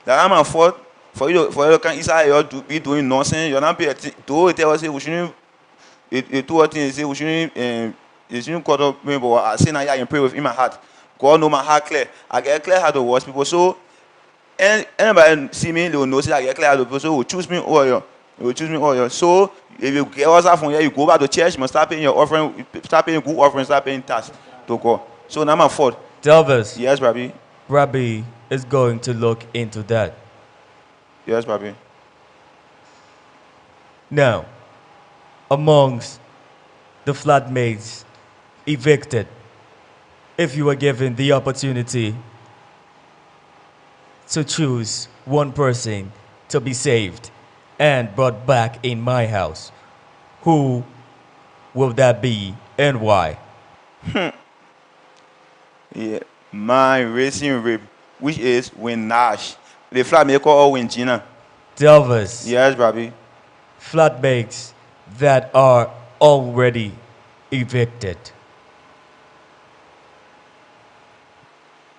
That one my fault for you can inside you to be doing nonsense. You're not pay to tell us say we shouldn't it two things say we shouldn't cut up me, but I say now I can pray with in my heart. God know my heart clear. I get clear how to watch people. So anybody see me, they will know say I get clear how to people. So will choose me all you. They will choose me all you. So if you get us out from here, you go back to church, you must start paying your offering, start paying good offering, start paying tax to God. So now my fault. Delvis, Yes, Brabee. Brabee is going to look into that. Yes, Brabee. Now, amongst the flatmates evicted, if you were given the opportunity to choose one person to be saved and brought back in my house, who will that be and why? Yeah, my racing rib, which is when Nash. the flat maker or win Gina. Delvers, Yes, Brabee. flatmates that are already evicted.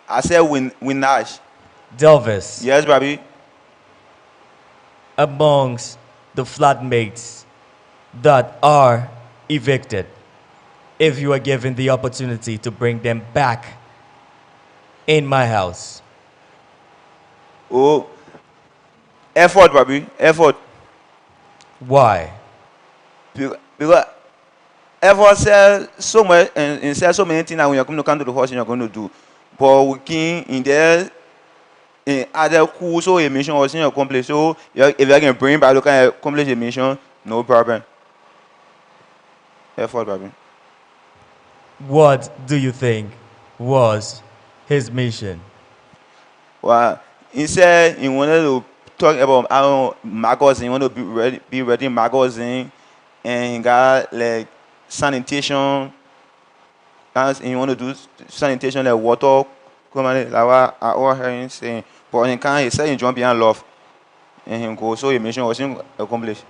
I said win Nash. Delvers, Yes, Brabee. amongst the flatmates that are evicted, if you are given the opportunity to bring them back in my house, Oh, effort, Brabee. Effort. why? Because effort says so much and says so many things that when you're going to come to the horse and you're going to do. But we can in there in other cool so a mission was in your accomplish. So if you can bring back look at accomplish a mission, no problem. Effort, Brabee. What do you think was his mission? Well, he said he wanted to talk about I don't know, magazine. He wanted to be ready magazine, and he got like sanitation. And he want to do sanitation like water, come on, like what I all heard him saying. But he can't. He said he jump behind love, and he go. So his mission was accomplished.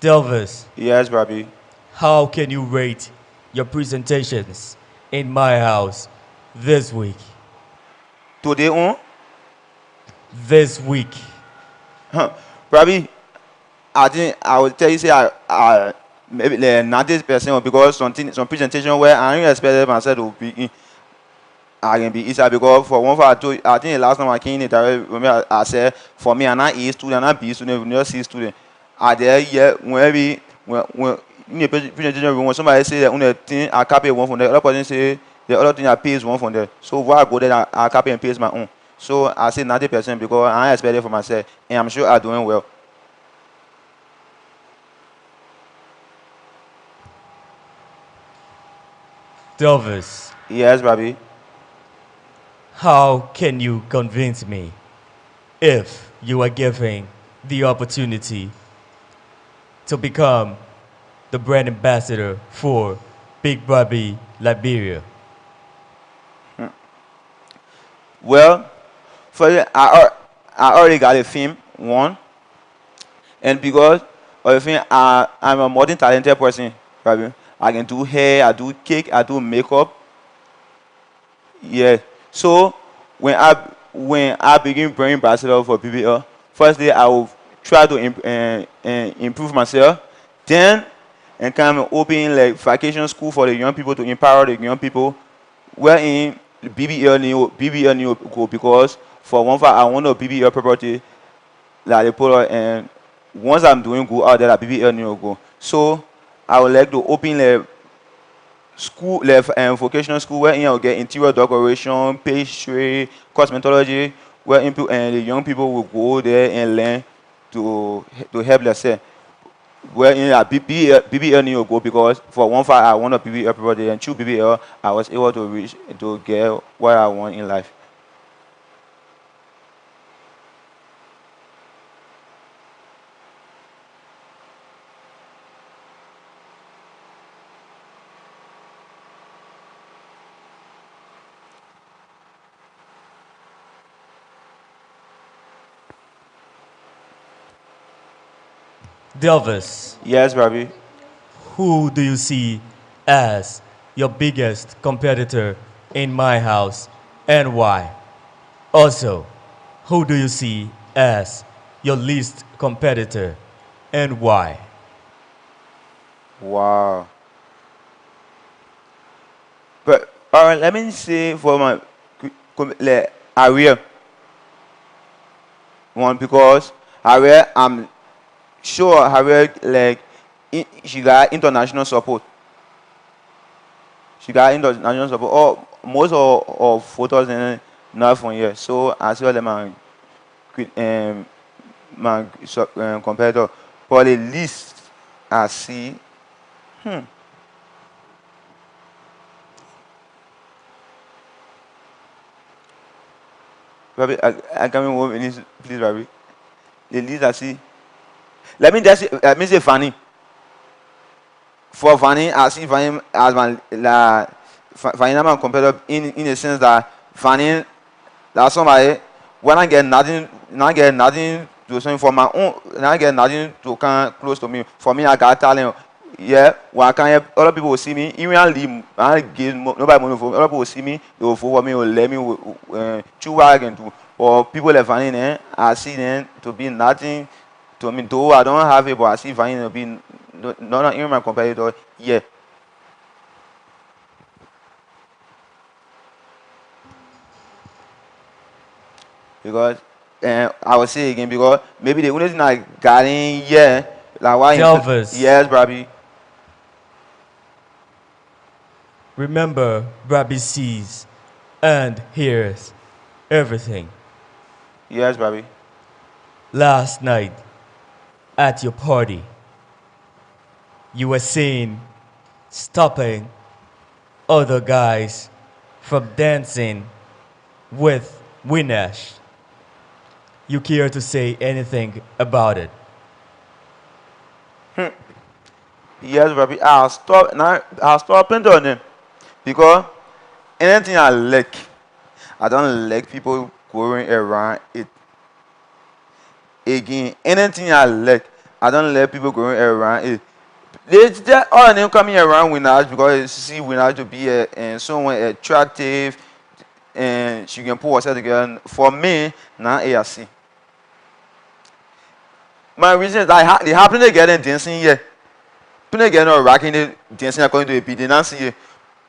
Delvers, Yes, Brabee. how can you rate your presentations in my house this week? Today on, This week. Brabee, I think I will tell you say I maybe like 90% because some presentation where I didn't expect myself to be in, I can be easier because for one for I think the last time I came in remember I said for me I'm not A student, I'm not B student, I'm not C student. I there yeah when in the presentation when somebody say that only thing I copy one from there, other person say the other thing I paste one from there. So where I go there I copy and paste my own. So I say 90% because I expect it for myself and I'm sure I'm doing well. Delvers, Yes, Brabee. how can you convince me if you are given the opportunity to become the brand ambassador for Big Brabee Liberia? Well, first I already got a film one, and because of the film I'm a modern talented person. Probably I can do hair, I do cake, I do makeup. Yeah. So when I begin bringing ambassador for BBL, firstly I will try to improve myself. Then and kind of open like vacation school for the young people to empower the young people. Wherein BBL new go because for one fact I want a BBL property that they put out and once I'm doing good out there that BBL new go. So I would like to open like school like vocational school where I'll get interior decoration, pastry, cosmetology, where and the young people will go there and learn to help themselves. Well, in a BBL New York go because for one fact I want a BBL property and through BBL I was able to reach to get what I want in life. Delvers, Yes, Brabee. who do you see as your biggest competitor in my house and why? Also, who do you see as your least competitor and why? Wow. But alright, let me say for my like Aria one because Aria I'm sure Aria like she got international support. She got international support. Oh, most of photos and not from here. So I saw them and my competitor. But at least I see. Hmm. Rabi, I come in 1 minute, please, Rabi. The least I see. Let me say Fanny. For Fanny, I see Fanny as my Fanny my competitor in the sense that Fanny like somebody when I get nothing, not get nothing to something for my own, not get nothing to come close to me. For me, I got talent. Yeah, when I can help, other people will see me. Even I leave, I give nobody money for me. Other people will see me. They will vote for me. Will let me choose what I can do. Or people like Vanny, I see them to be nothing to me. Though I don't have it, but I see Vanny to be not even my competitor. Yeah. Because I will say again because maybe the only thing I got in yeah like why Delvis, yes Brabee. remember Brabee sees and hears everything. Yes Brabee. Last night at your party, you were seen stopping other guys from dancing with Winash. You care to say anything about it? Yes Brabee. I'll stop now. I'll stop plenty on them because anything I like, I don't like people going around it again. Anything I like, I don't like people going around it. They all of them coming around Winners because they see Winners to be someone attractive and she can put herself together. For me, now ARC. My reason is that they happen to get in dancing here. People get no rocking it dancing according to the beat. They not see it.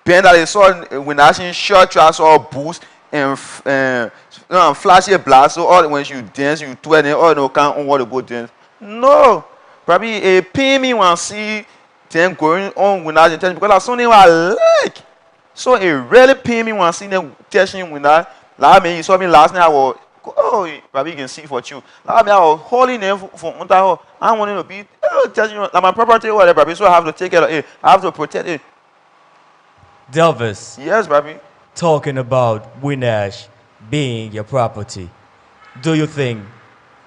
Then that they saw when actually short tracks or boost and flashy blast. So all when you dance, you twirl and all no can't on what to go dance. No, probably a pay me want see them going on when I dance because that's something I like. So it really pay me when see them touching when that. Like me, you saw me last night. I was oh, probably you can see for you. Like me, I was holding them for under her. I wanted to be touching like my property or whatever. So I have to take care of it. I have to protect it. Delvis, Yes, Brabee. talking about Winash being your property, do you think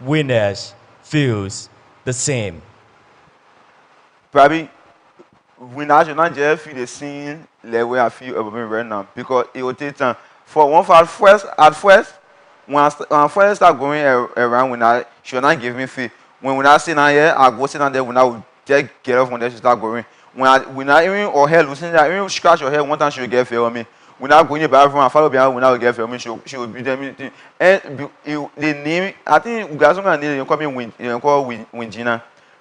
Winash feels the same? Brabee, we now should not just feel the same the way I feel about me right now because it will take time. For one, for at first, when I first start going around, when I should not give me feel. When I sit down here, I go sit down there. When I will just get off when they start going. When I even or hair loosen that, even scratch your hair one time, she will get feel on me. When I go in the bathroom, I follow behind. When I will get feel on me, she will be there. And the name, I think we got something name. You call me Win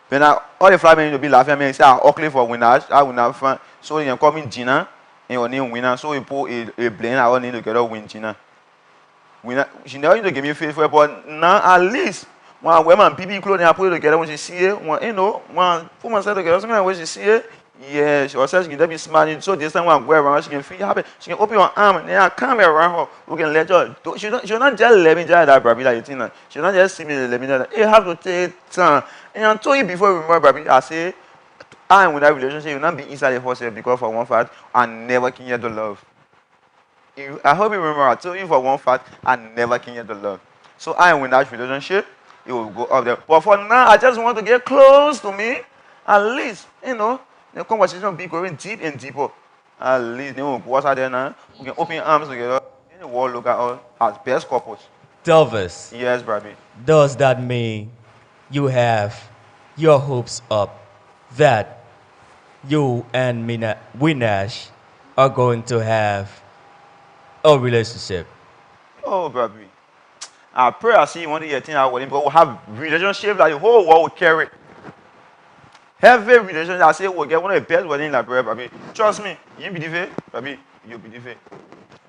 When all the fly men will be laughing at me and say, ugly for winners, I will not find. So you can call me Gina and your name winner. So you put a blend, I want to together win Gina. Winner, she never need to give me faithful, but now at least when I wear my BB clothing, I put it together when she see it. When, you know, when I put myself together, something when she see it, yeah, she also she can be smart. So this time when I go around, she can feel happy. She can open her arm and then I come around her. We can let her. She not just let me just that, Brabee, like you think. She not just see me let me that. You have to take time. And I told you before, remember, Brabee, I say, I am with that relationship, you will not be inside the hostel because for one fact, I never can get the love. I hope you remember, I told you for one fact, I never can get the love. So I am with that relationship, it will go up there. But for now, I just want to get close to me. At least, you know, the conversation will be going deep and deeper. At least, they will go outside there now. We can open arms together. In the world, look at us as best couples. Delvis, Yes, Brabee. does that mean you have your hopes up that you and Winash are going to have a relationship? Oh, Brabee. I pray I see one day you think I will because we have relationship that the whole world will carry. Every relationship I say will get one of the best wedding like prayer, Brabee. Trust me, you believe it, Brabee, you believe it.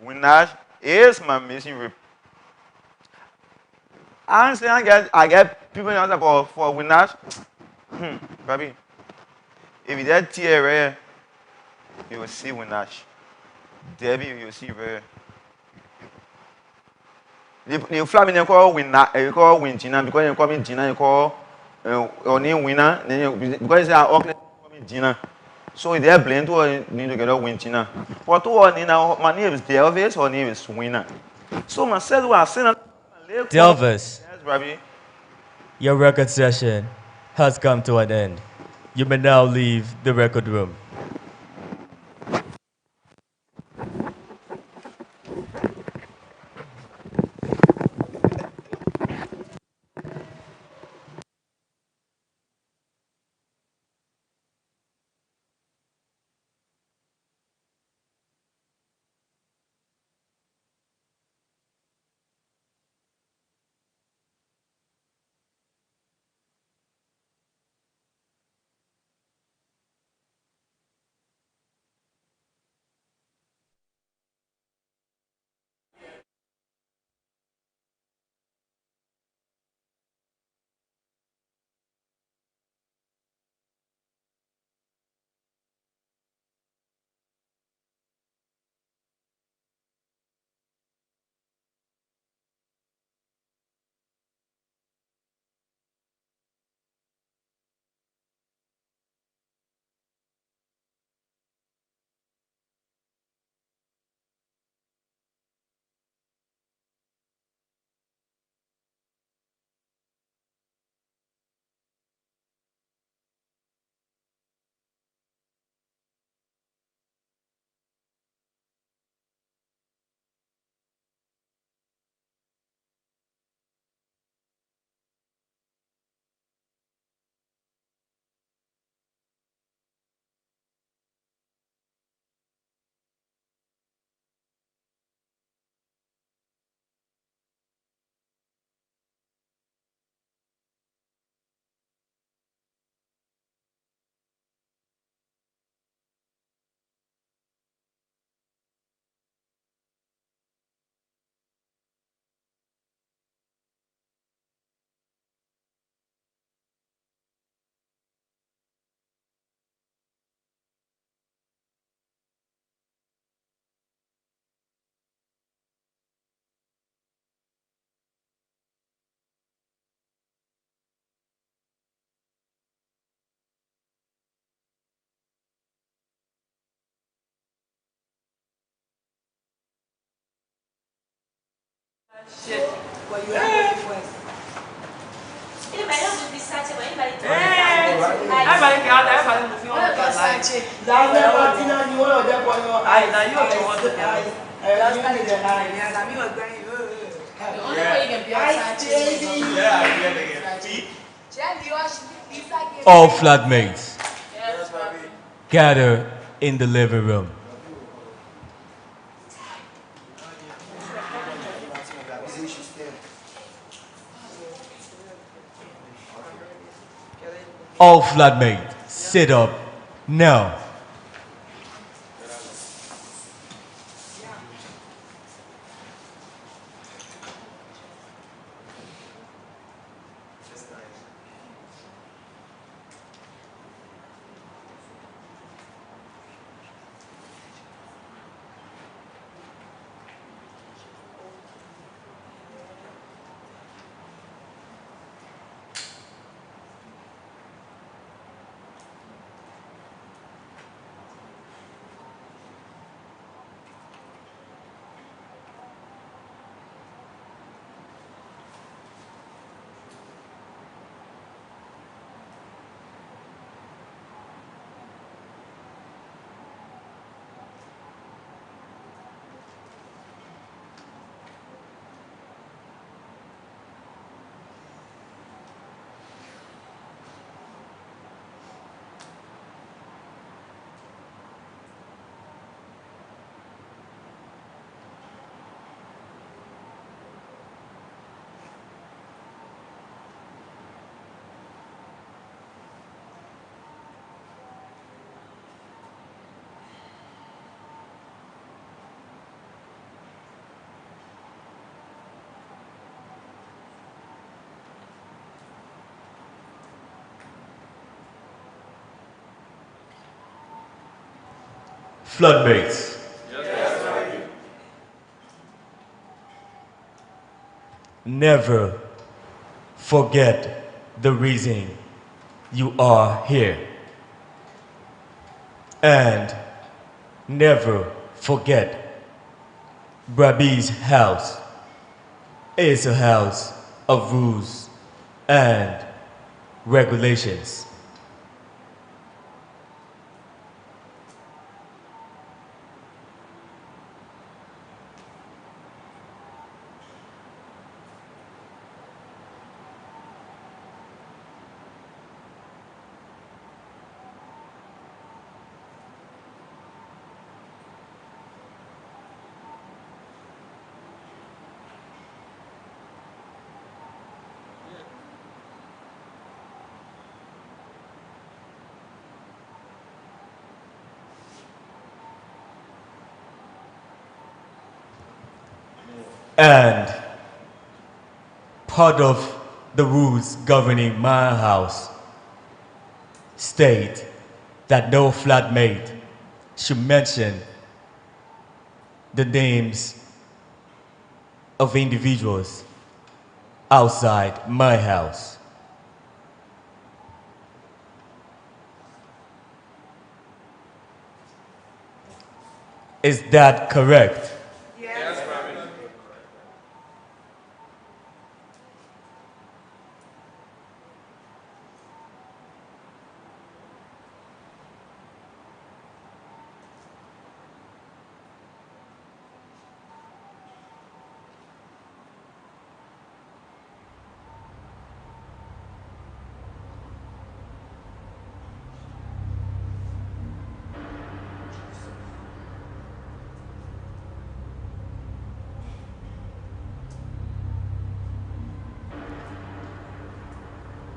Winners is my missing rib. I say I get people in the for winners. Brabee, if you get tear rare, you will see winners. Debbie, you will see rare. The Flaming they call winner, you call win Gina because you call me Gina, you call your name winner, then you because you say Auckland, you call me Gina. So if they blend to need to get a win Gina. But two on now, my name is Delvis, her name is Winner. So myself was saying Delvis, yes, Brabee. your record session has come to an end. You may now leave the record room. Shit. But you have to first. Everybody can have everybody moving on the line. You want to get one more I now you don't want to Just tell it to me. Yes, I'm even going. The only way you can be outside is yeah, I get it. All flatmates Yes, baby. gather in the living room. All flatmates sit up now. Floodmates. Never forget the reason you are here. And never forget Brabee's house is a house of rules and regulations. And part of the rules governing my house state that no flatmate should mention the names of individuals outside my house. Is that correct?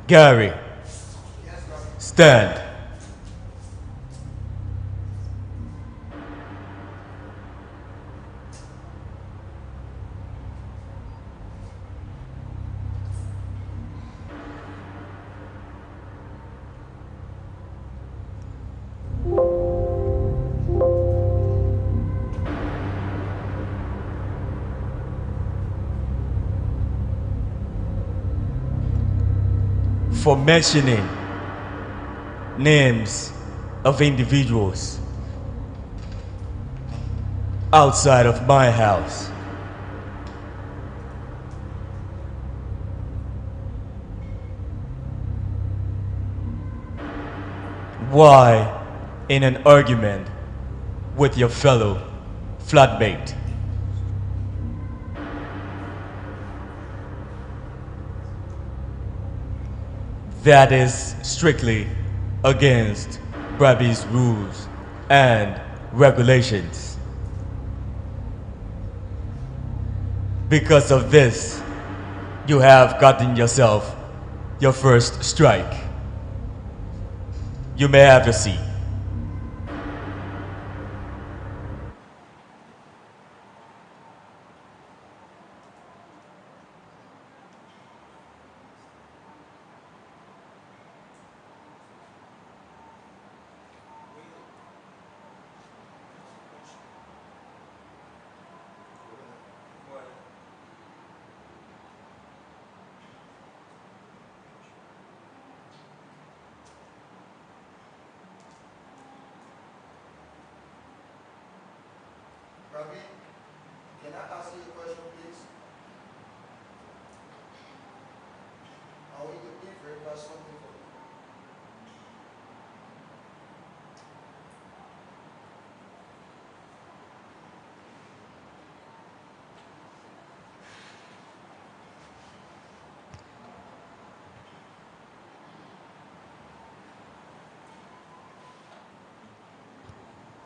Gary, stand. For mentioning names of individuals outside of my house. Why, in an argument with your fellow flatmate? That is strictly against Brabee's rules and regulations. Because of this, you have gotten yourself your first strike. You may have your seat. Brabee, can I ask you a question, please? I want you to please verify something for me.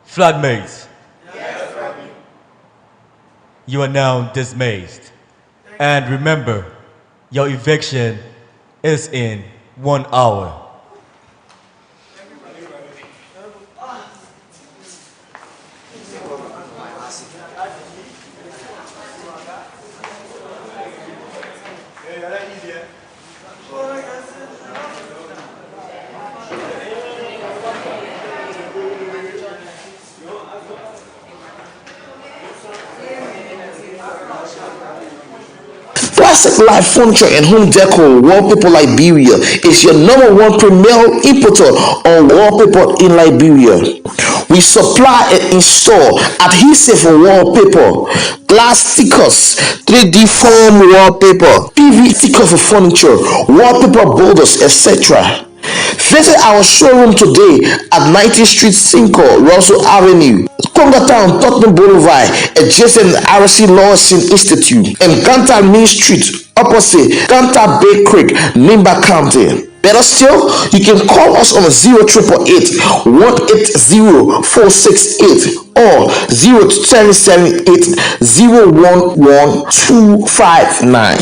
Flatmates. You are now dismissed. And remember, your eviction is in 1 hour. Classic Life Furniture and Home Decor Wallpaper Liberia is your number one premier importer on wallpaper in Liberia. We supply and install adhesive wallpaper, glass stickers, 3D foam wallpaper, PVC sticker for furniture, wallpaper borders, etc. Visit our showroom today at 90th Street, Cinco, Russell Avenue, Conga Town, Tottenham Boulevard, adjacent RC Lawson Institute, and Ganta Main Street, opposite Ganta Bay Creek, Nimba County. Better still, you can call us on 0888 180 468 or 0778 011 259.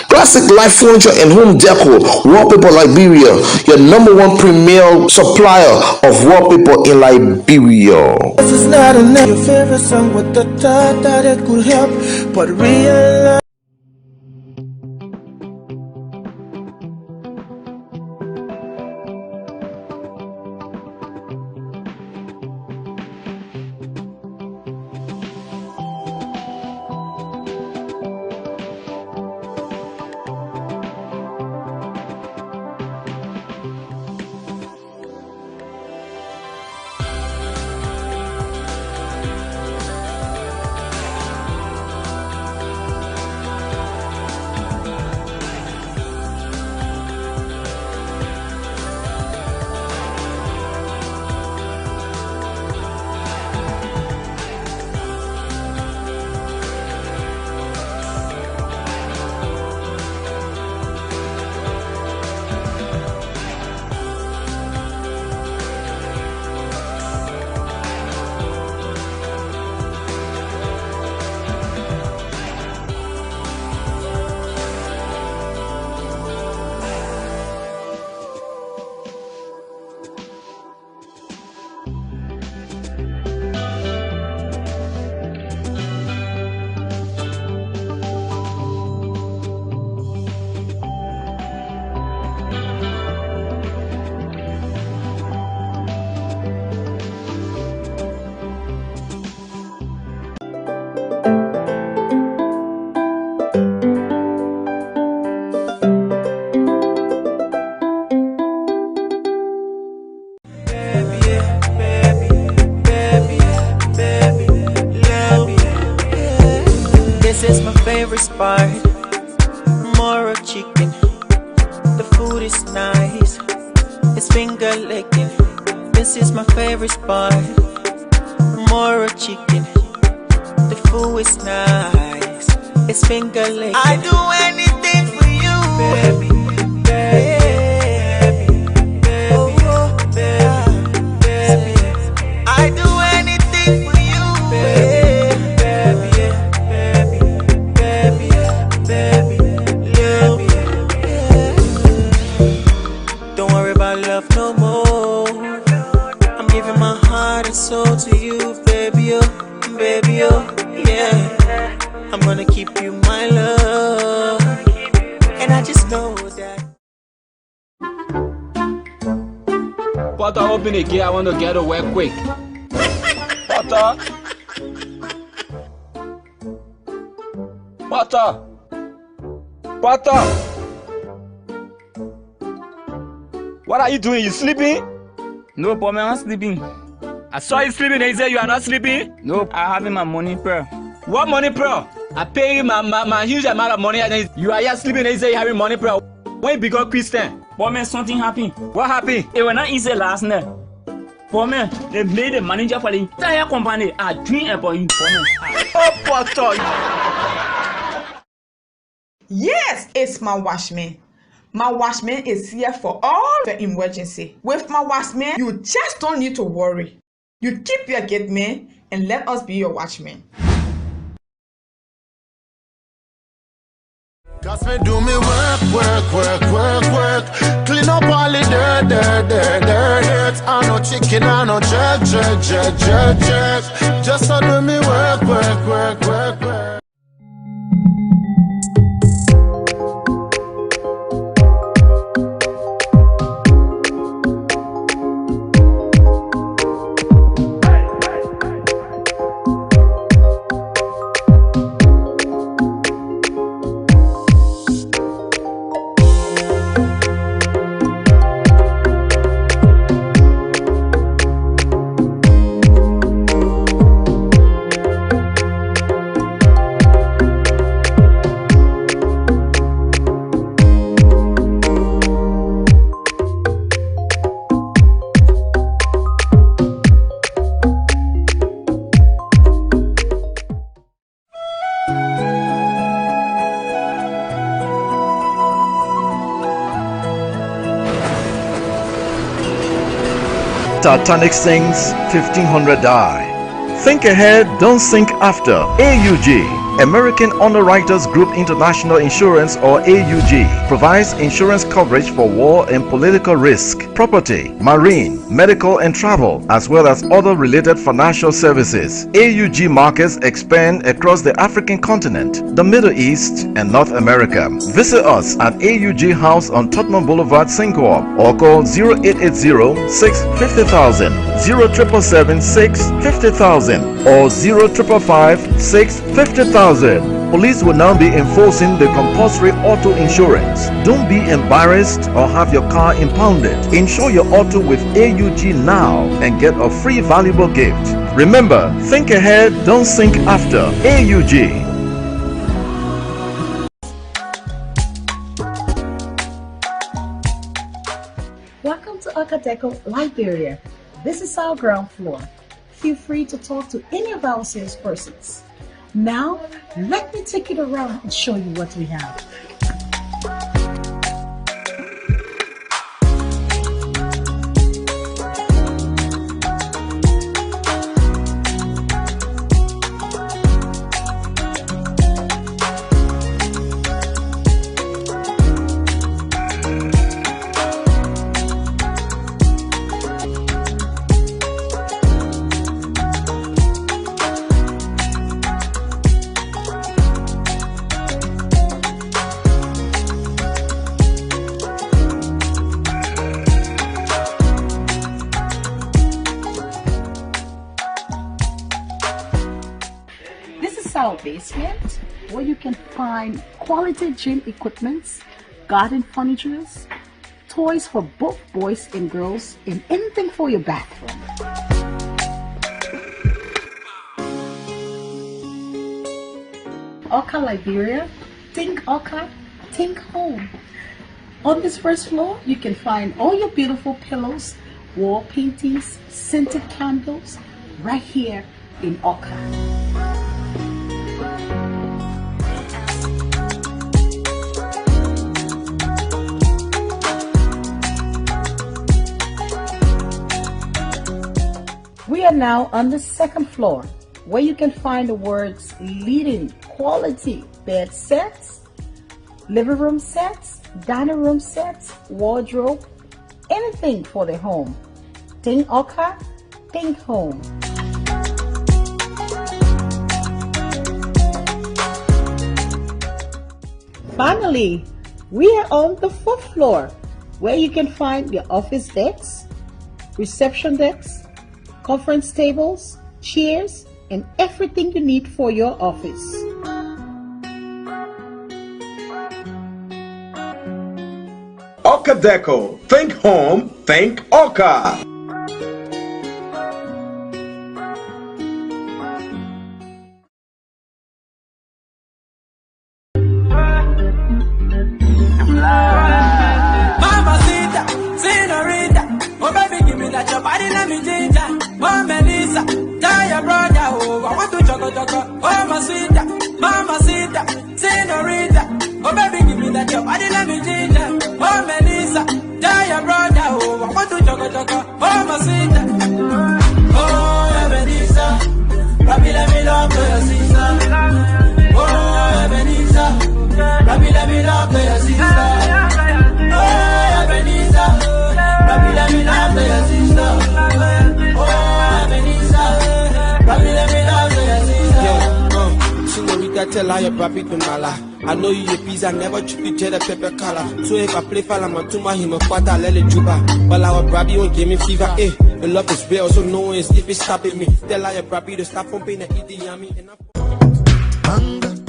Classic Life Furniture and Home Decor Wallpaper Liberia, your number one premier supplier of wallpaper in Liberia. This is not your favorite song with the thought that it could help, but realize. every spot. More chicken, the food is nice. It's finger licking. I do anything for you, baby, baby, baby, baby. I do anything for you, baby, baby, baby, baby, baby, baby. Don't worry about love no more. I'm giving my heart and soul to you, baby, oh, baby, oh, yeah. I'm gonna keep you my love, and I just know that. Potter, open the gate. I want to get away quick. Potter. Potter. Potter. What are you doing? You sleeping? No, but I'm not sleeping. I saw you sleeping and you said you are not sleeping? No, I having my money prayer. What money prayer? I pay you my huge amount of money and then you are here sleeping and you say you having money prayer. When you become Christian? But man, something happened. What happened? It was not easy last night. For me, they made the manager for the entire company a dream about you. For me. Oh, Potter. Yes, it's my watchman. My watchman is here for all the emergency. With my watchman, you just don't need to worry. You keep your gate man and let us be your watchman. Cause me do me work. Clean up all the dirt. I no chicken, I no jerk. Just so do me work. Titanic sinks, 1500 die. Think ahead, don't think after. AUG, American Underwriters Group International Insurance, or AUG, provides insurance coverage for war and political risk, property, marine, medical and travel, as well as other related financial services. AUG markets expand across the African continent, the Middle East, and North America. Visit us at AUG House on Tottenham Boulevard, Singapore, or call 0880-650,000, 0777-650,000, or 0555-650,000. Police will now be enforcing the compulsory auto insurance. Don't be embarrassed or have your car impounded. Insure your auto with AUG now and get a free valuable gift. Remember, think ahead, don't think after. AUG. Welcome to Okadeco, Liberia. This is our ground floor. Feel free to talk to any of our salespersons. Now, let me take you around and show you what we have. Our basement, where you can find quality gym equipments, garden furniture, toys for both boys and girls, and anything for your bathroom. Oka, Liberia. Think Oka, think home. On this first floor, you can find all your beautiful pillows, wall paintings, scented candles, right here in Oka. We are now on the second floor, where you can find the words leading quality bed sets, living room sets, dining room sets, wardrobe, anything for the home. Think Oka, think home. Finally, we are on the fourth floor, where you can find the office desks, reception desks, conference tables, chairs, and everything you need for your office. Oka Deco. Think home, think Oka. Mamacita, senorita, oh baby, give me that your body, let me ginger. Oh Melissa, tell your brother, oh I want to choco choco. Oh mamacita, senorita, oh baby, give me that your body, let me ginger. Oh Melissa, tell your brother, oh I want to choco choco. Oh mamacita, oh Ebenezer, Brabee, let me love your sister. Oh Ebenezer, Brabee, let me love your sister. Oh, Ebenezer, Brabee, let me love your sister. Oh, Ebenezer, Brabee, let me love your sister. Senorita, tell her your Brabee to Mala. I know you a pizza, never treat each other pepper color. So if I play Falamatuma, him a quarter, let it juba. But our Brabee won't give me fever, eh? The love is real, so no one is if it's stopping me. Tell her your Brabee to stop pumping and eat the yummy.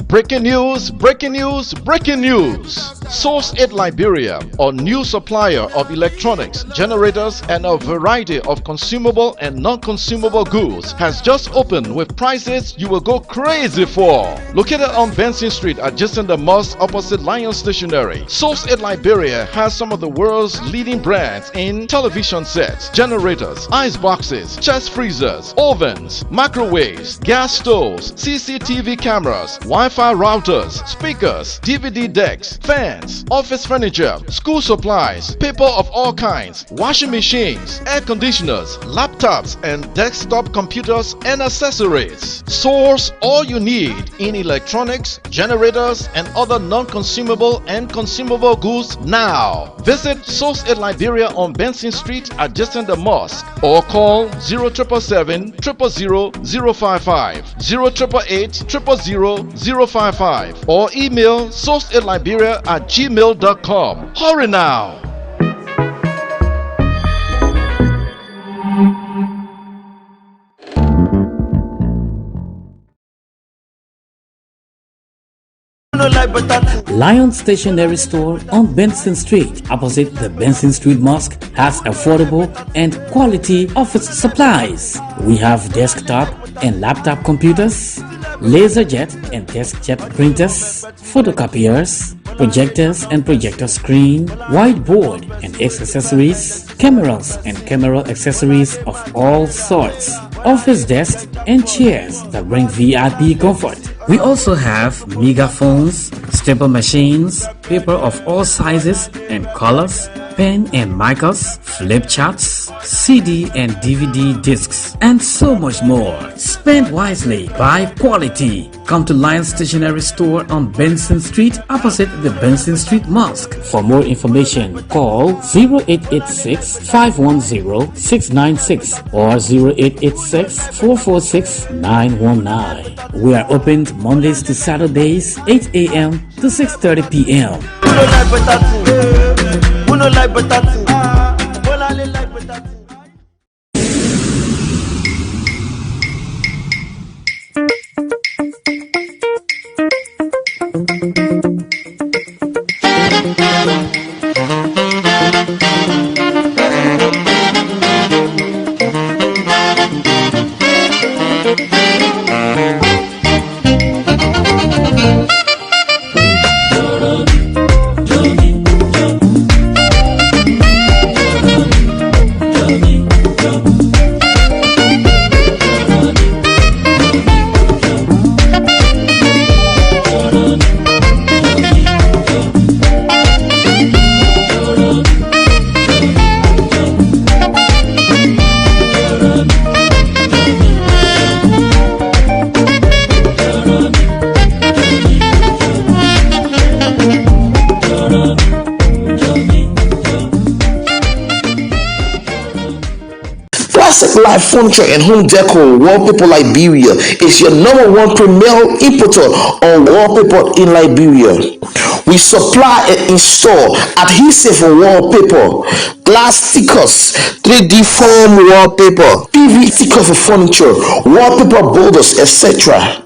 Breaking news, breaking news, breaking news. Source 8 Liberia, a new supplier of electronics, generators, and a variety of consumable and non-consumable goods, has just opened with prices you will go crazy for. Located on Benson Street, adjacent the mosque opposite Lion Stationery, Source 8 Liberia has some of the world's leading brands in television sets, generators, ice boxes, chest freezers, ovens, microwaves, gas stoves, CCTV cameras, Wi-Fi routers, speakers, DVD decks, fans, office furniture, school supplies, paper of all kinds, washing machines, air conditioners, laptops, and desktop computers and accessories. Source all you need in electronics, generators, and other non-consumable and consumable goods now. Visit Source 8 Liberia on Benson Street adjacent the mosque, or call 0777 000 055, 0888 000 055, or email source8liberia@gmail.com. Hurry now! Lion Stationery Store on Benson Street, opposite the Benson Street Mosque, has affordable and quality office supplies. We have desktop and laptop computers, laserjet and testjet printers, photocopiers, projectors and projector screen, whiteboard and accessories, cameras and camera accessories of all sorts, office desks and chairs that bring VIP comfort. We also have megaphones, staple machines, paper of all sizes and colors, pen and markers, flip charts, CD and DVD discs, and so much more. Spend wisely, buy quality. Come to Lion Stationery Store on Benson Street, opposite the Benson Street Mosque. For more information, call 0886 510 696 or 0886 446 919. We are open Mondays to Saturdays, 8 a.m. to 6:30 p.m. Life Furniture and Home Decor Wallpaper Liberia is your number one premier importer on wallpaper in Liberia. We supply and install adhesive wallpaper, glass stickers, 3D foam wallpaper, PVC sticker for furniture, wallpaper borders, etc.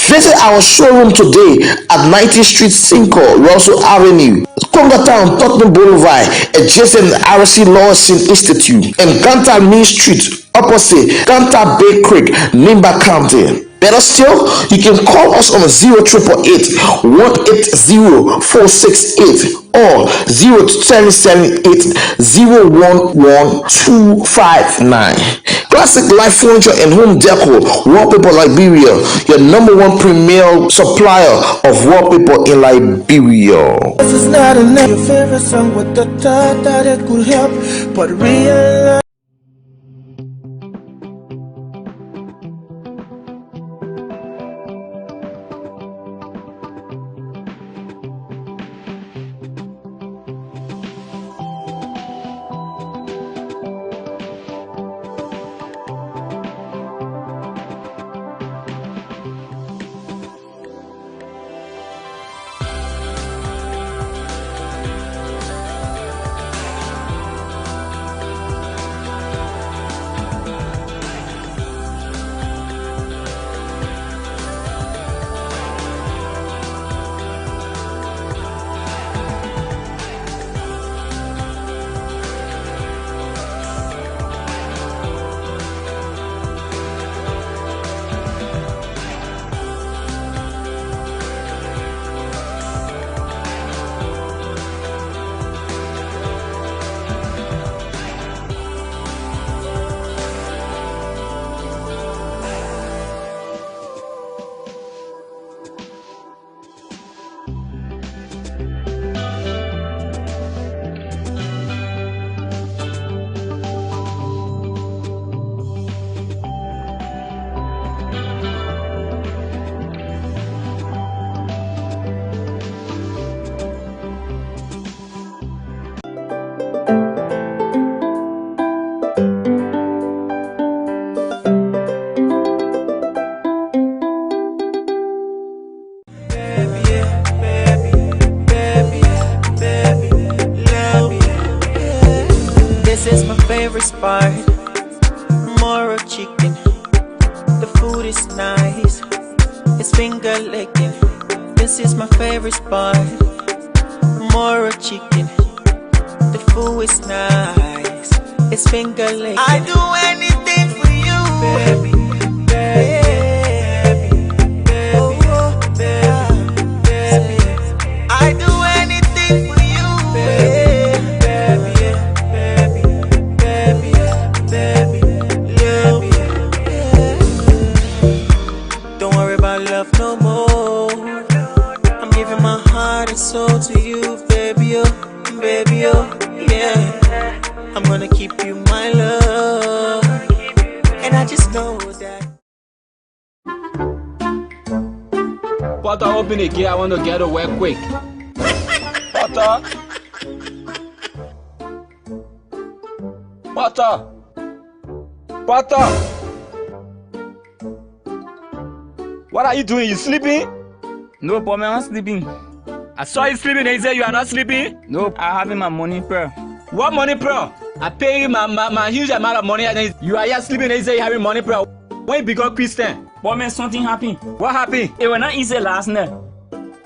Visit our showroom today at 90th Street, Cinco, Russell Avenue, Conga Town, Tottenham Boulevard, adjacent RC Lawson Institute, and Ganta Main Street, opposite Ganta Bay Creek, Nimba County. Better still, you can call us on 0888 180 468 or 0778 011 259. Classic Life Furniture and Home Decor Wallpaper Liberia, your number one premier supplier of wallpaper in Liberia. This is not your favorite song with the thought that it could help, but realize. This is my favorite spot. More chicken. The food is nice. It's finger licking. This is my favorite spot. More chicken. The food is nice. It's finger licking. I do anything for you, baby. I do anything for you, baby. Don't worry about love no more. I'm giving my heart and soul to you, baby, oh, yeah. I'm gonna keep you my love, and I just know that. Potter, open the gate. I want to get away quick. Potter. Potter. Potter. What are you doing? You sleeping? No, but I'm not sleeping. I saw you sleeping and you said you are not sleeping? No, I having my money prayer. What money prayer? I pay you my huge amount of money and then you are just sleeping and you say you having money prayer. When you become Christian? But man, something happened. What happened? It was not easy last night.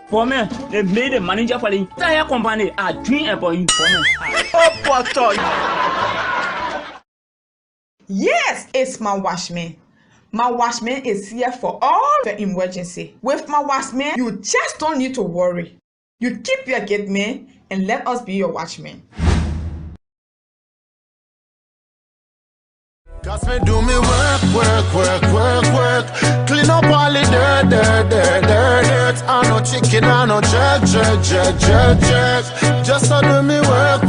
For me, they made the manager for the entire company a dream about you. For me. Oh, Potter. Yes, it's my watchman. My watchman is here for all the emergency. With my watchman, you just don't need to worry. You keep your gate man and let us be your watchman. Cause me do me work. Clean up all the dirt. I no chicken, I no jerk. Just so do me work.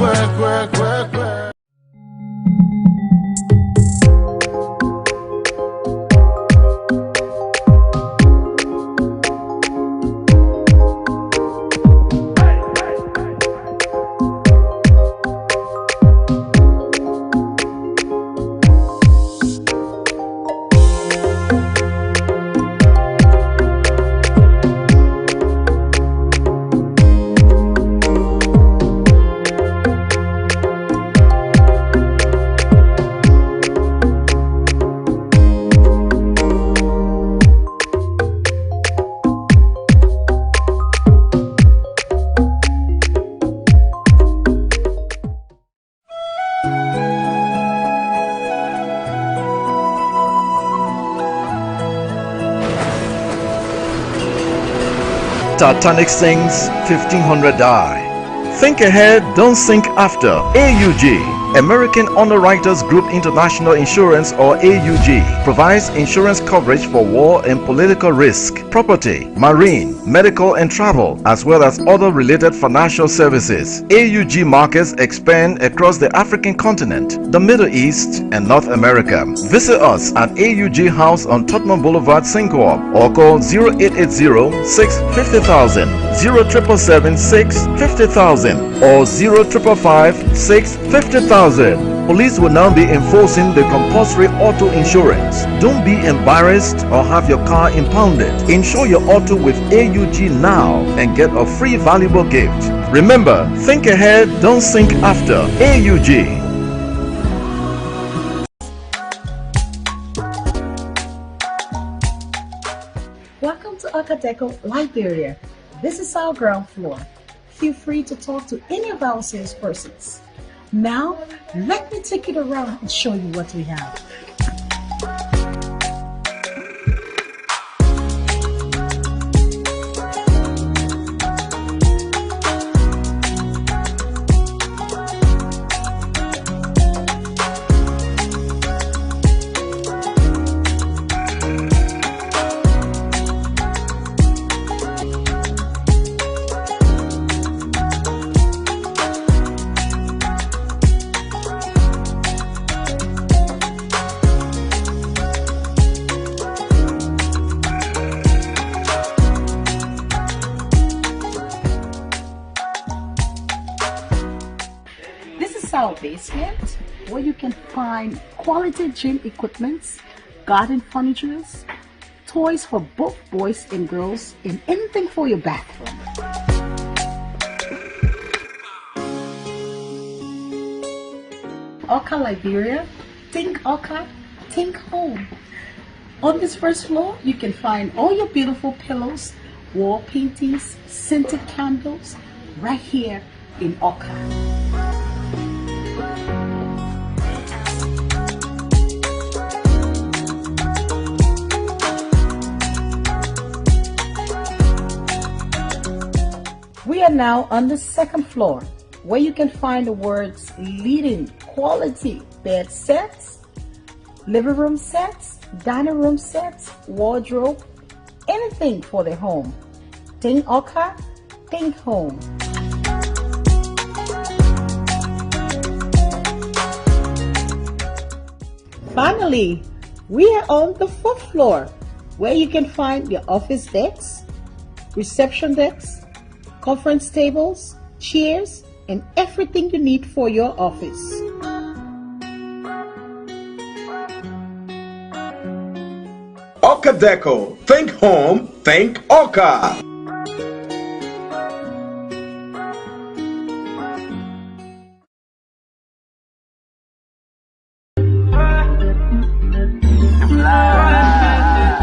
Titanic sinks, 1500 die. Think ahead, don't think after. AUG, American Underwriters Group International Insurance, or AUG, provides insurance coverage for war and political risk, property, marine, medical and travel, as well as other related financial services. AUG markets expand across the African continent, the Middle East, and North America. Visit us at AUG House on Tottenham Boulevard, Singapore, or call 0880-650,000, 0777-650,000, or 0555-650,000. Police will now be enforcing the compulsory auto insurance. Don't be embarrassed or have your car impounded. Insure your auto with AUG now and get a free valuable gift. Remember, think ahead, don't think after. AUG. Welcome to Akadeco, Liberia. This is our ground floor. Feel free to talk to any of our salespersons. Now, let me take it around and show you what we have. Our basement, where you can find quality gym equipments, garden furniture, toys for both boys and girls, and anything for your bathroom. Oka, Liberia. Think Oka, think home. On this first floor, you can find all your beautiful pillows, wall paintings, scented candles, right here in Oka. We are now on the second floor, where you can find the words leading quality bed sets, living room sets, dining room sets, wardrobe, anything for the home. Think Oka, think home. Finally, we are on the fourth floor, where you can find your office desks, reception desks, conference tables, chairs, and everything you need for your office. Oka Deco. Think home, think Oka.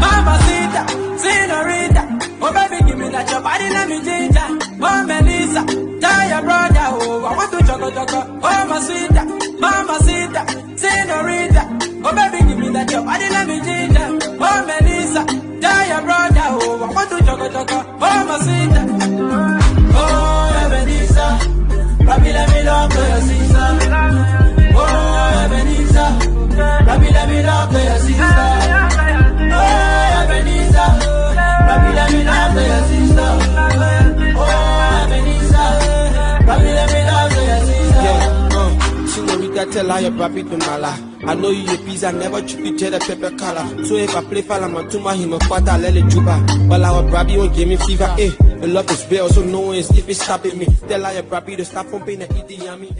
Mamacita, senorita, oh baby, give me that your body, let me ginger. Oh Melissa, tell your brother, oh I want to choco choco. Oh mamacita, senorita, oh baby, give me that your body, let me ginger. Oh Melissa, tell your brother, oh I want to choco choco. Oh mamacita, oh Ebenezer, Brabee, let me love to your sister. Oh Ebenezer, Brabee, let me love to your sister. Oh Ebenezer, Brabee, let me love to your sister. Oh Ebenezer, Brabee, let me love to your sister. Senorita, tell her your Brabee to mala. I know you a pizza, never treat each other pepper color. So if I play Falama to my him a quarter, let it juba. While our Brabee won't give me fever, eh? The love is real, so no one is if it's stopping me. Tell her your Brabee to stop pumping and eat the yummy.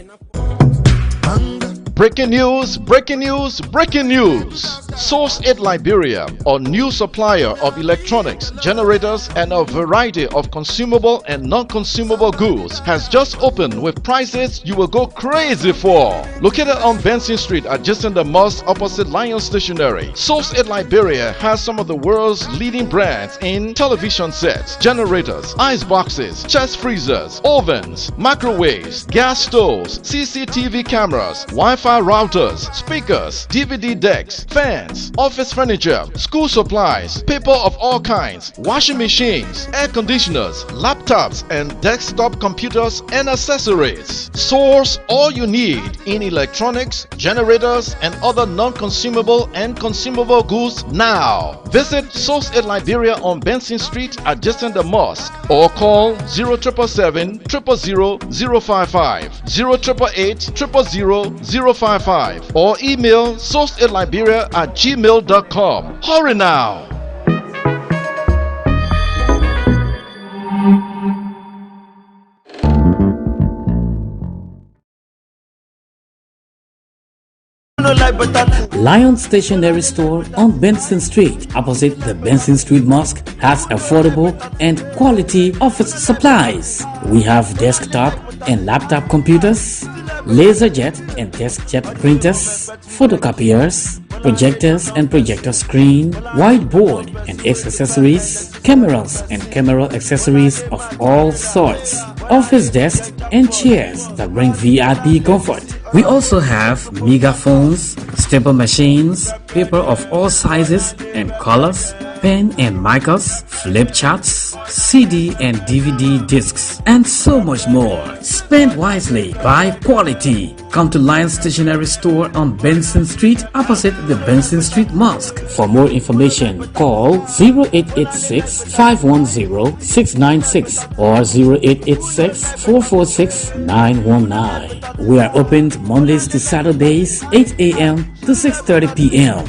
Breaking news, breaking news, breaking news. Source 8 Liberia, a new supplier of electronics, generators, and a variety of consumable and non-consumable goods, has just opened with prices you will go crazy for. Located on Benson Street, adjacent the mosque opposite Lion Stationery, Source 8 Liberia has some of the world's leading brands in television sets, generators, ice boxes, chest freezers, ovens, microwaves, gas stoves, CCTV cameras, Wi-Fi Wi-Fi routers, speakers, DVD decks, fans, office furniture, school supplies, paper of all kinds, washing machines, air conditioners, laptops and desktop computers and accessories. Source all you need in electronics, generators and other non-consumable and consumable goods now. Visit Source 8 Liberia on Benson Street adjacent the mosque or call 0777 000 055, 0888 000 055 or email source8liberia@gmail.com. Hurry now! Lion Stationery Store on Benson Street, opposite the Benson Street Mosque, has affordable and quality office supplies. We have desktop and laptop computers, laserjet and deskjet printers, photocopiers, projectors and projector screen, whiteboard and its accessories, cameras and camera accessories of all sorts, office desks and chairs that bring VIP comfort. We also have megaphones, staple machines, paper of all sizes and colors, pen and markers, flip charts, CD and DVD discs, and so much more. Spend wisely, buy quality. Come to Lion Stationery Store on Benson Street, opposite the Benson Street Mosque. For more information, call 0886 510 696 or 0886 446 919. We are open Mondays to Saturdays, 8 a.m. to 6:30 p.m.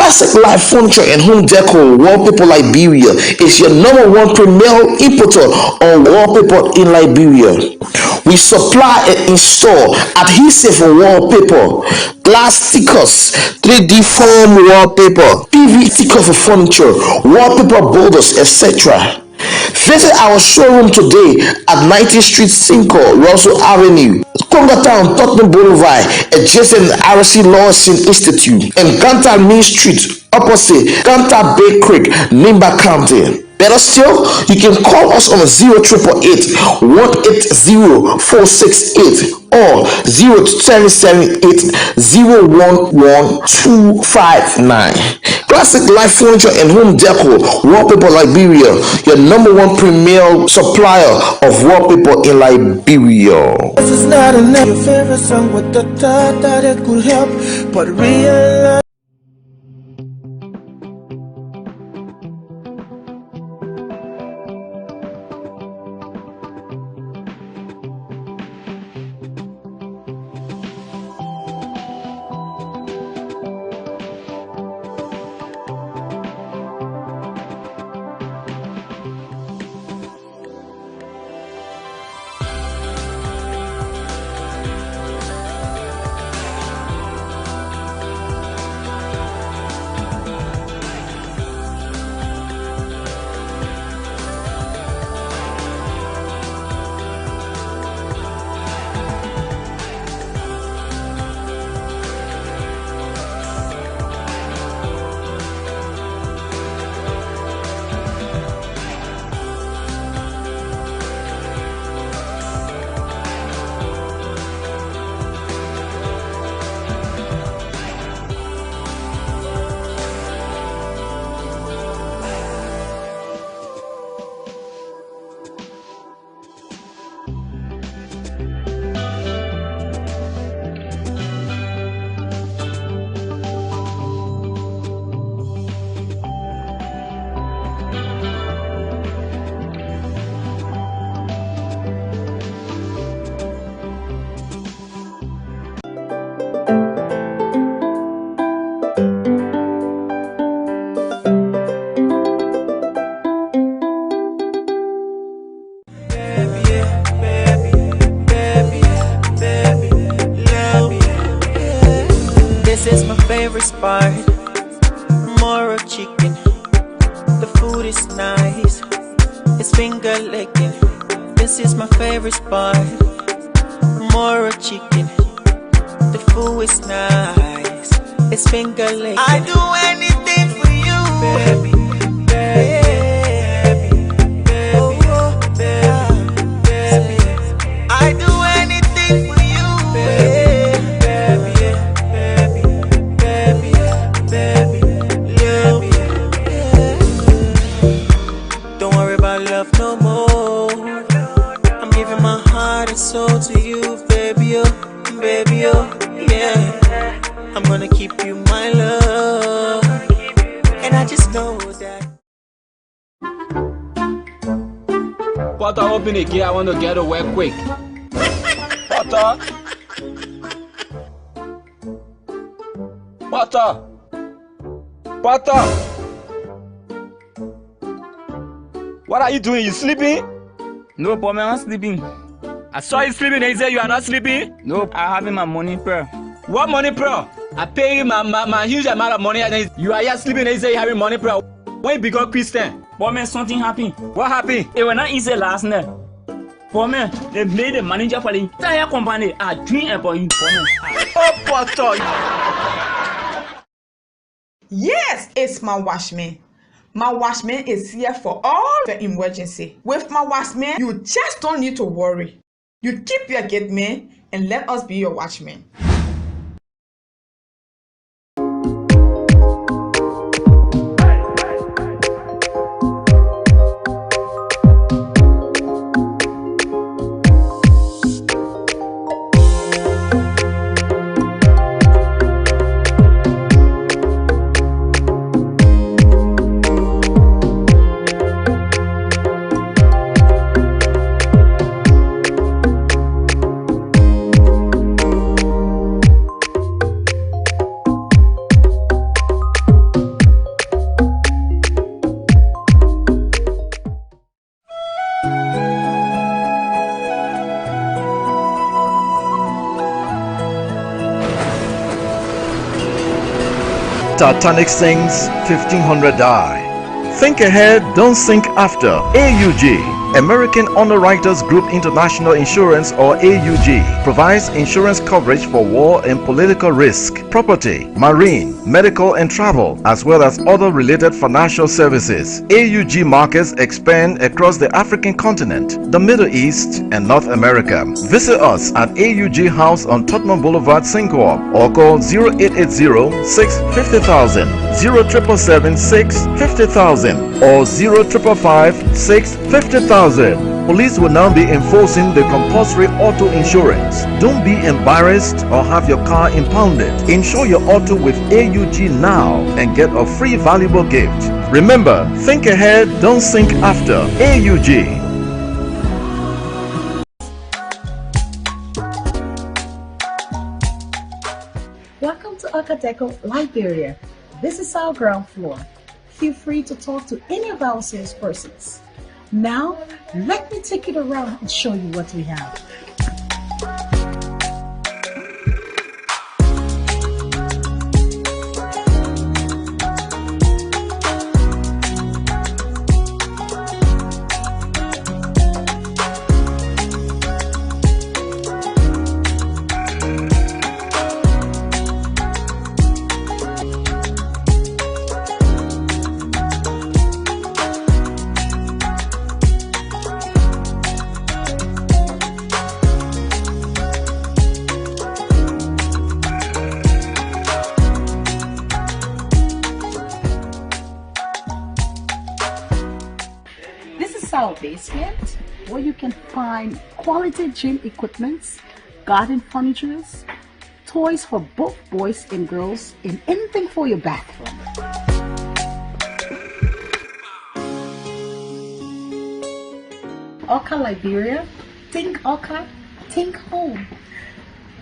Classic Life Furniture and Home Decor Wallpaper Liberia is your #1 premier importer on wallpaper in Liberia. We supply and install adhesive wallpaper, glass stickers, 3D foam wallpaper, PVC sticker for furniture, wallpaper borders, etc. Visit our showroom today at 90th Street, Cinco, Russell Avenue, Conga Tottenham Boulevard, adjacent RC Lawson Institute, and Ganta Main Street, opposite Ganta Bay Creek, Nimba County. Better still, you can call us on 0888 180 468 or 0778 011 259. Classic Life Furniture and Home Decor Wallpaper Liberia, your #1 premier supplier of wallpaper in Liberia. This is not your favorite song with the thought that it could help, but realize. favorite spot. Moro chicken, the food is nice. It's finger licking. This is my favorite spot. Moro chicken, the food is nice. It's finger licking. I do anything for you, baby, baby, baby, oh, baby, baby. I do anything for you, baby, baby, baby, baby, baby. Don't worry about love no more. I'm giving my heart and soul to you, baby, oh, yeah. I'm gonna keep you my love, and I just know that. Potter, open the gate. I want to get to work quick. Potter. Potter. Potter. What are you doing? You sleeping? No, but man, I'm sleeping. I saw you sleeping and you said you are not sleeping? Nope, I having my money prayer. What money prayer? I pay you my huge amount of money and then you are just sleeping and you say you having money prayer. When you become Christian? But man, something happened. What happened? It was not easy last night. For me, they made the manager for the entire company a dream about you. For me. Oh, Potter. Yes, it's my watchman. My watchman is here for all the emergency. With my watchman, you just don't need to worry. You keep your gate man and let us be your watchman. Titanic sinks, 1500 die. Think ahead, don't think after. AUG, American Underwriters Group International Insurance, or AUG, provides insurance coverage for war and political risk, property, marine, medical and travel, as well as other related financial services. AUG markets expand across the African continent, the Middle East, and North America. Visit us at AUG House on Tottenham Boulevard, Singapore, or call 0880 650,000, 0777 650,000, or 0555 650,000. Police will now be enforcing the compulsory auto insurance. Don't be embarrassed or have your car impounded. Insure your auto with AUG now and get a free valuable gift. Remember, think ahead, don't think after. AUG. Welcome to Okadeco, Liberia. This is our ground floor. Feel free to talk to any of our salespersons. Now, let me take it around and show you what we have. Our basement, where you can find quality gym equipments, garden furniture, toys for both boys and girls, and anything for your bathroom. Oka, Liberia. Think Oka, think home.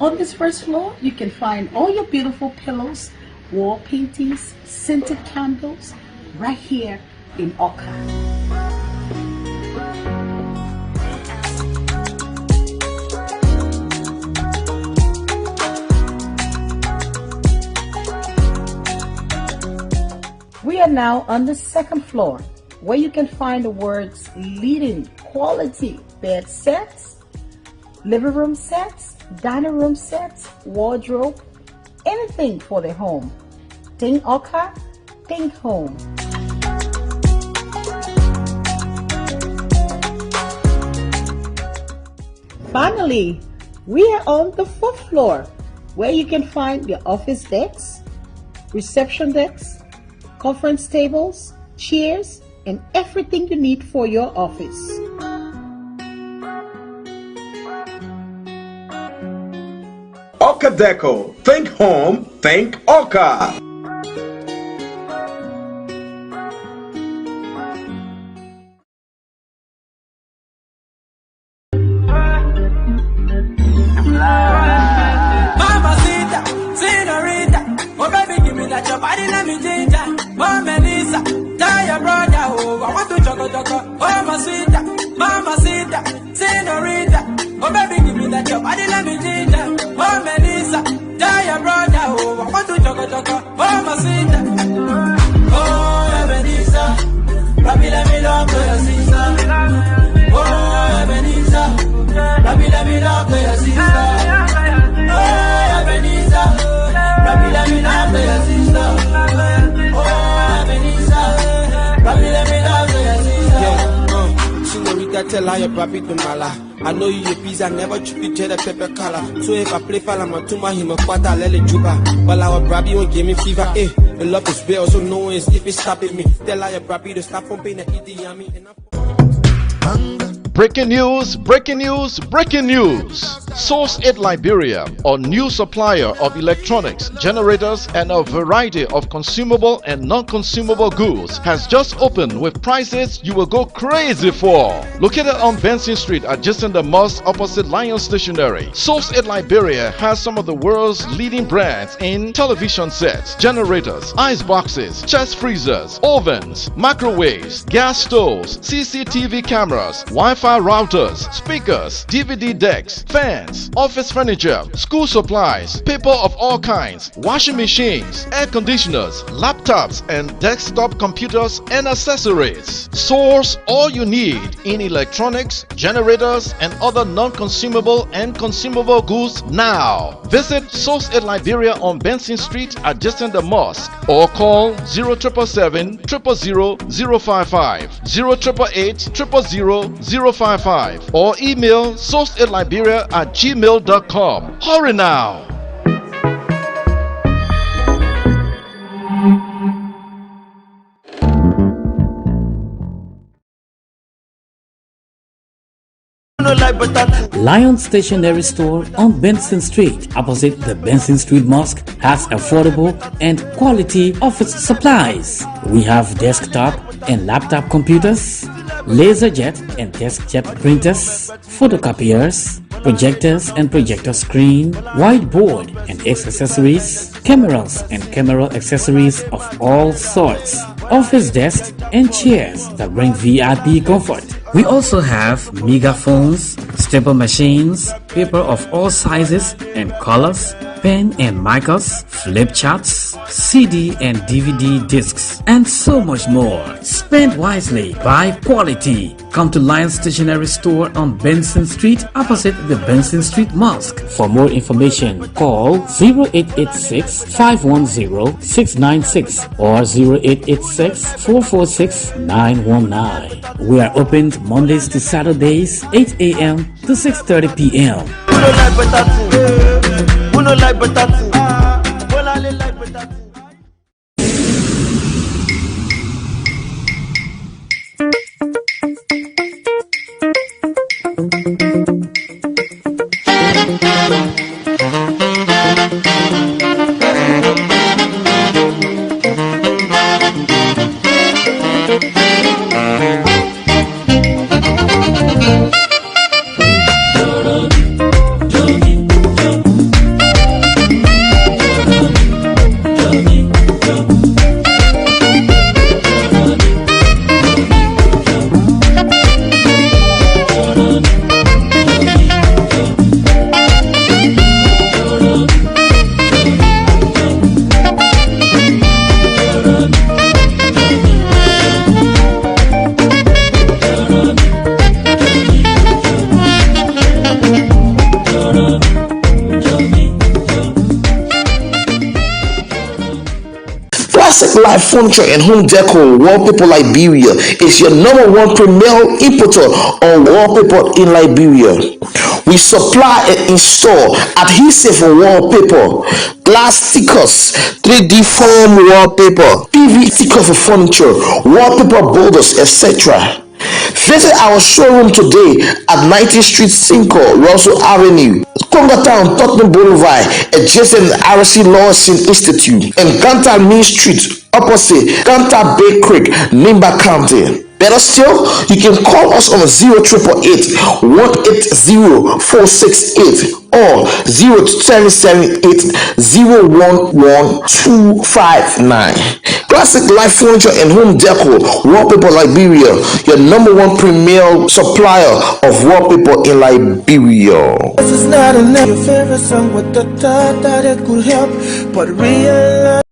On this first floor, you can find all your beautiful pillows, wall paintings, scented candles, right here in Oka. are now on the second floor, where you can find the world's leading quality bed sets, living room sets, dining room sets, wardrobe, anything for the home. Think Oka, think home. Finally, we are on the fourth floor, where you can find the office desks, reception desks, conference tables, chairs, and everything you need for your office. Oka Deco. Think home, think Oka. Mamacita, senorita, oh baby, give me that your body, let me ginger. Oh Melissa, tell your brother, oh I want to choco choco. Oh mamacita, senorita, oh baby, give me that your body, let me ginger. Oh Melissa, tell your brother, oh I want to choco choco. Oh mamacita, oh Ebenezer, Brabee let me love your sister. Oh Ebenezer, Brabee let me love your sister. Oh Ebenezer, Brabee let me love your sister. Oh Ebenezer, Brabee let me love your sister. Yeah, senorita, tell her your Brabee to mala. I know you a pizza, never treat each other pepper color. So if I play Falamatuma, him a quarter, let it juba. But our Brabee won't give me fever, eh? The love is real, so no one's if it's stopping me. Tell her your Brabee to stop pumping and eat the yummy. Breaking news, breaking news, breaking news. Source 8 Liberia, a new supplier of electronics, generators, and a variety of consumable and non-consumable goods, has just opened with prices you will go crazy for. Located on Benson Street adjacent the mosque opposite Lion Stationery, Source 8 Liberia has some of the world's leading brands in television sets, generators, ice boxes, chest freezers, ovens, microwaves, gas stoves, CCTV cameras, Wi-Fi routers, speakers, DVD decks, fans, office furniture, school supplies, paper of all kinds, washing machines, air conditioners, laptops, and desktop computers and accessories. Source all you need in electronics, generators, and other non-consumable and consumable goods now. Visit Source 8 Liberia on Benson Street adjacent the mosque, or call 0777 000 055, 0888 000 055, or email source8liberia@gmail.com. Hurry now! Lion Stationery Store on Benson Street, opposite the Benson Street Mosque, has affordable and quality office supplies. We have desktop and laptop computers, LaserJet and DeskJet printers, photocopiers, projectors and projector screen, whiteboard and its accessories, cameras and camera accessories of all sorts, office desks and chairs that bring VIP comfort. We also have megaphones, staple machines, paper of all sizes and colors, pen and markers, flip charts, CD and DVD discs, and so much more. Spend wisely, buy quality. Come to Lion Stationery Store on Benson Street, opposite the Benson Street Mosque. For more information, call 0886 510 696 or 0886 446 919. We are open Mondays to Saturdays, 8 a.m. to 6:30 p.m. Classic Life Furniture and Home Decor Wallpaper Liberia is your number one premier importer on wallpaper in Liberia. We supply and install adhesive wallpaper, glass stickers, 3D foam wallpaper, PVC cover furniture, wallpaper borders, etc. Visit our showroom today at 90th Street, Cinco, Russell Avenue, Conga Town, Tottenham Boulevard, adjacent RC Lawson Institute, and Ganta Main Street, opposite Ganta Bay Creek, Nimba County. Better still, you can call us on 0888 180 468 or 0778 011 259. Classic Life Furniture and Home Decor Wallpaper Liberia, your number one premier supplier of wallpaper in Liberia. This is not your favorite song with the thought that it could help, but realize.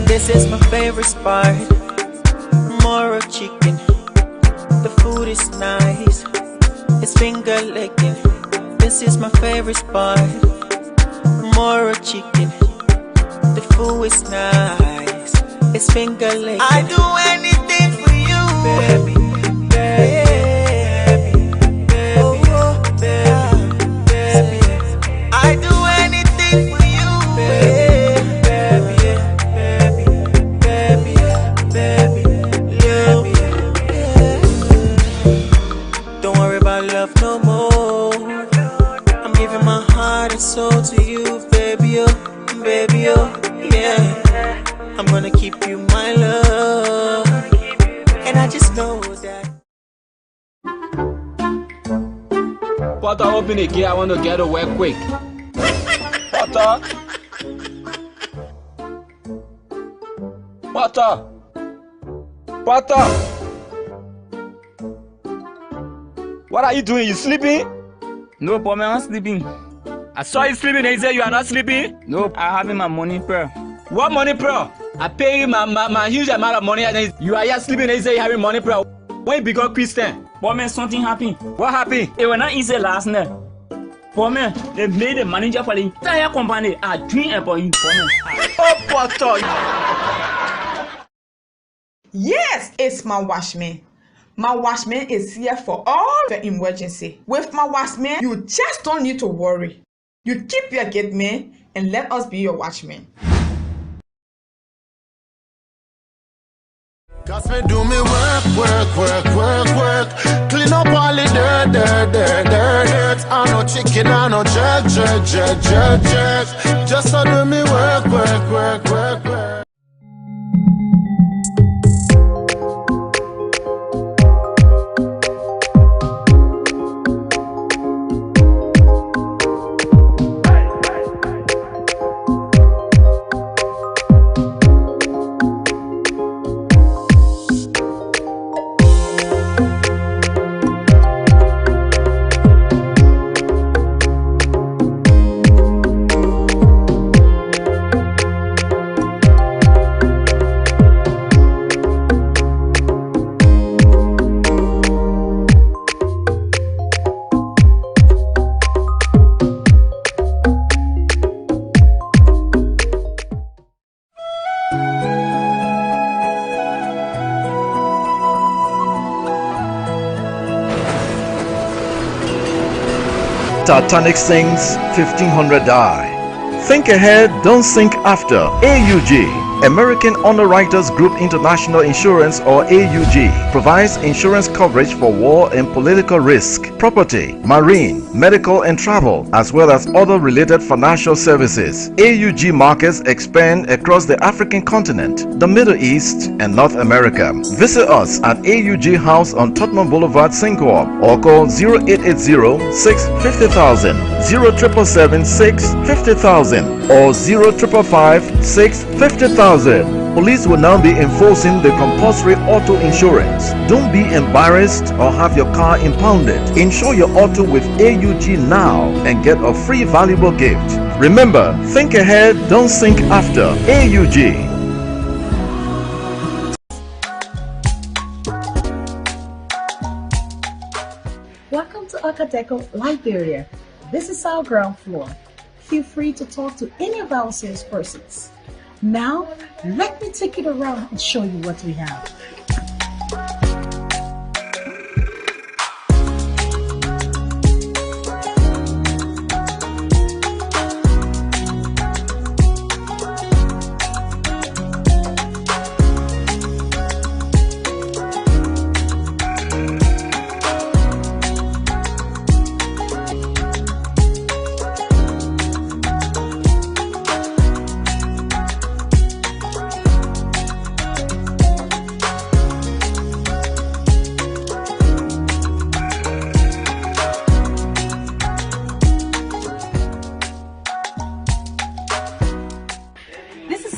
This is my favorite spot. Moro chicken. The food is nice. It's finger licking. This is my favorite spot. Moro chicken. The food is nice. It's finger licking. I do anything for you, baby. I do anything for you, Don't worry about love no more. I'm giving my heart and soul to you, baby, oh, yeah. I'm gonna keep you my love, and I just know that. Potter, open the gate. I want to get away quick. Potter. Potter. Potter. What are you doing? You sleeping? No, Paul, I'm not sleeping. I saw you sleeping and you said you are not sleeping? Nope. I'm having my money prayer. What money, bro? I pay you my huge amount of money and you are just sleeping and you say you having money, bro. When you become Christian? Paul, man, something happened. What happened? It was not easy last night. Paul, man, they made the manager for the entire company a dream about you, Paul, man. Oh, Potter. Yes, it's my washman. My washman is here for all the emergency. With my washman, you just don't need to worry. You keep your gate man and let us be your watchman. Cause me do me work. Clean up all the dirt. I no chicken, I no jerk. Just so do me work. Titanic sinks, 1500 die. Think ahead, don't think after. AUG, American Underwriters Group International Insurance, or AUG, provides insurance coverage for war and political risk, property, marine, medical and travel, as well as other related financial services. AUG markets expand across the African continent, the Middle East, and North America. Visit us at AUG House on Tottenham Boulevard, Singapore, or call 0880 650,000, 0777 650,000, or 0555 650,000. Police will now be enforcing the compulsory auto insurance. Don't be embarrassed or have your car impounded. Insure your auto with AUG now and get a free valuable gift. Remember, think ahead, don't think after. AUG. Welcome to Okadeco, Liberia. This is our ground floor. Feel free to talk to any of our salespersons. Now, let me take it around and show you what we have.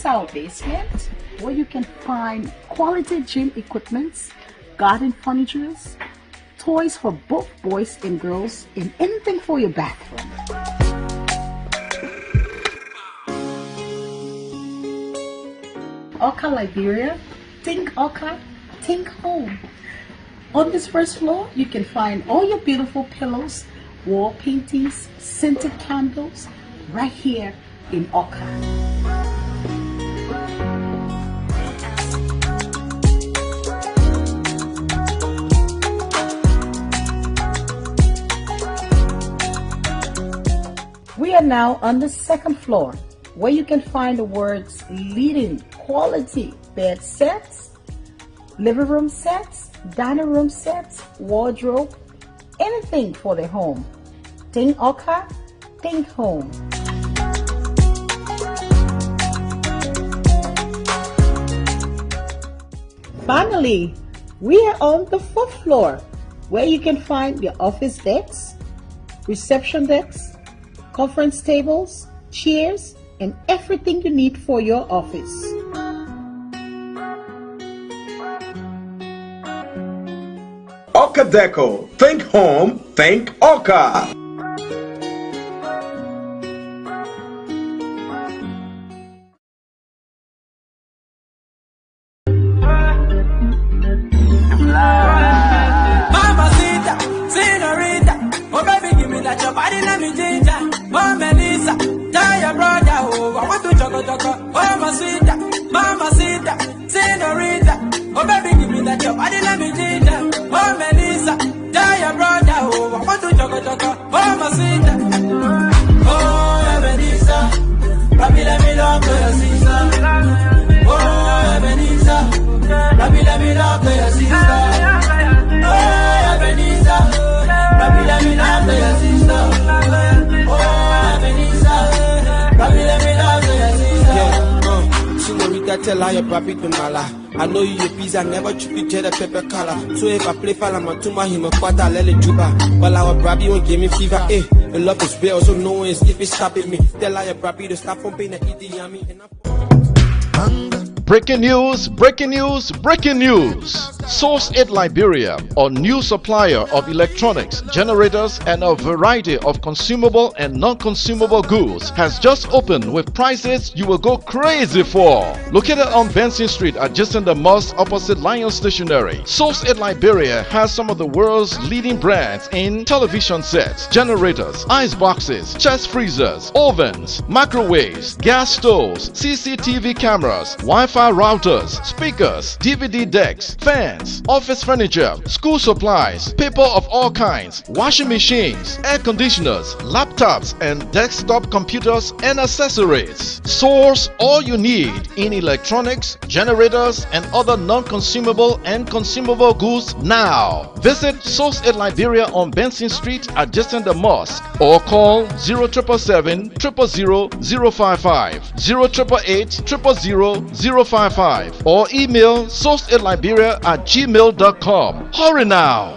Our basement, where you can find quality gym equipments, garden furniture, toys for both boys and girls, and anything for your bathroom. Oka, Liberia. Think Oka, think home. On this first floor, you can find all your beautiful pillows, wall paintings, scented candles, right here in Oka. We are now on the second floor, where you can find the words leading quality bed sets, living room sets, dining room sets, wardrobe, anything for the home. Think Oka, think home. Finally, we are on the fourth floor, where you can find the office desks, reception desks, conference tables, chairs, and everything you need for your office. Okadeco. Think home, think Oka. Mamacita, senorita, oh baby, give me that your body, let me ginger. Oh Melissa, tell your brother, oh I want to choco choco. Oh mamacita, senorita, oh baby, give me that your body, let me ginger. Oh Melissa, tell your brother, oh I want to choco choco. Oh mamacita, oh Ebenezer, Brabee, let me love your sister. Oh Ebenezer, Brabee, let me love your sister. Oh Ebenezer, Brabee, let me love your sister. Oh Ebenezer, Brabee, let me love your sister. Senorita, tell her your Brabee to mala. I know you a pizza, never chip each other pepper color. So if I play Falamatuma, him a quarter, let it juba. But our Brabee won't give me fever, eh? The love is real, so no one's if it's stopping me. Tell her your Brabee to stop pumping and eat the yummy. Breaking news, breaking news, breaking news. Source 8 Liberia, a new supplier of electronics, generators, and a variety of consumable and non-consumable goods, has just opened with prices you will go crazy for. Located on Benson Street, adjacent the mosque opposite Lion Stationery, Source 8 Liberia has some of the world's leading brands in television sets, generators, ice boxes, chest freezers, ovens, microwaves, gas stoves, CCTV cameras, cameras, Wi-Fi routers, speakers, DVD decks, fans, office furniture, school supplies, paper of all kinds, washing machines, air conditioners, laptops and desktop computers and accessories. Source all you need in electronics, generators and other non-consumable and consumable goods now. Visit Source 8 Liberia on Benson Street adjacent the mosque or call 0777 000 055, 0888 000 055 or email source8liberia@gmail.com. Hurry now!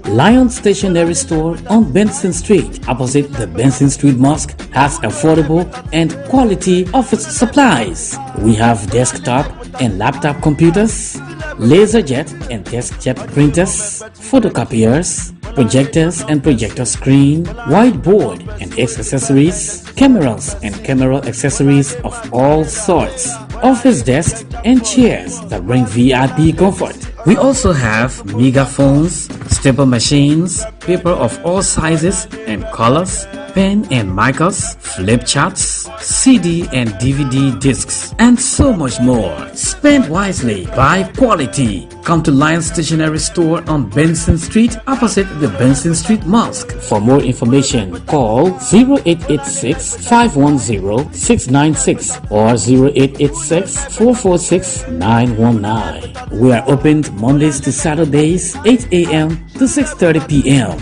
Lion Stationery Store on Benson Street, opposite the Benson Street Mosque, has affordable and quality office supplies. We have desktop and laptop computers, laserjet and deskjet printers, photocopiers, projectors and projector screen, whiteboard and accessories, cameras and camera accessories of all sorts, office desks and chairs that bring VIP comfort. We also have megaphones, staple machines, paper of all sizes and colors, pen and markers, flip charts, CD and DVD discs, and so much more. Spend wisely, buy quality. Come to Lion Stationery Store on Benson Street, opposite the Benson Street Mosque. For more information, call 0886 510 696 or 0886 446 919. We are open Mondays to Saturdays, 8 a.m. to 6:30 p.m.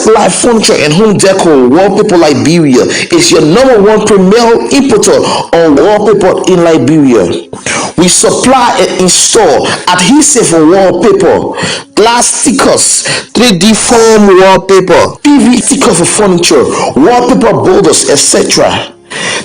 Life Furniture and Home Decor Wallpaper Liberia is your #1 premier importer on wallpaper in Liberia. We supply and install adhesive wallpaper, glass stickers, 3D foam wallpaper, PV sticker for furniture, wallpaper borders, etc.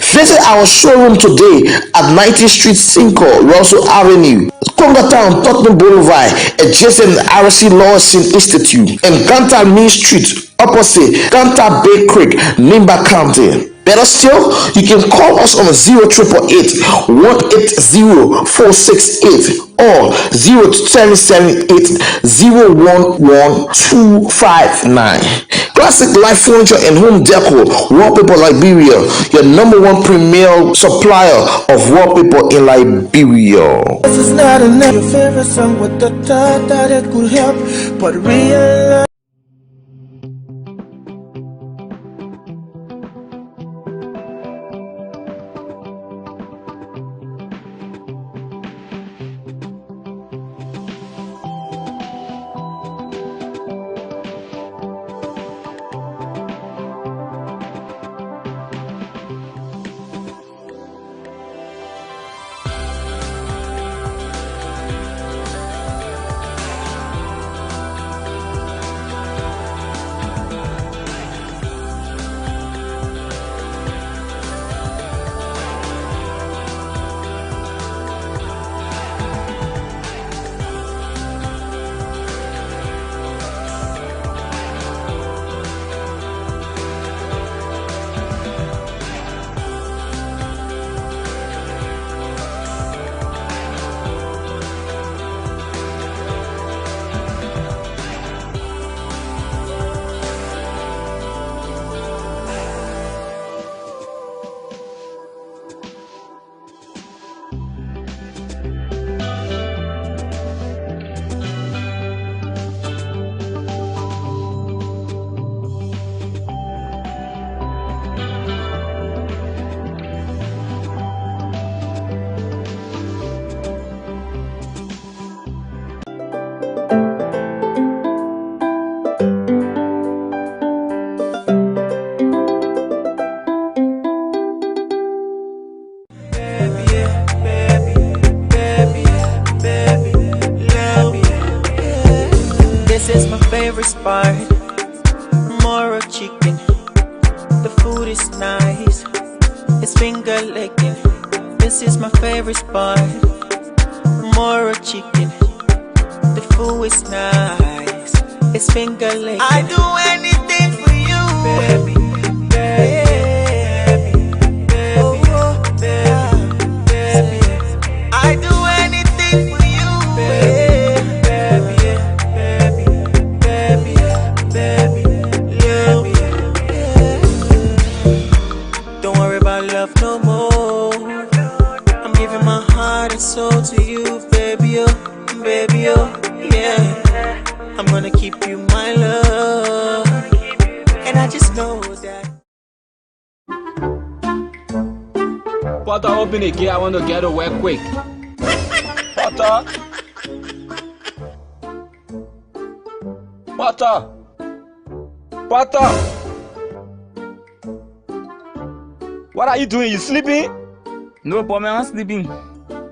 Visit our showroom today at 90th Street, Cinco, Russell Avenue, Conga Tottenham Boulevard, adjacent RC Lawson Institute, and Ganta Main Street, opposite Ganta Bay Creek, Nimba County. Better still, you can call us on 0888 180 468 or 0778 011 259. Classic Life Furniture and Home Decor Wallpaper Liberia, your #1 premier supplier of wallpaper in Liberia. This is not your favorite song with the thought that it could help, but realize. favorite spot. Moro chicken, the food is nice. It's finger licking. This is my favorite spot. Moro chicken, the food is nice. It's finger licking. I do anything for you, baby, baby, baby, baby. I do anything for you, baby, baby, baby, baby. Don't worry about love no more. I'm giving my heart and soul to you, baby, oh, baby, oh, yeah. I'm gonna keep you my love, and I just know that. Potter, open the gate. I want to get to work quick. Potter. Potter. Potter. What are you doing? You sleeping? No, but I'm not sleeping.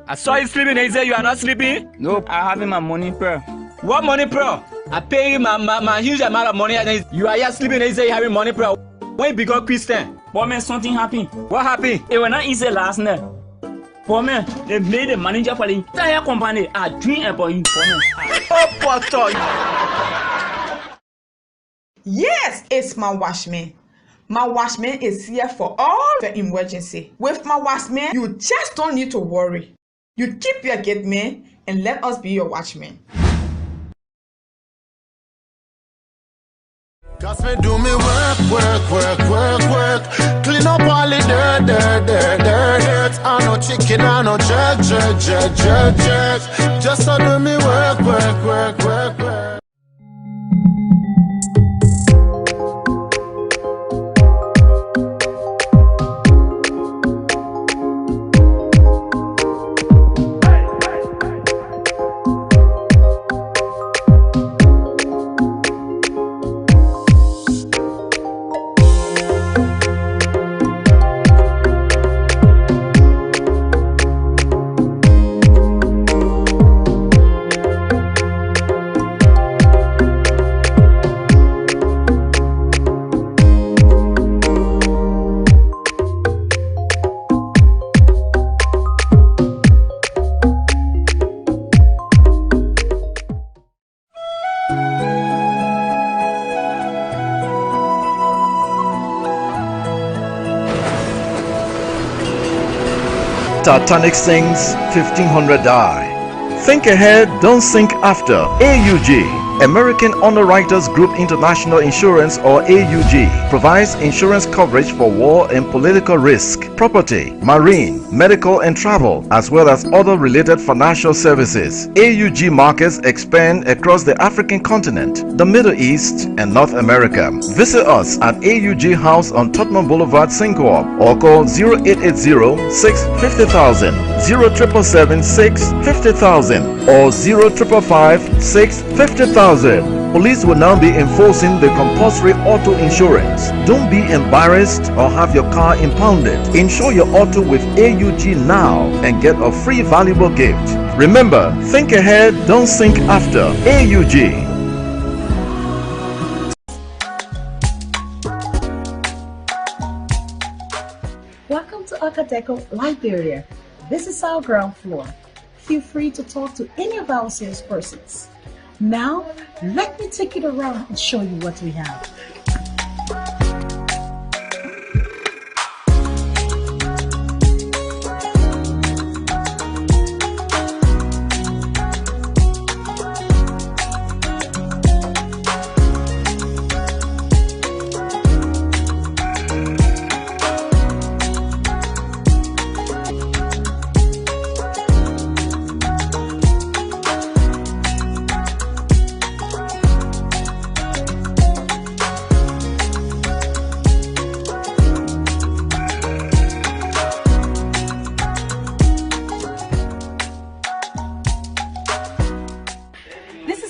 I saw you sleeping and you said you are not sleeping? No, I'm having my money prayer. What money prayer? I pay you my huge amount of money and you are just sleeping and you say you having money prayer. When you become Christian? But man, something happened. What happened? It was not easy last night. But man, they made the manager for the entire company a dream about you. Oh, Potter. Yes, it's my washman. My washman is here for all the emergency. With my washman, you just don't need to worry. You keep your gate man and let us be your watchman. Cause me do me work. Clean up all the dirt. I no chicken, I no jerk. Just so do me work. Titanic sinks, 1,500 die. Think ahead, don't think after. AUG, American Underwriters Group International Insurance, or AUG, provides insurance coverage for war and political risk, property, marine, medical and travel, as well as other related financial services. AUG markets expand across the African continent, the Middle East, and North America. Visit us at AUG House on Tottenham Boulevard, Singapore, or call 0880-650,000, 0777-650,000, or 0555-650,000. Police will now be enforcing the compulsory auto insurance. Don't be embarrassed or have your car impounded. Insure your auto with AUG now and get a free valuable gift. Remember, think ahead, don't think after. AUG. Welcome to Okadeco, Liberia. This is our ground floor. Feel free to talk to any of our salespersons. Now, let me take it around and show you what we have.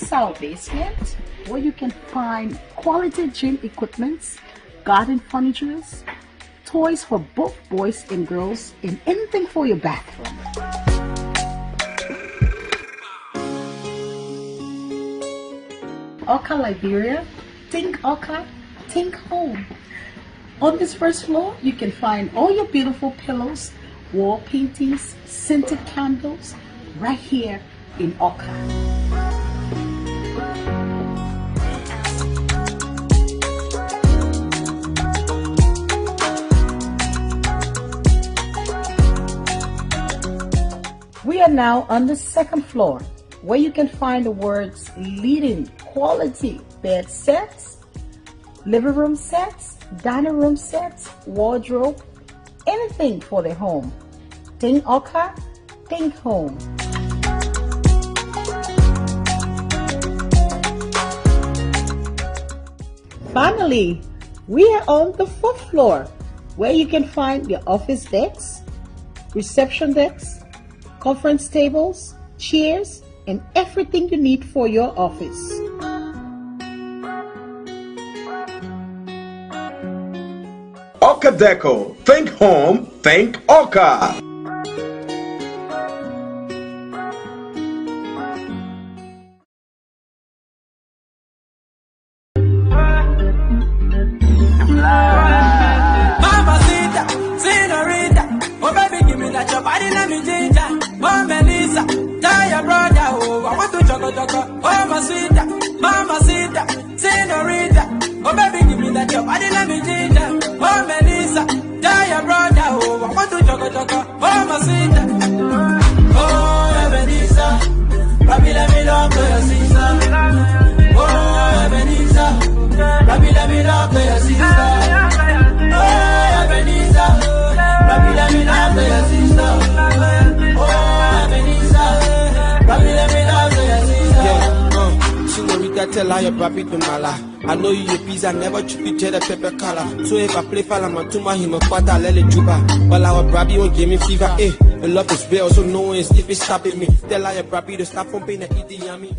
Our basement, where you can find quality gym equipments, garden furniture, toys for both boys and girls, and anything for your bathroom. Oka, Liberia. Think Oka, think home. On this first floor, you can find all your beautiful pillows, wall paintings, scented candles, right here in Oka. We are now on the second floor, where you can find the words leading quality bed sets, living room sets, dining room sets, wardrobe, anything for the home. Think Oka, think home. Finally, we are on the fourth floor, where you can find your office desks, reception desks, conference tables, chairs, and everything you need for your office. Oka Deco. Think home, think Oka. Mamacita, senorita, oh baby, give me that your body, let me ginger. Oh Melissa, tell your brother, oh I want to choco choco. Oh mamacita, senorita, oh baby, give me that your body, let me ginger. Oh Melissa, tell your brother, oh I want to choco choco. Oh mamacita, oh Ebenezer, baby, let me love your sister. Oh Ebenezer, baby, let me love your sister. Oh Ebenezer, baby, let me love your sister. Oh Ebenezer, baby, let me love your sister. Yeah, senorita, tell her your papi to mala. I know you your pizza, never chip each other pepper color. So if I play Falamatuma, him a quarter, let it juba. But our Brabee won't give me fever, eh. And love is real, so no one is if it's stopping me. Tell her your Brabee to stop pumping and eat the yummy.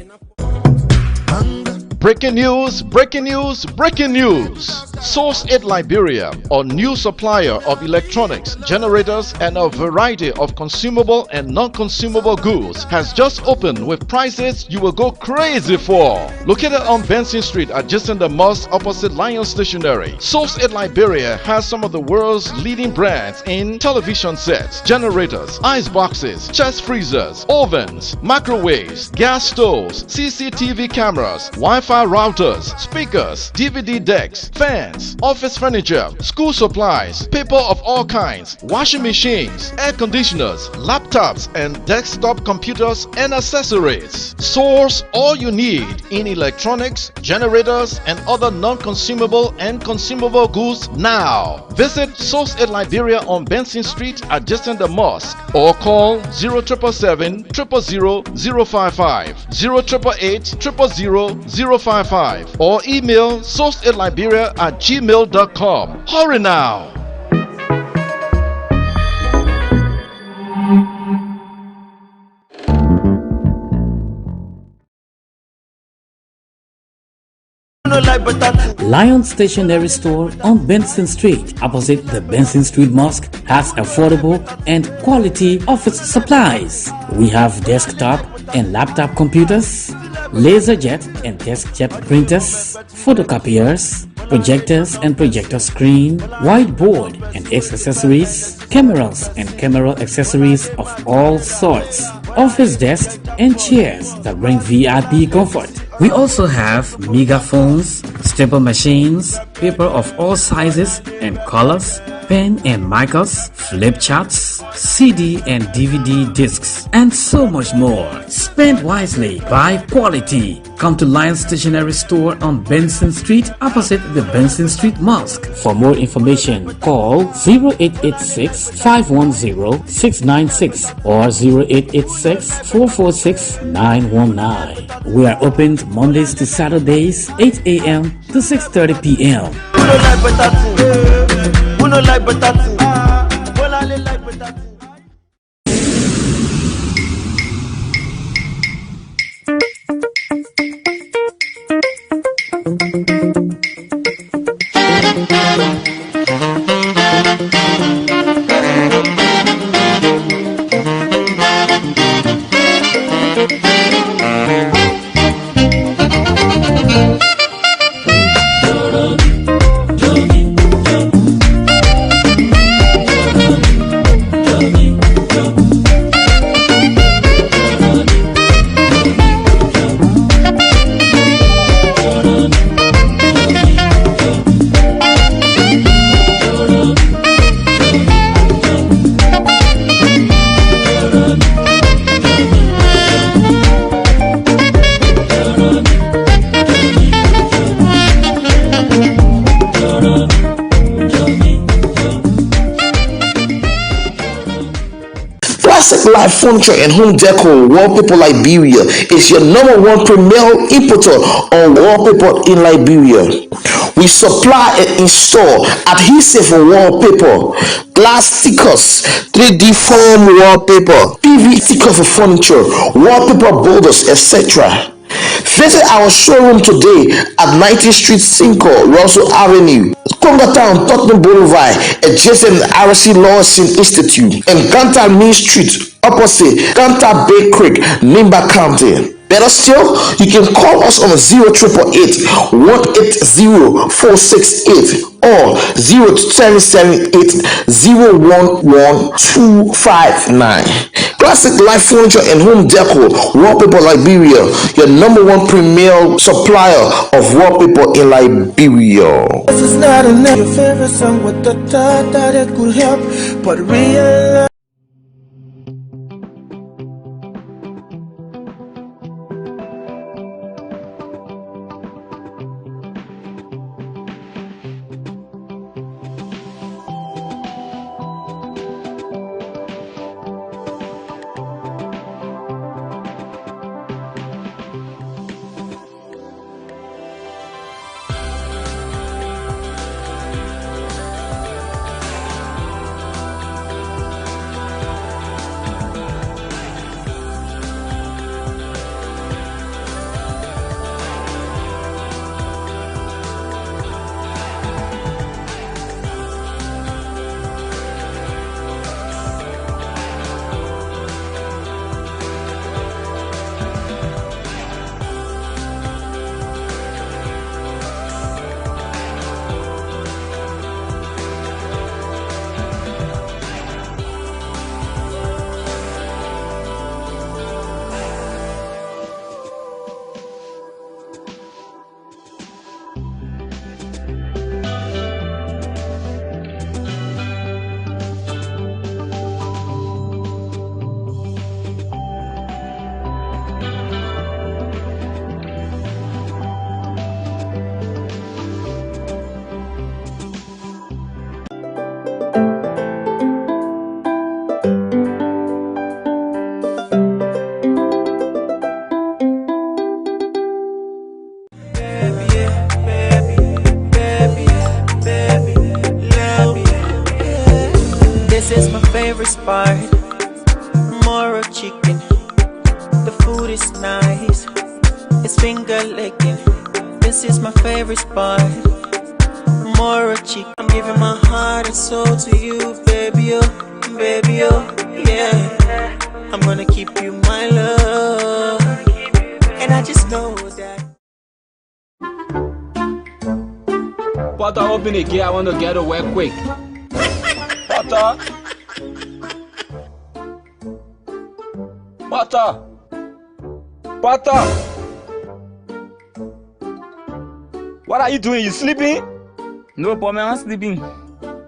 Breaking news, breaking news, breaking news. Source 8 Liberia, a new supplier of electronics, generators, and a variety of consumable and non-consumable goods, has just opened with prices you will go crazy for. Located on Benson Street, adjacent the mosque opposite Lion Stationery, Source 8 Liberia has some of the world's leading brands in television sets, generators, ice boxes, chest freezers, ovens, microwaves, gas stoves, CCTV cameras, Wi-Fi routers, speakers, DVD decks, fans, office furniture, school supplies, paper of all kinds, washing machines, air conditioners, laptops, and desktop computers and accessories. Source all you need in electronics, generators, and other non-consumable and consumable goods now. Visit Source 8 Liberia on Benson Street adjacent the mosque, or call 0777 000 055, 0888 000 055, or email source8liberia@gmail.com. Hurry now! Lion Stationery Store on Benson Street, opposite the Benson Street Mosque, has affordable and quality office supplies. We have desktop and laptop computers, LaserJet and DeskJet printers, photocopiers, projectors and projector screen, whiteboard and accessories, cameras and camera accessories of all sorts, office desks and chairs that bring VIP comfort. We also have megaphones, staple machines, paper of all sizes and colors, pen and markers, flip charts, CD and DVD discs, and so much more. Spend wisely, buy quality. Come to Lion Stationery Store on Benson Street, opposite the Benson Street Mosque. For more information, call 0886 510 696 or 0886 446 919. We are open Mondays to Saturdays, 8 a.m. to 6:30 p.m. Classic Life Furniture and Home Decor Wallpaper Liberia is your number one premier importer on wallpaper in Liberia. We supply and install adhesive wallpaper, glass stickers, 3D foam wallpaper, PVC sticker for furniture, wallpaper borders, etc. Visit our showroom today at 90th Street, Cinco, Russell Avenue, Conga Town, Tottenham Boulevard, adjacent RC Lawson Institute, and Ganta Main Street, opposite Ganta Bay Creek, Nimba County. Better still, you can call us on 0888 180 468 or 0778 011 259. Classic Life Furniture and Home Decor Wallpaper Liberia, your number one premier supplier of wallpaper in Liberia. This is not your favorite song with the thought that it could help, but realize. This is my favorite spot. More chicken. The food is nice. It's finger licking. This is my favorite spot. More chicken. I'm giving my heart and soul to you, baby, oh, baby, oh, yeah. I'm gonna keep you my love. And I just know that. Potter, open the gate. I want to get away quick. Potter. Potter. Potter. What are you doing? You sleeping? No, Paul, man, I'm sleeping.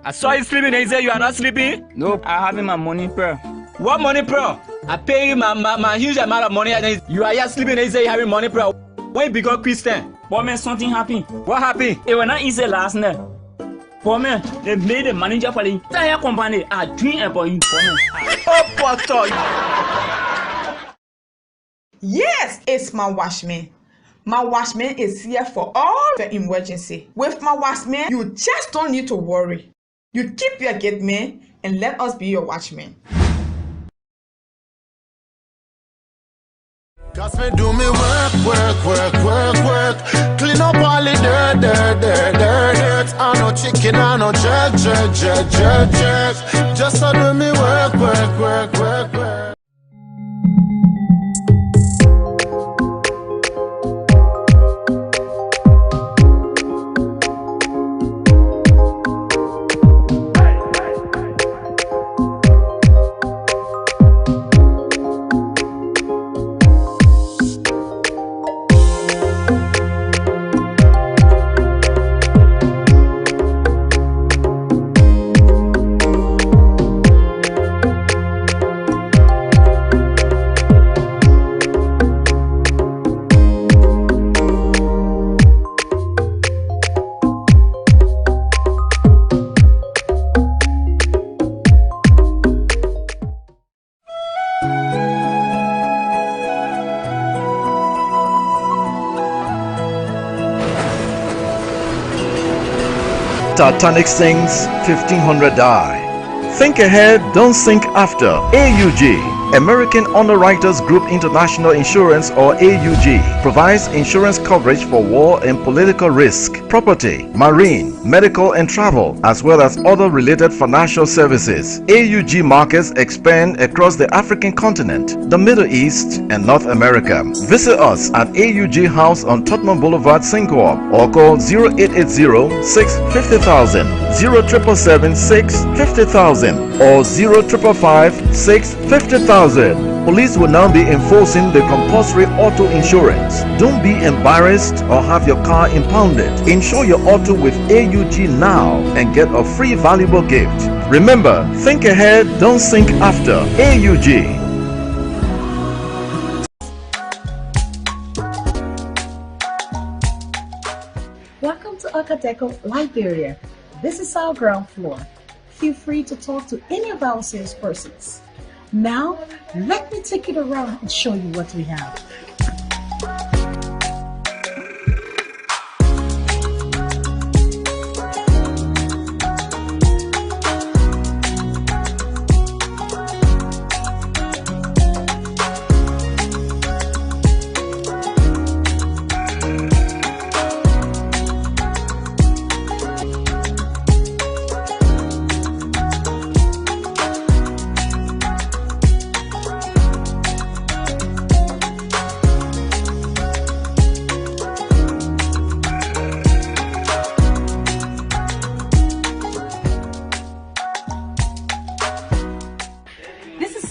I saw you sleeping and you said you are not sleeping? No. I'm having my money prayer. What money prayer? I pay you my huge amount of money and then you are just sleeping and you say you having money prayer. When you become Christian? Paul, man, something happened. What happened? It was not easy last night. Paul, man, they made the manager for the entire company. I dream about you, Paul, man. Oh, Potter. Yes, it's my watchman. My watchman is here for all the emergency. With my watchman, you just don't need to worry. You keep your gate man and let us be your watchman. Cause me do me work. Clean up all the dirt. I no chicken, I no jerk. Just so do me work. Titanic sinks, 1500 die. Think ahead, don't think after. AUG, American Underwriters Group International Insurance, or AUG, provides insurance coverage for war and political risk, property, marine, medical and travel, as well as other related financial services. AUG markets expand across the African continent, the Middle East, and North America. Visit us at AUG House on Tottenham Boulevard, Singapore, or call 0880-650,000, 0777-650,000, or 0555-650,000. Police will now be enforcing the compulsory auto insurance. Don't be embarrassed or have your car impounded. Insure your auto with AUG now and get a free valuable gift. Remember, think ahead, don't think after. AUG. Welcome to Okadeco, Liberia. This is our ground floor. Feel free to talk to any of our salespersons. Now, let me take it around and show you what we have.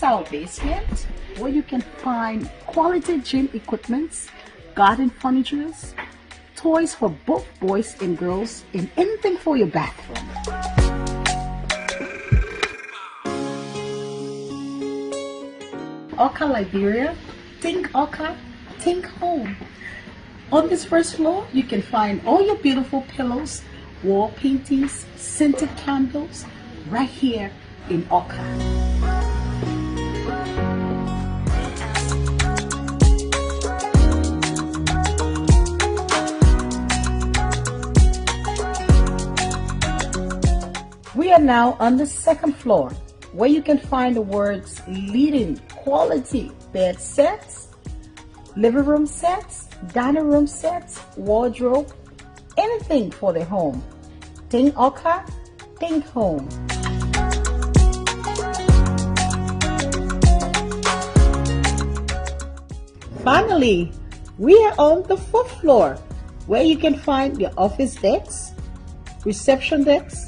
Our basement, where you can find quality gym equipments, garden furniture, toys for both boys and girls, and anything for your bathroom. Oka, Liberia. Think Oka, think home. On this first floor, you can find all your beautiful pillows, wall paintings, scented candles, right here in Oka. We are now on the second floor, where you can find the words leading quality bed sets, living room sets, dining room sets, wardrobe, anything for the home. Think Oka, think home. Finally, we are on the fourth floor, where you can find your office desks, reception desks,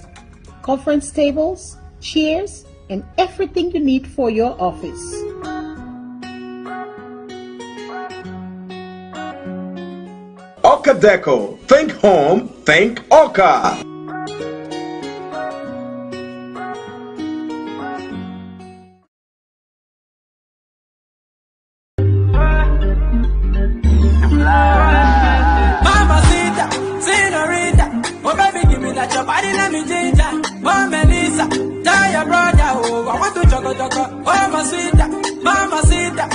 conference tables, chairs, and everything you need for your office. Okadeco. Think home, think Oka. Mamacita, senorita, oh baby, give me that your body, let me ginger. Oh Melissa, tell your brother, oh I want to choco choco. Oh Mamacita,